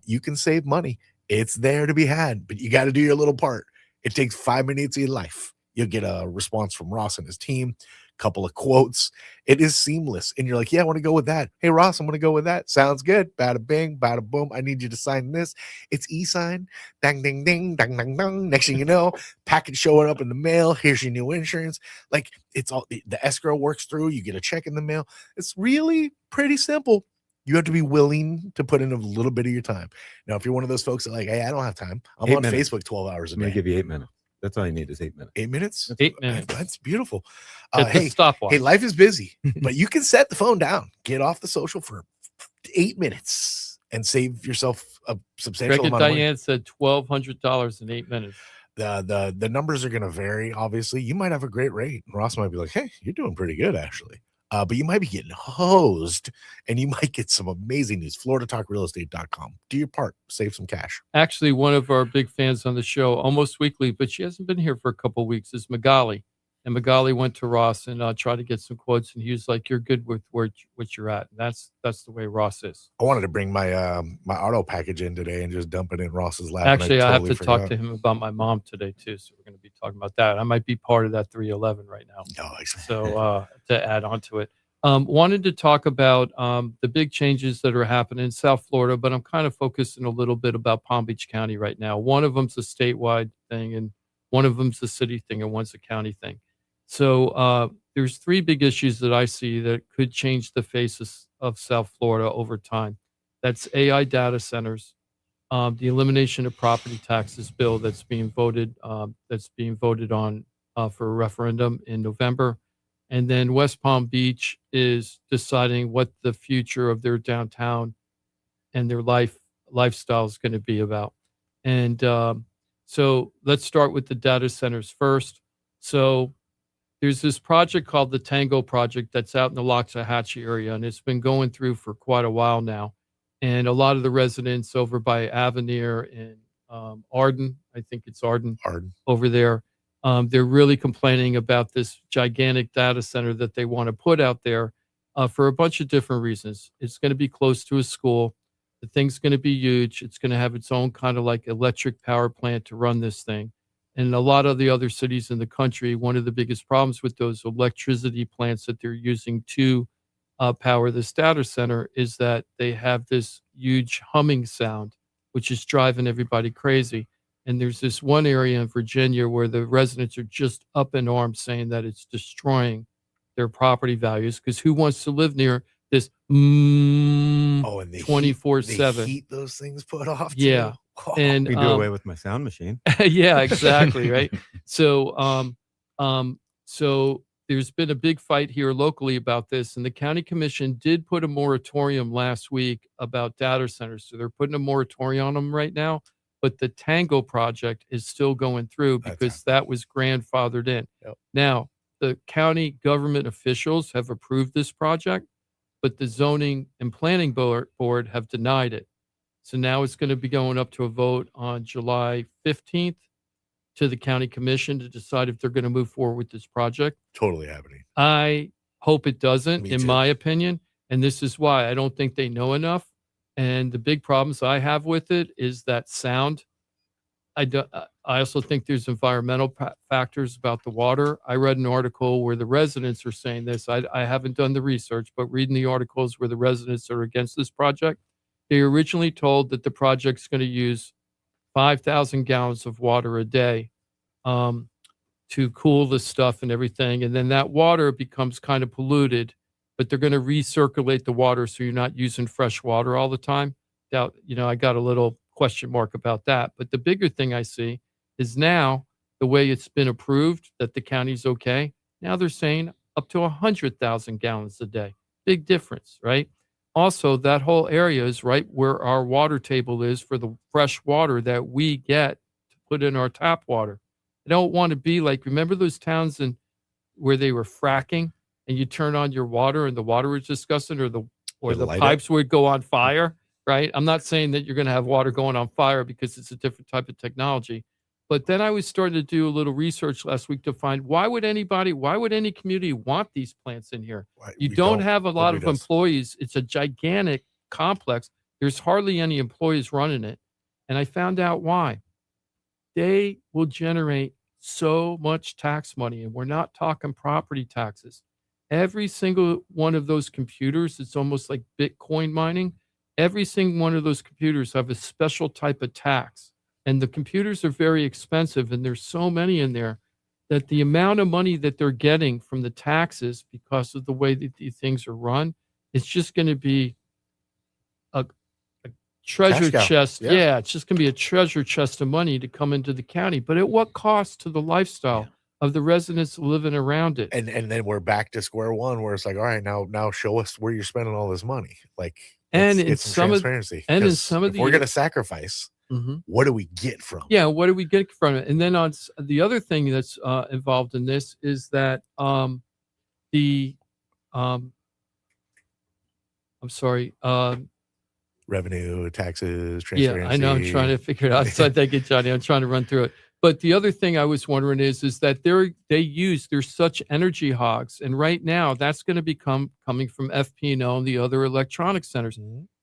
Speaker 2: You can save money. It's there to be had, but you got to do your little part. It takes 5 minutes of your life. You'll get a response from Ross and his team, couple of quotes. It is seamless. And you're like, yeah, I want to go with that. Hey, Ross, I'm going to go with that. Sounds good. Bada bing, bada boom. I need you to sign this. It's e-sign. Dang, ding, ding, dang, dang, dang. Next thing you know, package showing up in the mail. Here's your new insurance. Like, it's all the escrow works through. You get a check in the mail. It's really pretty simple. You have to be willing to put in a little bit of your time. Now, if you're one of those folks that like, hey, I don't have time. I'm on Facebook 12 hours a day.
Speaker 4: I'm going to give you 8 minutes. That's all you need is 8 minutes.
Speaker 2: 8 minutes?
Speaker 6: 8 minutes.
Speaker 2: That's beautiful.
Speaker 6: Hey, stopwatch.
Speaker 2: Hey, life is busy, but you can set the phone down. Get off the social for 8 minutes and save yourself a substantial
Speaker 6: Greg
Speaker 2: amount of money.
Speaker 6: Diane said $1,200 in 8 minutes.
Speaker 2: The numbers are going to vary, obviously. You might have a great rate. Ross might be like, hey, you're doing pretty good, actually. But you might be getting hosed, and you might get some amazing news. FloridaTalkRealEstate.com. Do your part. Save some cash.
Speaker 6: Actually, one of our big fans on the show, almost weekly, but she hasn't been here for a couple of weeks, is Magali. And Magali went to Ross and tried to get some quotes, and he was like, "You're good with what you're at." And that's the way Ross is.
Speaker 2: I wanted to bring my my auto package in today and just dump it in Ross's lap.
Speaker 6: Actually, I have to talk to him about my mom today too, so we're going to be talking about that. I might be part of that 311 right now. So to add on to it, wanted to talk about the big changes that are happening in South Florida, but I'm kind of focusing a little bit about Palm Beach County right now. One of them's a statewide thing, and one of them's a city thing, and one's a county thing. So there's three big issues that I see that could change the face of South Florida over time. That's AI data centers, the elimination of property taxes bill that's being voted on for a referendum in November, and then West Palm Beach is deciding what the future of their downtown and their lifestyle is going to be about. And so let's start with the data centers first. So there's this project called the Tango Project that's out in the Loxahatchee area, and it's been going through for quite a while now. And a lot of the residents over by Avenir and Arden, I think it's Arden over there, they're really complaining about this gigantic data center that they want to put out there for a bunch of different reasons. It's going to be close to a school. The thing's going to be huge. It's going to have its own kind of like electric power plant to run this thing. in a lot of the other cities in the country, one of the biggest problems with those electricity plants that they're using to power this data center is that they have this huge humming sound, which is driving everybody crazy. And there's this one area in Virginia where the residents are just up in arms saying that it's destroying their property values, because who wants to live near this
Speaker 2: and the
Speaker 6: 24/7?
Speaker 2: heat those things put off.
Speaker 6: Yeah.
Speaker 2: Too. Oh.
Speaker 6: And
Speaker 4: We do away with my sound machine.
Speaker 6: yeah, exactly, right. So so there's been a big fight here locally about this, and the county commission did put a moratorium last week about data centers. So they're putting a moratorium on them right now, but the Tango project is still going through because that was grandfathered in.
Speaker 2: Yep.
Speaker 6: Now, the county government officials have approved this project, but the zoning and planning board have denied it. So now it's going to be going up to a vote on July 15th to the county commission to decide if they're going to move forward with this project.
Speaker 2: Totally happening.
Speaker 6: I hope it doesn't,
Speaker 2: Me
Speaker 6: in
Speaker 2: too.
Speaker 6: my opinion. And this is why I don't think they know enough. And the big problems I have with it is that sound. I also think there's environmental factors about the water. I read an article where the residents are saying this. I haven't done the research, but reading the articles where the residents are against this project, they originally told that the project's going to use 5,000 gallons of water a day to cool the stuff and everything. And then that water becomes kind of polluted, but they're going to recirculate the water so you're not using fresh water all the time. I got a little question mark about that. But the bigger thing I see is now the way it's been approved that the county's okay. Now they're saying up to 100,000 gallons a day. Big difference, right? Also, that whole area is right where our water table is for the fresh water that we get to put in our tap water. I don't want to be like, remember those towns where they were fracking and you turn on your water and the water was disgusting, or the pipes would go on fire, right? I'm not saying that you're going to have water going on fire because it's a different type of technology. But then I was starting to do a little research last week to find why would any community want these plants in here? You don't have a lot of employees. It's a gigantic complex. There's hardly any employees running it. And I found out why. They will generate so much tax money, and we're not talking property taxes. Every single one of those computers, it's almost like Bitcoin mining. Every single one of those computers have a special type of tax. And the computers are very expensive, and there's so many in there that the amount of money that they're getting from the taxes because of the way that these things are run, it's just going to be a treasure chest. Yeah, it's just going to be a treasure chest of money to come into the county. But at what cost to the lifestyle of the residents living around it?
Speaker 2: And then we're back to square one, where it's like, all right, now show us where you're spending all this money. Like, it's some transparency.
Speaker 6: And in some of
Speaker 2: we're going to sacrifice. What do we get from it?
Speaker 6: Yeah, what do we get from it? And then on the other thing that's involved in this is that
Speaker 2: revenue, taxes, transparency.
Speaker 6: Yeah, I know. I'm trying to figure it out. So thank you, Johnny. I'm trying to run through it. But the other thing I was wondering is that they're such energy hogs, and right now that's going to be coming from FP&O and the other electronic centers.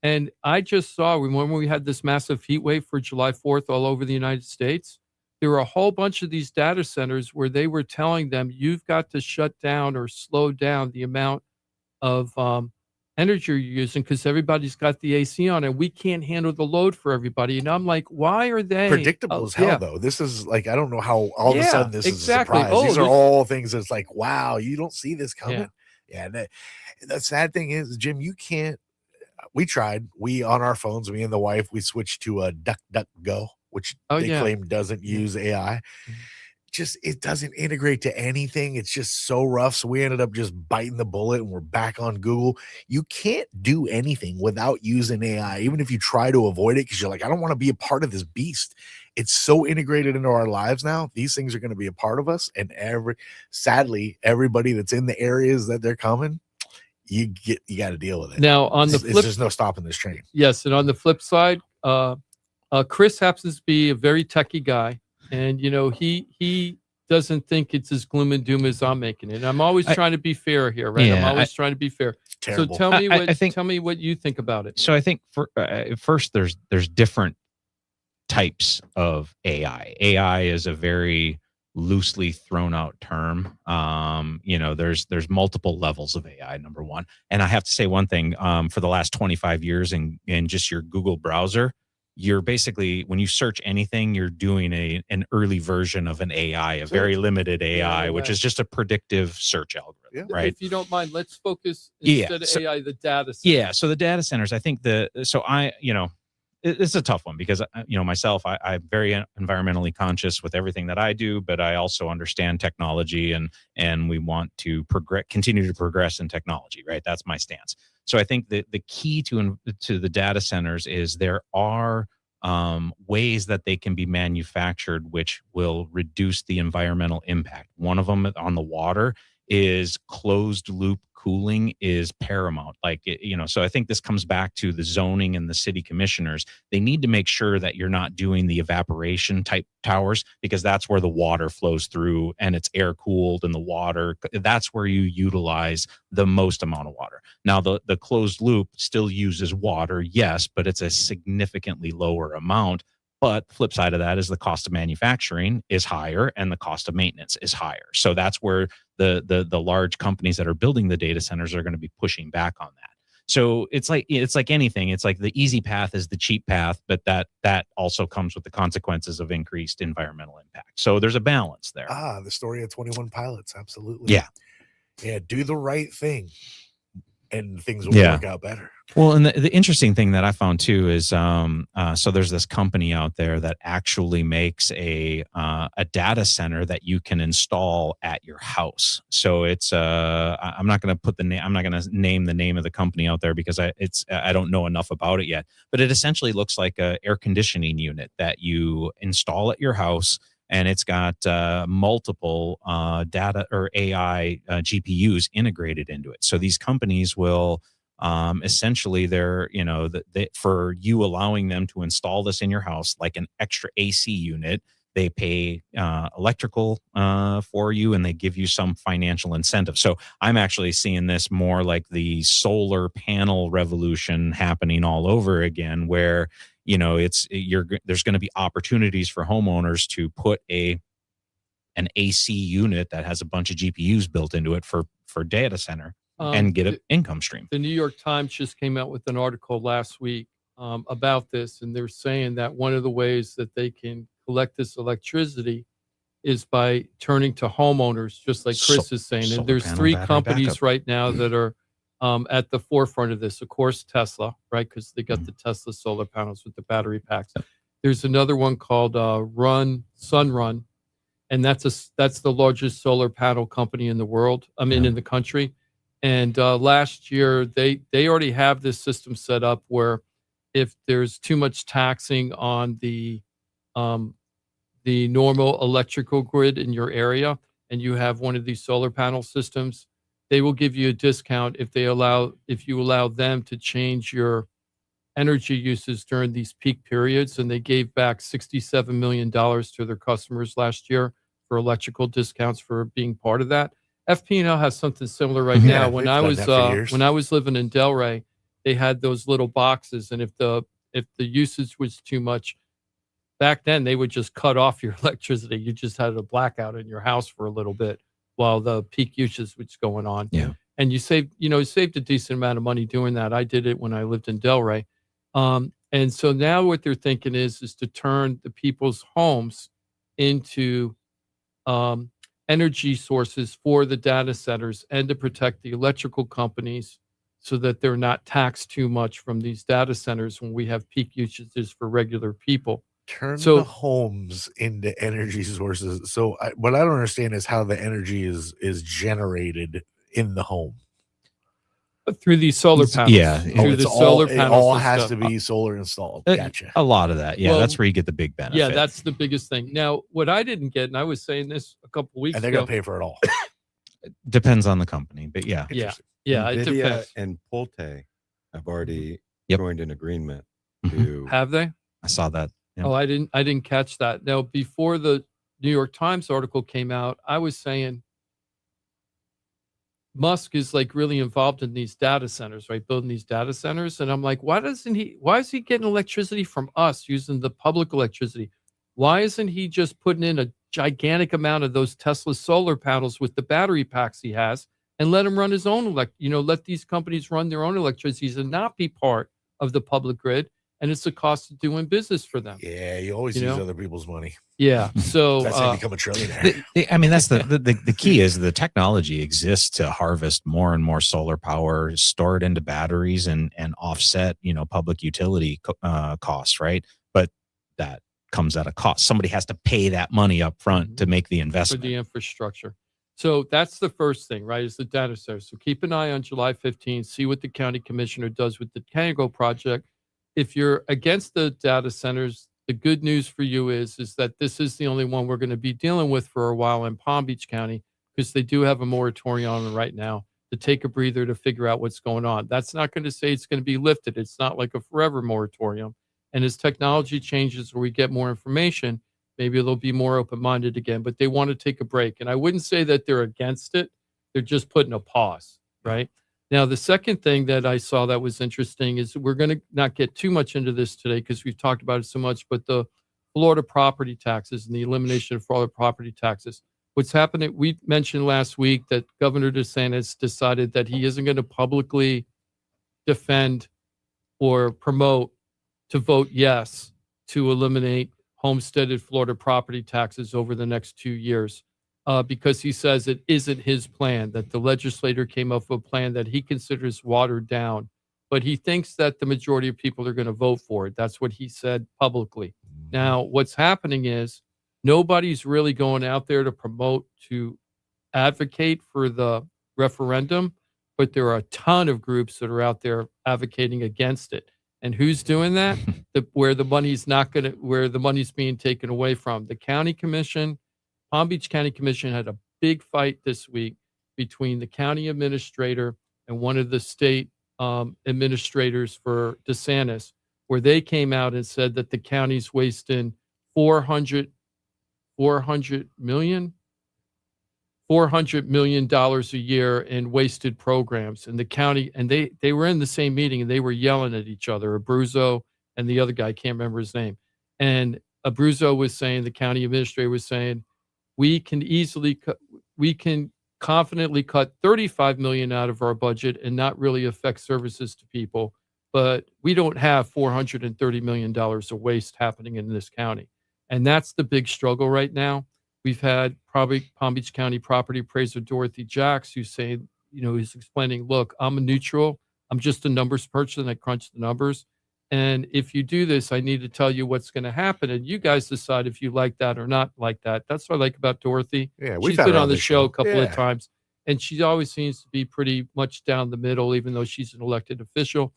Speaker 6: And I just saw, remember we had this massive heat wave for July 4th all over the United States? There were a whole bunch of these data centers where they were telling them, you've got to shut down or slow down the amount of energy you're using because everybody's got the AC on and we can't handle the load for everybody. And I'm like, why are they
Speaker 2: predictable as hell though? This is like, I don't know how all of a sudden this is a surprise. These are all things that's like, wow, you don't see this coming. Yeah. The sad thing is, Jim, you can't. We tried. We on our phones, me and the wife, we switched to a DuckDuckGo, which they claim doesn't use AI. Just it doesn't integrate to anything. It's just so rough. So we ended up just biting the bullet and we're back on Google. You can't do anything without using AI, even if you try to avoid it because you're like, I don't want to be a part of this beast. It's so integrated into our lives now. These things are going to be a part of us. And sadly, everybody that's in the areas that they're coming, you got to deal with it.
Speaker 6: Now on the flip,
Speaker 2: there's no stopping this train.
Speaker 6: Yes, and on the flip side, Chris happens to be a very techie guy. And, he doesn't think it's as gloom and doom as I'm making it. I'm always trying to be fair here, right?
Speaker 5: Yeah,
Speaker 6: I'm always trying to be fair.
Speaker 2: Terrible.
Speaker 6: So tell me what you think about it.
Speaker 5: So I think first there's different types of AI. AI is a very loosely thrown out term. There's multiple levels of AI, number one. And I have to say one thing, for the last 25 years in just your Google browser, you're basically, when you search anything, you're doing an early version of an AI, a very limited AI, which is just a predictive search algorithm, right?
Speaker 6: If you don't mind, let's focus instead of AI, the data center.
Speaker 5: Yeah. So the data centers, I think it's a tough one because, myself, I'm very environmentally conscious with everything that I do, but I also understand technology and we want to continue to progress in technology, right? That's my stance. So I think that the key to the data centers is there are ways that they can be manufactured, which will reduce the environmental impact. One of them on the water is closed loop cooling is paramount. So I think this comes back to the zoning and the city commissioners. They need to make sure that you're not doing the evaporation type towers, because that's where the water flows through and it's air cooled, and the water, that's where you utilize the most amount of water. Now, the closed loop still uses water, yes, but it's a significantly lower amount. But the flip side of that is the cost of manufacturing is higher and the cost of maintenance is higher. So that's where the large companies that are building the data centers are going to be pushing back on that. So it's like anything. It's like the easy path is the cheap path, but that also comes with the consequences of increased environmental impact. So there's a balance there.
Speaker 2: The story of 21 Pilots. Absolutely. Yeah. Do the right thing and things will work out better.
Speaker 5: Well, and the interesting thing that I found too is, so there's this company out there that actually makes a data center that you can install at your house. So it's, I'm not going to put the name, I'm not going to name the name of the company out there because I don't know enough about it yet. But it essentially looks like an air conditioning unit that you install at your house. And it's got multiple data or AI GPUs integrated into it. So these companies will essentially, for you allowing them to install this in your house, like an extra AC unit, they pay electrical for you, and they give you some financial incentive. So I'm actually seeing this more like the solar panel revolution happening all over again, where there's going to be opportunities for homeowners to put an AC unit that has a bunch of GPUs built into it for data center and get an income stream.
Speaker 6: The New York Times just came out with an article last week about this, and they're saying that one of the ways that they can collect this electricity is by turning to homeowners, just like Chris is saying. And there's 3 companies right now that are at the forefront of this. Of course, Tesla, right? Because they got the Tesla solar panels with the battery packs. There's another one called Sunrun, and that's the largest solar panel company in the world. In the country. And last year, they already have this system set up where if there's too much taxing on the normal electrical grid in your area, and you have one of these solar panel systems, they will give you a discount if you allow them to change your energy uses during these peak periods. And they gave back $67 million to their customers last year for electrical discounts for being part of that. FP&L has something similar right now. When I was living in Delray, they had those little boxes, and if the usage was too much, back then they would just cut off your electricity. You just had a blackout in your house for a little bit while the peak usage was going on.
Speaker 5: Yeah.
Speaker 6: And you saved a decent amount of money doing that. I did it when I lived in Delray. And so now what they're thinking is to turn the people's homes into energy sources for the data centers and to protect the electrical companies so that they're not taxed too much from these data centers when we have peak usages for regular people.
Speaker 2: Turn the homes into energy sources. So what I don't understand is how the energy is generated in the home.
Speaker 6: Through these solar panels.
Speaker 5: Yeah.
Speaker 6: Through the solar panels.
Speaker 2: It all has to be solar installed. Gotcha.
Speaker 5: A lot of that. Yeah. Well, that's where you get the big benefit.
Speaker 6: Yeah. That's the biggest thing. Now, what I didn't get, and I was saying this a couple weeks ago.
Speaker 2: And they're going to pay for it all.
Speaker 5: Depends on the company, but yeah.
Speaker 6: Yeah. Yeah.
Speaker 4: NVIDIA
Speaker 6: it depends.
Speaker 4: and Pulte have already joined an agreement to.
Speaker 6: Have they?
Speaker 5: I saw that.
Speaker 6: Yep. Oh, I didn't catch that. Now, before the New York Times article came out, I was saying Musk is like really involved in these data centers, right? Building these data centers. And I'm like, why is he getting electricity from us using the public electricity? Why isn't he just putting in a gigantic amount of those Tesla solar panels with the battery packs he has and let him run his own let these companies run their own electricity and not be part of the public grid. And it's the cost of doing business for them.
Speaker 2: Yeah, you always use other people's money.
Speaker 6: Yeah. So
Speaker 2: that's how you become a trillionaire.
Speaker 5: I mean, that's the key is the technology exists to harvest more and more solar power, store it into batteries and offset, public utility costs, right? But that comes at a cost. Somebody has to pay that money up front to make the investment.
Speaker 6: For the infrastructure. So that's the first thing, right, is the data center. So keep an eye on July 15th, see what the county commissioner does with the Cango project. If you're against the data centers, the good news for you is that this is the only one we're going to be dealing with for a while in Palm Beach County, because they do have a moratorium on it right now to take a breather to figure out what's going on. That's not going to say it's going to be lifted. It's not like a forever moratorium. And as technology changes or we get more information, maybe they'll be more open-minded again. But they want to take a break. And I wouldn't say that they're against it. They're just putting a pause, right? Now, the second thing that I saw that was interesting is we're going to not get too much into this today because we've talked about it so much, but the Florida property taxes and the elimination of Florida property taxes. What's happening, we mentioned last week that Governor DeSantis decided that he isn't going to publicly defend or promote to vote yes to eliminate homesteaded Florida property taxes over the next 2 years. Because he says it isn't his plan, that the legislator came up with a plan that he considers watered down, but he thinks that the majority of people are going to vote for it. That's what he said publicly. Now, what's happening is nobody's really going out there to promote, to advocate for the referendum, but there are a ton of groups that are out there advocating against it. And who's doing that? Where the money's being taken away from. The county commission, Palm Beach County Commission had a big fight this week between the county administrator and one of the state administrators for DeSantis, where they came out and said that the county's wasting $400 million a year in wasted programs. And the county, and they were in the same meeting and they were yelling at each other, Abruzzo and the other guy, I can't remember his name. And Abruzzo was saying, the county administrator was saying, we can confidently cut $35 million out of our budget and not really affect services to people. But we don't have $430 million of waste happening in this county. And that's the big struggle right now. We've had probably Palm Beach County property appraiser Dorothy Jacks, who's saying, he's explaining, look, I'm a neutral. I'm just a numbers person. I crunch the numbers. And if you do this, I need to tell you what's going to happen. And you guys decide if you like that or not like that. That's what I like about Dorothy.
Speaker 2: Yeah,
Speaker 6: she's been on the show a couple of times. And she always seems to be pretty much down the middle, even though she's an elected official.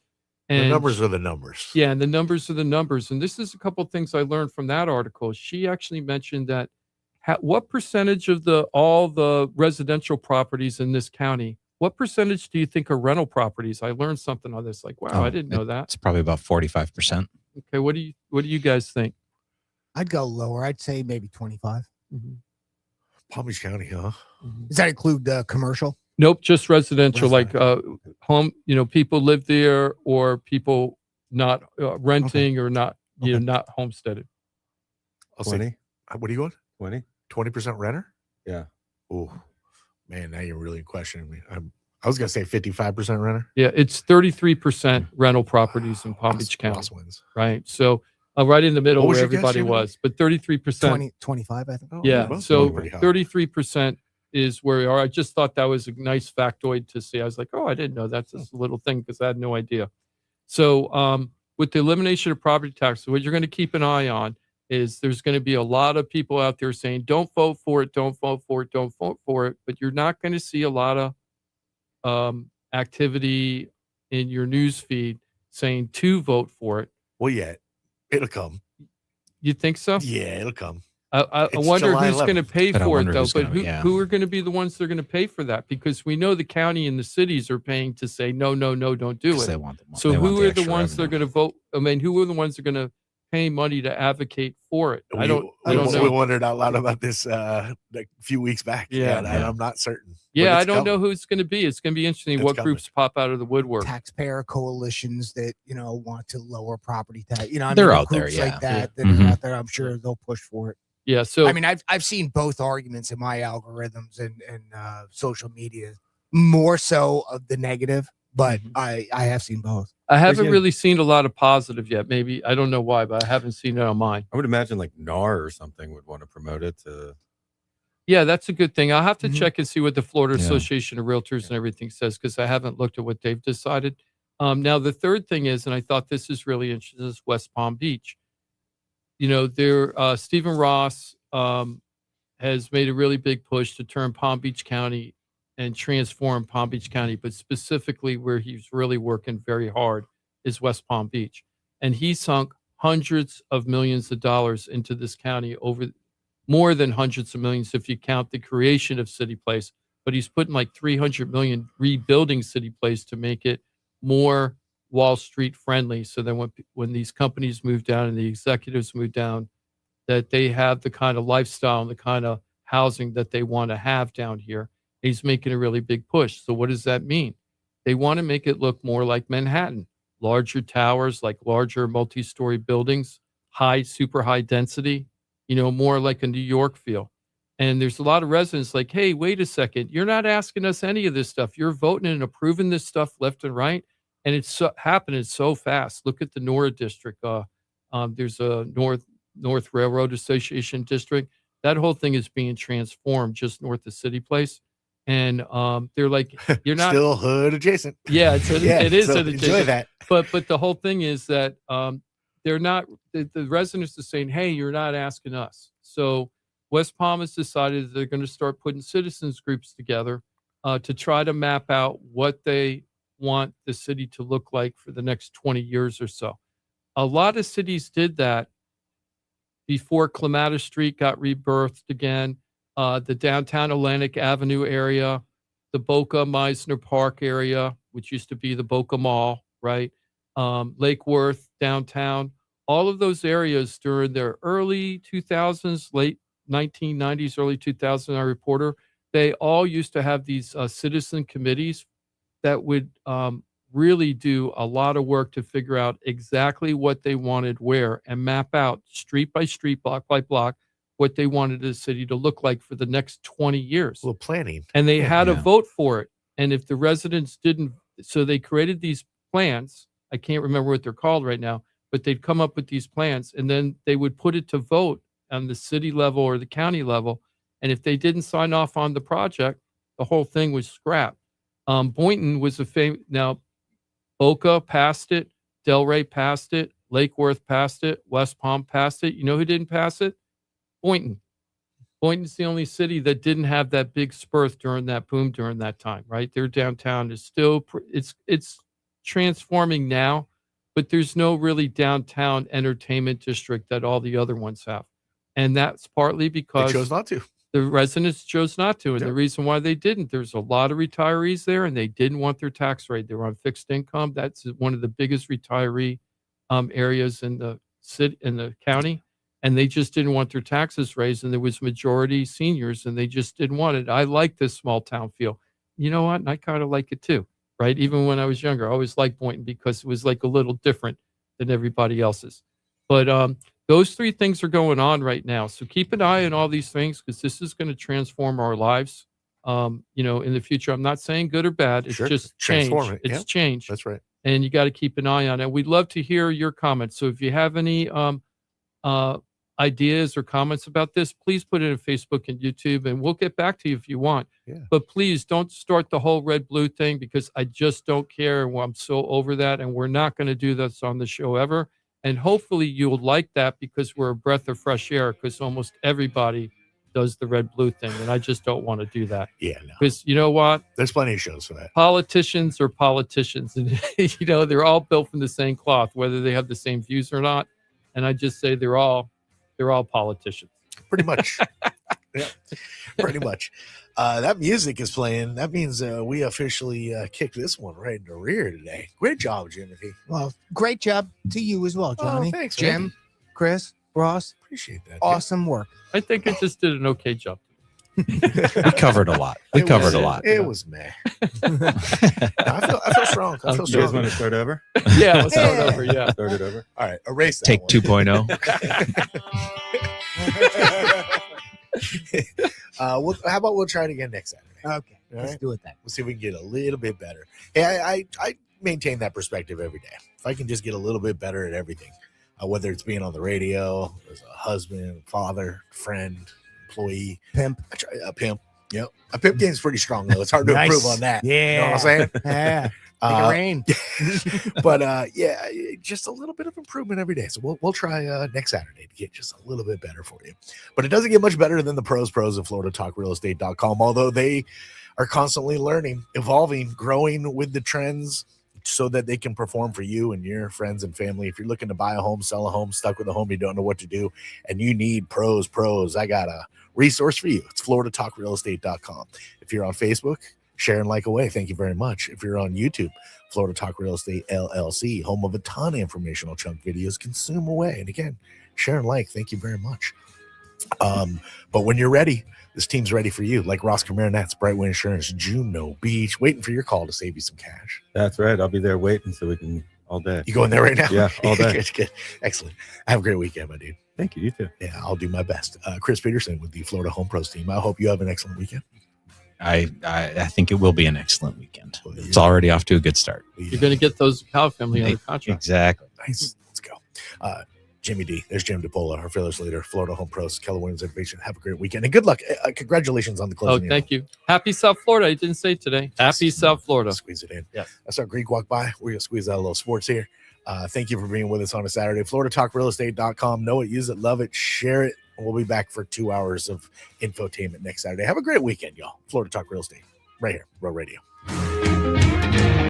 Speaker 6: And
Speaker 2: the numbers are the numbers.
Speaker 6: Yeah, and the numbers are the numbers. And this is a couple of things I learned from that article. She actually mentioned that what percentage of all the residential properties in this county, what percentage do you think are rental properties? I learned something on this. Like, wow, I didn't know that.
Speaker 5: It's probably about 45%.
Speaker 6: Okay, what do you guys think?
Speaker 3: I'd go lower. I'd say maybe 25.
Speaker 6: Mm-hmm.
Speaker 2: Palm Beach County, huh?
Speaker 3: Mm-hmm. Does that include commercial?
Speaker 6: Nope, just residential. Like home, people live there, or people not renting, or not, not homesteaded.
Speaker 2: I'll 20. Say, what are you going? 20% renter?
Speaker 4: Yeah.
Speaker 2: Oh, man, now you're really questioning me. I was going to say 55% renter.
Speaker 6: Yeah, it's 33% rental properties in Palm Beach County.
Speaker 2: Wins.
Speaker 6: Right. So right in the middle where everybody was, but 33%.
Speaker 3: 25, I think.
Speaker 6: Oh, yeah. So 33% is where we are. I just thought that was a nice factoid to see. I was like, oh, I didn't know that's a little thing because I had no idea. So with the elimination of property tax, what you're going to keep an eye on is there's going to be a lot of people out there saying, don't vote for it, don't vote for it, don't vote for it. But you're not going to see a lot of activity in your news feed saying to vote for it.
Speaker 2: Well, yeah, it'll come.
Speaker 6: You think so?
Speaker 2: Yeah, it'll come.
Speaker 6: I wonder
Speaker 2: July
Speaker 6: who's going to pay for it, though. But who are going to be the ones that are going to pay for that? Because we know the county and the cities are paying to say, no, don't do it.
Speaker 5: They want
Speaker 6: so who are the ones that are going to vote? I mean, who are the ones that are going to paying money to advocate for it. I
Speaker 2: We
Speaker 6: don't know.
Speaker 2: We wondered out loud about this like a few weeks back.
Speaker 6: Yeah.
Speaker 2: and I'm not certain.
Speaker 6: Yeah,
Speaker 2: But
Speaker 6: I
Speaker 2: it's
Speaker 6: don't know
Speaker 2: coming.
Speaker 6: who it's going to be. It's going to be interesting
Speaker 2: It's
Speaker 6: what
Speaker 2: coming.
Speaker 6: groups pop out of the woodwork.
Speaker 3: Taxpayer coalitions that want to lower property tax.
Speaker 5: They're out there,
Speaker 3: groups
Speaker 5: yeah.
Speaker 3: like that
Speaker 5: Mhm.
Speaker 3: are out there. I'm sure they'll push for it.
Speaker 6: Yeah. So
Speaker 3: I mean, I've seen both arguments in my algorithms and social media, more so of the negative, but I have seen both.
Speaker 6: I haven't
Speaker 4: Again-
Speaker 6: really seen a lot of positive yet. Maybe I don't know why, but I haven't seen it on mine.
Speaker 4: I would imagine like NAR or something would want to promote it to.
Speaker 6: Yeah, that's a good thing. I'll have to
Speaker 3: Mhm.
Speaker 6: check and see what the Florida
Speaker 5: Yeah.
Speaker 6: Association of Realtors and everything says, because I haven't looked at what they've decided. Now, the third thing is, and I thought this is really interesting, is West Palm Beach. Stephen Ross has made a really big push to turn Palm Beach County and transform Palm Beach County, but specifically where he's really working very hard is West Palm Beach. And he sunk hundreds of millions of dollars into this county, over more than hundreds of millions if you count the creation of City Place, but he's putting like 300 million rebuilding City Place to make it more Wall Street friendly. So then when these companies move down and the executives move down, that they have the kind of lifestyle and the kind of housing that they want to have down here. He's making a really big push. So what does that mean? They want to make it look more like Manhattan, larger towers, like larger multi-story buildings, super high density, more like a New York feel. And there's a lot of residents like, hey, wait a second, you're not asking us any of this stuff. You're voting and approving this stuff left and right. And it's happening so fast. Look at the Nora district. There's a North Railroad Association district. That whole thing is being transformed just north of City Place. And they're like, you're not
Speaker 2: still hood adjacent.
Speaker 6: Yeah, it is
Speaker 2: so
Speaker 6: hood
Speaker 2: enjoy
Speaker 6: adjacent.
Speaker 2: that.
Speaker 6: But the whole thing is that they're not, the residents are saying, hey, you're not asking us. So West Palm has decided that they're going to start putting citizens groups together to try to map out what they want the city to look like for the next 20 years or so. A lot of cities did that before Clematis Street got rebirthed again, the downtown Atlantic Avenue area, the Boca Meisner Park area, which used to be the Boca Mall, right? Lake Worth, downtown, all of those areas during the early 2000s, late 1990s, early 2000s, I reporter, they all used to have these citizen committees that would really do a lot of work to figure out exactly what they wanted where and map out street by street, block by block, what they wanted the city to look like for the next 20 years.
Speaker 2: A little planning.
Speaker 6: And they had to
Speaker 5: Yeah.
Speaker 6: vote for it. And if the residents didn't, so they created these plans. I can't remember what they're called right now, but they'd come up with these plans and then they would put it to vote on the city level or the county level. And if they didn't sign off on the project, the whole thing was scrapped. Boynton was now Boca passed it, Delray passed it, Lake Worth passed it, West Palm passed it. You know who didn't pass it? Boynton. Boynton's the only city that didn't have that big spurt during that boom during that time, right? Their downtown is still, it's transforming now, but there's no really downtown entertainment district that all the other ones have. And that's partly
Speaker 2: They
Speaker 6: because
Speaker 2: chose not to.
Speaker 6: the residents chose not to. And
Speaker 2: Yep.
Speaker 6: the reason why they didn't, there's a lot of retirees there and they didn't want their tax rate. They were on fixed income. That's one of the biggest retiree areas in the city, in the county. And they just didn't want their taxes raised. And there was majority seniors and they just didn't want it. I like this small town feel. You know what? And I kind of like it too, right? Even when I was younger, I always liked Boynton because it was like a little different than everybody else's. But those three things are going on right now. So keep an eye on all these things because this is going to transform our lives. In the future, I'm not saying good or bad. It's
Speaker 2: Sure.
Speaker 6: just change.
Speaker 2: Transform it.
Speaker 6: It's
Speaker 2: Yep.
Speaker 6: change.
Speaker 2: That's right.
Speaker 6: And you got to keep an eye on it. We'd love to hear your comments. So if you have any ideas or comments about this, please put it in Facebook and YouTube, and we'll get back to you if you want.
Speaker 2: Yeah.
Speaker 6: But please don't start the whole red-blue thing because I just don't care. I'm so over that, and we're not going to do this on the show ever. And hopefully you'll like that because we're a breath of fresh air because almost everybody does the red-blue thing, and I just don't want to do that.
Speaker 2: Yeah, no.
Speaker 6: Because you know what?
Speaker 2: There's plenty of shows for that.
Speaker 6: Politicians are politicians, and they're all built from the same cloth, whether they have the same views or not. And I just say they're all politicians.
Speaker 2: Pretty much. Yeah, pretty much. That music is playing. That means we officially kicked this one right in the rear today. Great job, Jimothy.
Speaker 3: Well, great job to you as well, Johnny.
Speaker 2: thanks,
Speaker 3: Jim.
Speaker 2: man.
Speaker 3: Chris, Ross,
Speaker 2: Appreciate that.
Speaker 3: awesome work.
Speaker 6: I think I just did an okay job.
Speaker 5: We covered a lot. We covered a lot.
Speaker 2: It was meh. No, I feel strong. I feel
Speaker 4: You guys
Speaker 2: strong.
Speaker 4: want to start over?
Speaker 6: Yeah, let's start over. Yeah.
Speaker 4: Start it over.
Speaker 2: All right, erase that
Speaker 5: Take
Speaker 2: one.
Speaker 5: 2.0.
Speaker 2: How about we'll try it again next Saturday?
Speaker 3: Okay,
Speaker 2: All
Speaker 3: let's
Speaker 2: right.
Speaker 3: do it then.
Speaker 2: We'll see if we can get a little bit better. Hey, I maintain that perspective every day. If I can just get a little bit better at everything, whether it's being on the radio, as a husband, father, friend, employee,
Speaker 3: Pimp.
Speaker 2: I try, a pimp. Yep, a pimp game's pretty strong though. It's hard to
Speaker 3: Nice.
Speaker 2: improve on that.
Speaker 3: Yeah.
Speaker 2: You know what I'm saying?
Speaker 3: Yeah. Make it rain.
Speaker 2: But yeah, just a little bit of improvement every day. So we'll try next Saturday to get just a little bit better for you. But it doesn't get much better than the pros of FloridaTalkRealEstate.com, although they are constantly learning, evolving, growing with the trends so that they can perform for you and your friends and family. If you're looking to buy a home, sell a home, stuck with a home, you don't know what to do, and you need pros, I got a resource for you. It's FloridaTalkRealEstate.com. If you're on Facebook, share and like away. Thank you very much. If you're on YouTube, Florida Talk Real Estate LLC, home of a ton of informational chunk videos, consume away. And again, share and like. Thank you very much. But when you're ready, this team's ready for you. Like Ross Camarinet's Brightway Insurance, Juno Beach, waiting for your call to save you some cash.
Speaker 4: That's right. I'll be there waiting so we can all day.
Speaker 2: You going there right now?
Speaker 4: Yeah, all day.
Speaker 2: Good. Excellent. Have a great weekend, my dude.
Speaker 4: Thank you. You too.
Speaker 2: Yeah, I'll do my best. Chris Peterson with the Florida Home Pros team. I hope you have an excellent weekend.
Speaker 5: I think it will be an excellent weekend. It's already off to a good start.
Speaker 6: You're going to get those Cow family under contract.
Speaker 5: Exactly.
Speaker 2: Nice. Let's go. Jimmy D. There's Jim DePola, our fearless leader, Florida Home Pros, Keller Williams Innovation. Have a great weekend and good luck. Congratulations on the
Speaker 6: Oh,
Speaker 2: closing.
Speaker 6: thank you. Happy South Florida. I didn't say today. Happy South Florida.
Speaker 2: Squeeze it in.
Speaker 6: Yes.
Speaker 2: That's our Greek walk by. We're going to squeeze out a little sports here. Thank you for being with us on a Saturday. FloridaTalkRealEstate.com. Know it, use it, love it, share it. And we'll be back for 2 hours of infotainment next Saturday. Have a great weekend, y'all. Florida Talk Real Estate right here, Row Radio.